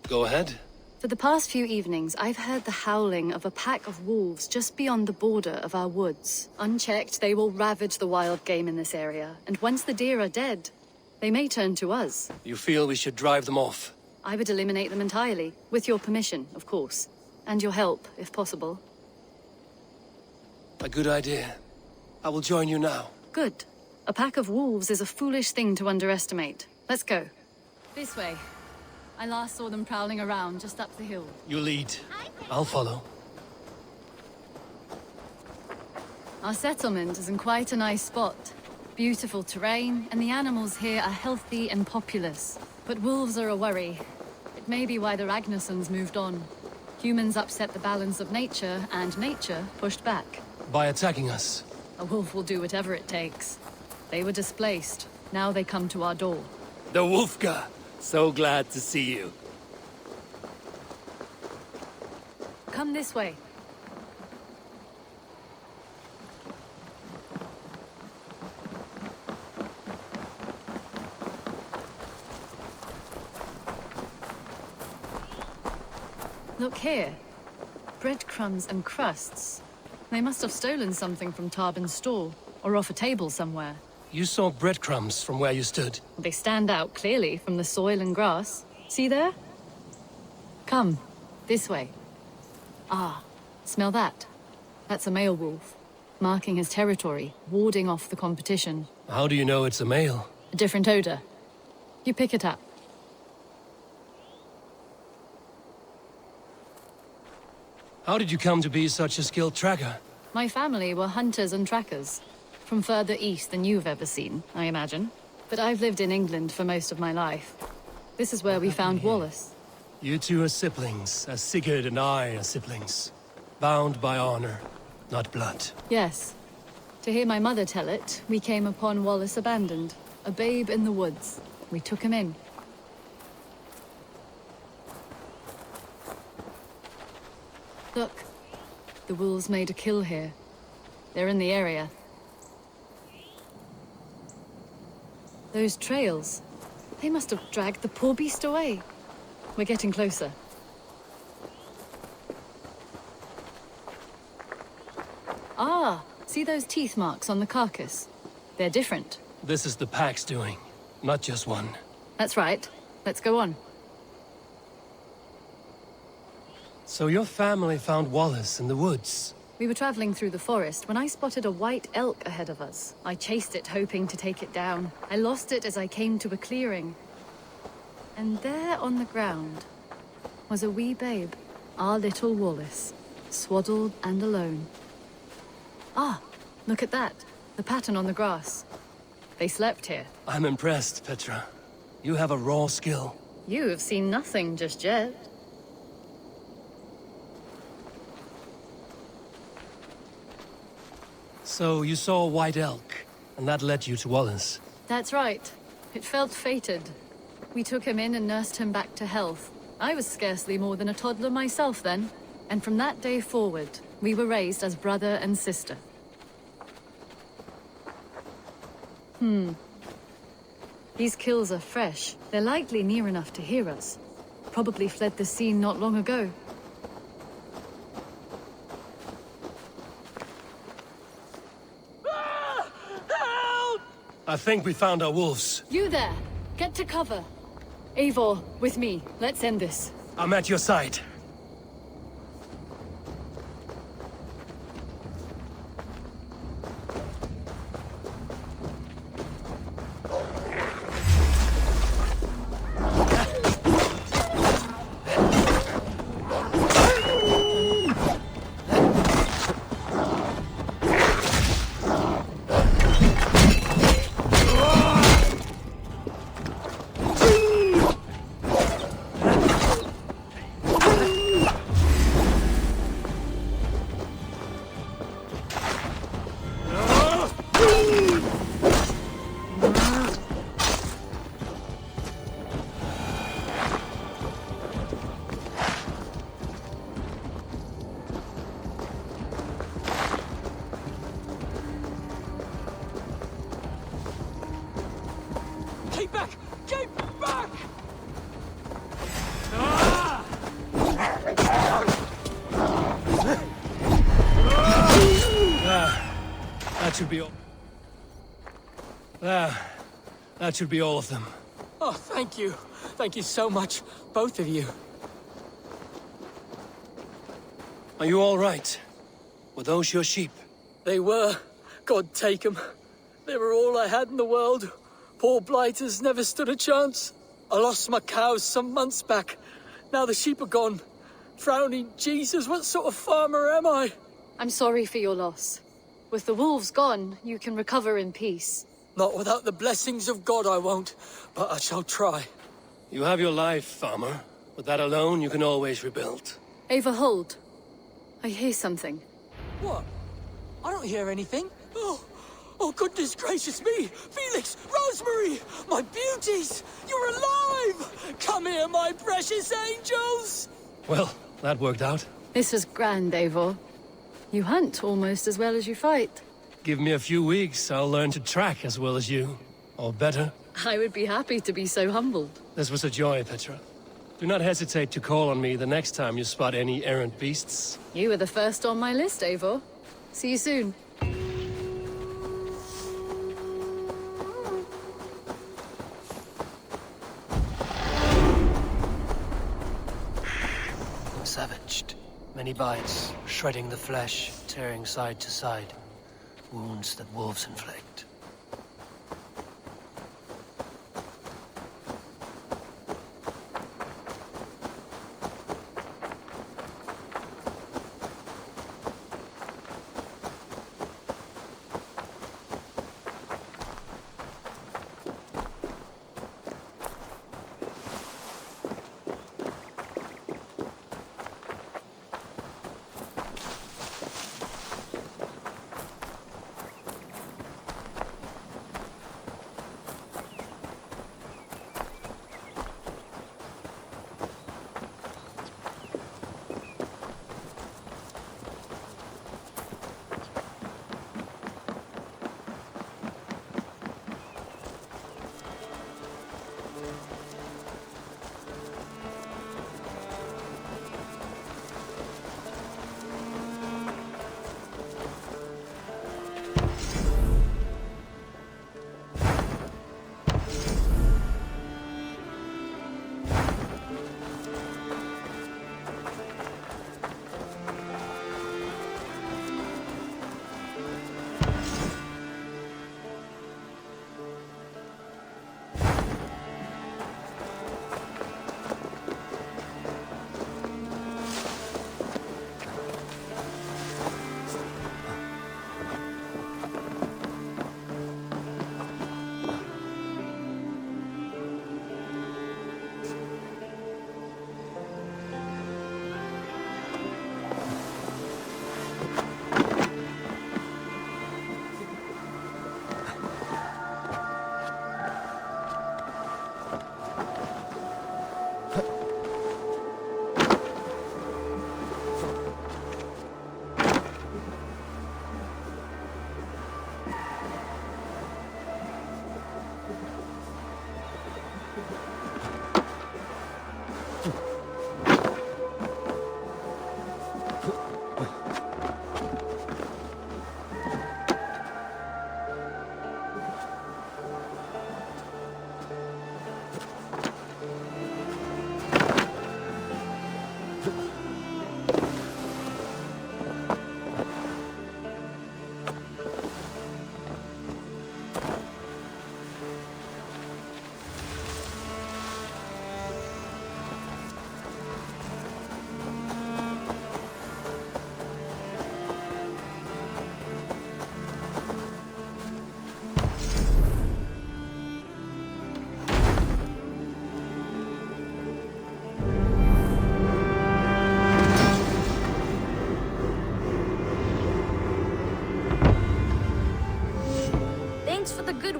[SPEAKER 1] Go ahead.
[SPEAKER 20] For the past few evenings, I've heard the howling of a pack of wolves just beyond the border of our woods. Unchecked, they will ravage the wild game in this area, and once the deer are dead, they may turn to us.
[SPEAKER 1] You feel we should drive them off?
[SPEAKER 20] I would eliminate them entirely, with your permission, of course, and your help, if possible.
[SPEAKER 1] A good idea. I will join you now.
[SPEAKER 20] Good. A pack of wolves is a foolish thing to underestimate. Let's go. This way. I last saw them prowling around just up the hill.
[SPEAKER 1] You lead. I'll follow.
[SPEAKER 20] Our settlement is in quite a nice spot. Beautiful terrain, and the animals here are healthy and populous. But wolves are a worry. It may be why the Ragnarsons moved on. Humans upset the balance of nature, and nature pushed back.
[SPEAKER 1] By attacking us?
[SPEAKER 20] A wolf will do whatever it takes. They were displaced. Now they come to our door.
[SPEAKER 1] The Wolfga! So glad to see you.
[SPEAKER 20] Come this way. Look here. Breadcrumbs and crusts. They must have stolen something from Tarbin's store, or off a table somewhere.
[SPEAKER 1] You saw breadcrumbs from where you stood.
[SPEAKER 20] They stand out clearly from the soil and grass. See there? Come, this way. Ah, smell that? That's a male wolf, marking his territory, warding off the competition.
[SPEAKER 1] How do you know it's a male?
[SPEAKER 20] A different odor. You pick it up.
[SPEAKER 1] How did you come to be such a skilled tracker?
[SPEAKER 20] My family were hunters and trackers. From further east than you've ever seen, I imagine. But I've lived in England for most of my life. This is where we found Wallace.
[SPEAKER 1] You two are siblings, as Sigurd and I are siblings. Bound by honor, not blood.
[SPEAKER 20] Yes. To hear my mother tell it, we came upon Wallace abandoned. A babe in the woods. We took him in. Look. The wolves made a kill here. They're in the area. Those trails. They must have dragged the poor beast away. We're getting closer. Ah, see those teeth marks on the carcass? They're different.
[SPEAKER 1] This is the pack's doing, not just one.
[SPEAKER 20] That's right. Let's go on.
[SPEAKER 1] So your family found Wallace in the woods?
[SPEAKER 20] We were traveling through the forest when I spotted a white elk ahead of us. I chased it, hoping to take it down. I lost it as I came to a clearing. And there on the ground was a wee babe, our little Wallace, swaddled and alone. Ah, look at that. The pattern on the grass. They slept here.
[SPEAKER 1] I'm impressed, Petra. You have a raw skill.
[SPEAKER 20] You have seen nothing just yet.
[SPEAKER 1] So you saw a white elk, and that led you to Wallace?
[SPEAKER 20] That's right. It felt fated. We took him in and nursed him back to health. I was scarcely more than a toddler myself then. And from that day forward, we were raised as brother and sister. These kills are fresh. They're likely near enough to hear us. Probably fled the scene not long ago.
[SPEAKER 1] I think we found our wolves.
[SPEAKER 20] You there! Get to cover. Eivor, with me. Let's end this.
[SPEAKER 1] I'm at your side.
[SPEAKER 2] Keep back! Keep back! Ah!
[SPEAKER 1] That should be all. That should be all of them.
[SPEAKER 2] Oh, thank you. Thank you so much, both of you.
[SPEAKER 1] Are you all right? Were those your sheep?
[SPEAKER 2] They were. God take them. They were all I had in the world. Poor blighters never stood a chance. I lost my cows some months back. Now the sheep are gone. Frowning Jesus, what sort of farmer am I?
[SPEAKER 20] I'm sorry for your loss. With the wolves gone, you can recover in peace.
[SPEAKER 2] Not without the blessings of God, I won't. But I shall try.
[SPEAKER 1] You have your life, farmer. With that alone, you can always rebuild.
[SPEAKER 20] Eivor, hold. I hear something.
[SPEAKER 2] What? I don't hear anything. Oh, goodness gracious me! Felix! Rosemary! My beauties! You're alive! Come here, my precious angels!
[SPEAKER 1] Well, that worked out.
[SPEAKER 20] This was grand, Eivor. You hunt almost as well as you fight.
[SPEAKER 1] Give me a few weeks, I'll learn to track as well as you. Or better.
[SPEAKER 20] I would be happy to be so humbled.
[SPEAKER 1] This was a joy, Petra. Do not hesitate to call on me the next time you spot any errant beasts.
[SPEAKER 20] You were the first on my list, Eivor. See you soon.
[SPEAKER 1] Savaged. Many bites, shredding the flesh, tearing side to side. Wounds that wolves inflict.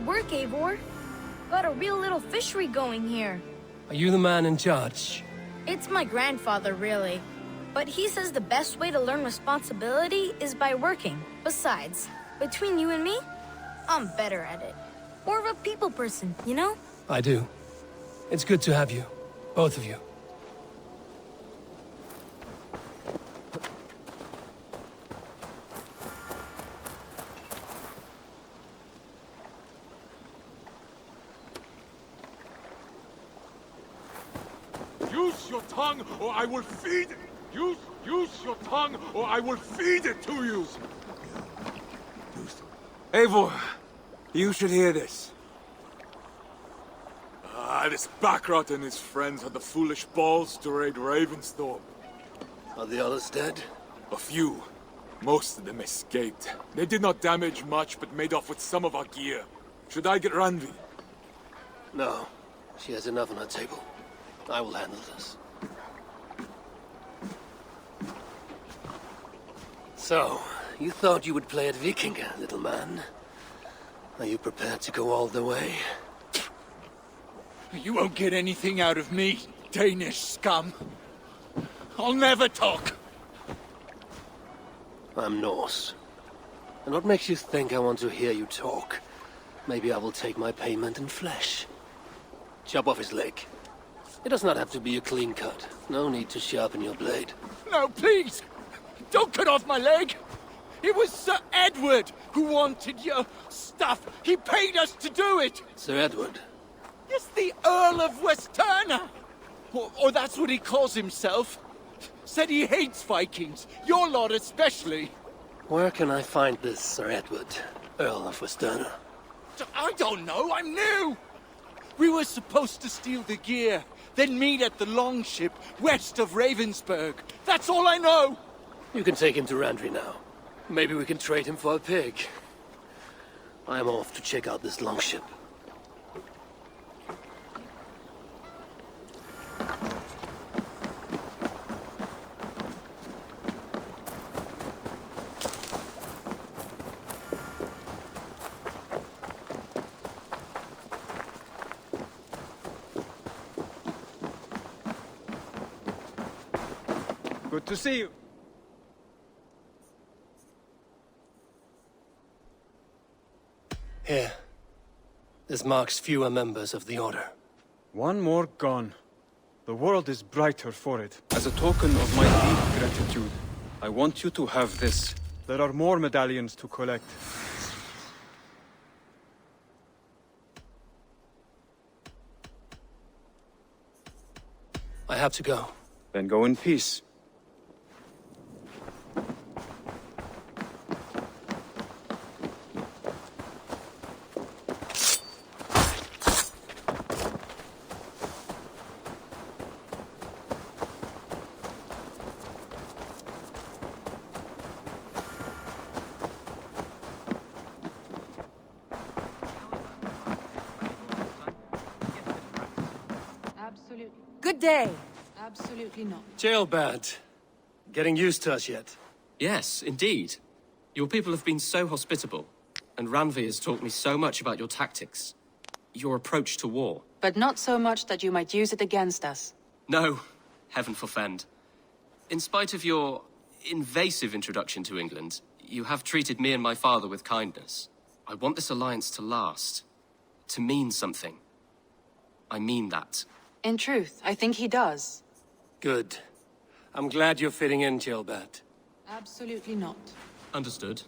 [SPEAKER 4] work, Eivor. Got a real little fishery going here.
[SPEAKER 1] Are you the man in charge?
[SPEAKER 4] It's my grandfather, really. But he says the best way to learn responsibility is by working. Besides, between you and me, I'm better at it. More of a people person, you know?
[SPEAKER 1] I do. It's good to have you. Both of you.
[SPEAKER 21] Use your tongue, or I will feed it! Use your tongue, or I will feed it to you!
[SPEAKER 22] Eivor, you should hear this.
[SPEAKER 21] This Backrot and his friends had the foolish balls to raid Ravensthorpe.
[SPEAKER 1] Are the others dead?
[SPEAKER 21] A few. Most of them escaped. They did not damage much, but made off with some of our gear. Should I get Randvi?
[SPEAKER 1] No. She has enough on her table. I will handle this. So, you thought you would play at Vikinga, little man? Are you prepared to go all the way?
[SPEAKER 5] You won't get anything out of me, Danish scum. I'll never talk.
[SPEAKER 1] I'm Norse. And what makes you think I want to hear you talk? Maybe I will take my payment in flesh. Chop off his leg. It does not have to be a clean cut. No need to sharpen your blade.
[SPEAKER 5] No, please! Don't cut off my leg! It was Sir Edward who wanted your stuff. He paid us to do it!
[SPEAKER 1] Sir Edward?
[SPEAKER 5] Yes, the Earl of Westerna! Or that's what he calls himself. Said he hates Vikings, your lot especially.
[SPEAKER 1] Where can I find this Sir Edward, Earl of Westerna?
[SPEAKER 5] I don't know, I'm new! We were supposed to steal the gear, then meet at the longship west of Ravensburg. That's all I know!
[SPEAKER 1] You can take him to Randvi now. Maybe we can trade him for a pig. I'm off to check out this longship.
[SPEAKER 19] Good to see you.
[SPEAKER 1] Here. This marks fewer members of the Order.
[SPEAKER 19] One more gone. The world is brighter for it. As a token of my deep gratitude, I want you to have this. There are more medallions to collect.
[SPEAKER 1] I have to go.
[SPEAKER 19] Then go in peace.
[SPEAKER 10] Good day. Absolutely not.
[SPEAKER 1] Jailbird. Getting used to us yet?
[SPEAKER 23] Yes, indeed. Your people have been so hospitable, and Randvi has taught me so much about your tactics. Your approach to war.
[SPEAKER 10] But not so much that you might use it against us.
[SPEAKER 23] No, heaven forfend. In spite of your invasive introduction to England, you have treated me and my father with kindness. I want this alliance to last. To mean something. I mean that.
[SPEAKER 10] In truth, I think he does.
[SPEAKER 1] Good. I'm glad you're fitting in, Jailbird.
[SPEAKER 10] Absolutely not.
[SPEAKER 23] Understood.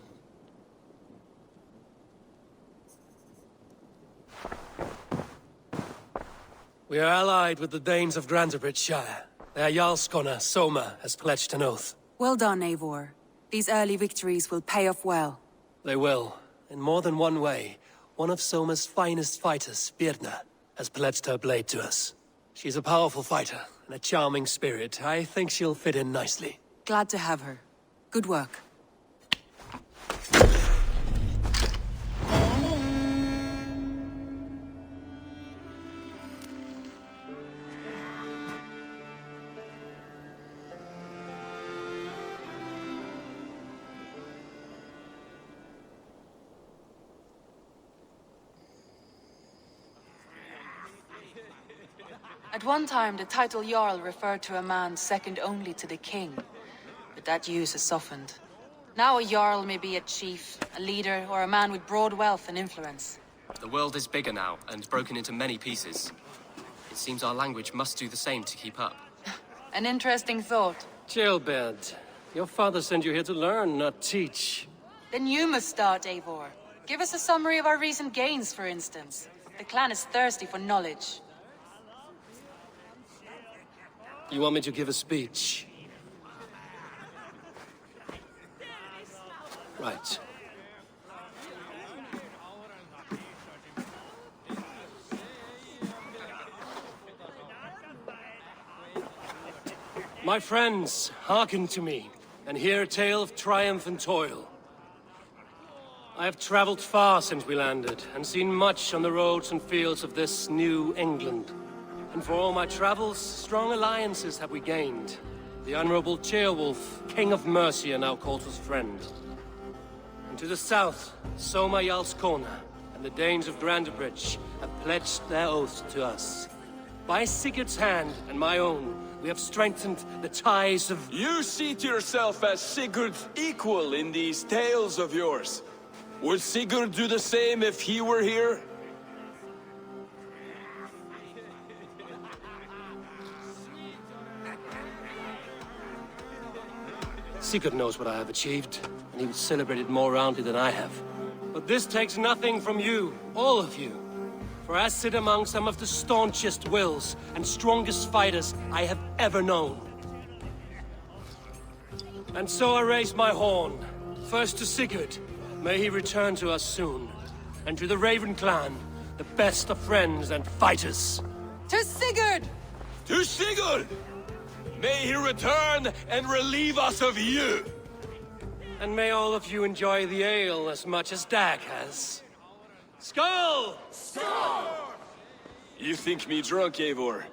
[SPEAKER 1] We are allied with the Danes of Grantebridgeshire. Their Jarlskona, Soma, has pledged an oath.
[SPEAKER 10] Well done, Eivor. These early victories will pay off well.
[SPEAKER 1] They will. In more than one way. One of Soma's finest fighters, Birna, has pledged her blade to us. She's a powerful fighter, and a charming spirit. I think she'll fit in nicely.
[SPEAKER 10] Glad to have her. Good work. At one time, the title Jarl referred to a man second only to the king. But that use has softened. Now a Jarl may be a chief, a leader, or a man with broad wealth and influence.
[SPEAKER 23] The world is bigger now, and broken into many pieces. It seems our language must do the same to keep up.
[SPEAKER 10] An interesting thought.
[SPEAKER 1] Jailbird, your father sent you here to learn, not teach.
[SPEAKER 10] Then you must start, Eivor. Give us a summary of our recent gains, for instance. The clan is thirsty for knowledge.
[SPEAKER 1] You want me to give a speech? Right. My friends, hearken to me, and hear a tale of triumph and toil. I have traveled far since we landed, and seen much on the roads and fields of this new England. And for all my travels, strong alliances have we gained. The Honorable Ceolwulf, King of Mercia, now calls us friend. And to the south, Soma Jarlskona, and the Danes of Grantebridge have pledged their oath to us. By Sigurd's hand and my own, we have strengthened the ties of...
[SPEAKER 14] You seat yourself as Sigurd's equal in these tales of yours. Would Sigurd do the same if he were here?
[SPEAKER 1] Sigurd knows what I have achieved, and he would celebrate it more roundly than I have. But this takes nothing from you, all of you. For I sit among some of the staunchest wills and strongest fighters I have ever known. And so I raise my horn, first to Sigurd, may he return to us soon, and to the Raven clan, the best of friends and fighters.
[SPEAKER 10] To Sigurd!
[SPEAKER 14] To Sigurd! May he return and relieve us of you!
[SPEAKER 1] And may all of you enjoy the ale as much as Dag has. Skull!
[SPEAKER 14] Skull! You think me drunk, Eivor?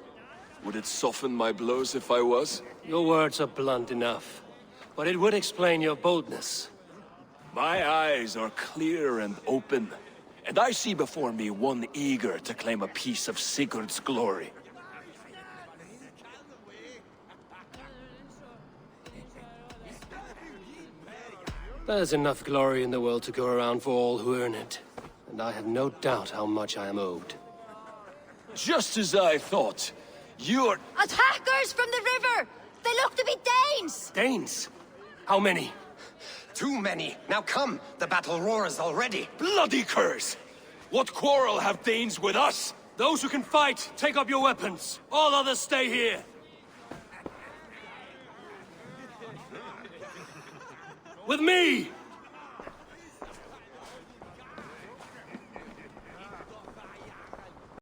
[SPEAKER 14] Would it soften my blows if I was?
[SPEAKER 1] Your words are blunt enough, but it would explain your boldness.
[SPEAKER 14] My eyes are clear and open, and I see before me one eager to claim a piece of Sigurd's glory.
[SPEAKER 1] There's enough glory in the world to go around for all who earn it, and I have no doubt how much I am owed.
[SPEAKER 14] Just as I thought. You're...
[SPEAKER 11] Attackers from the river! They look to be Danes!
[SPEAKER 1] Danes? How many?
[SPEAKER 8] Too many. Now come, the battle roars already.
[SPEAKER 14] Bloody curse! What quarrel have Danes with us?
[SPEAKER 1] Those who can fight, take up your weapons. All others stay here. With me!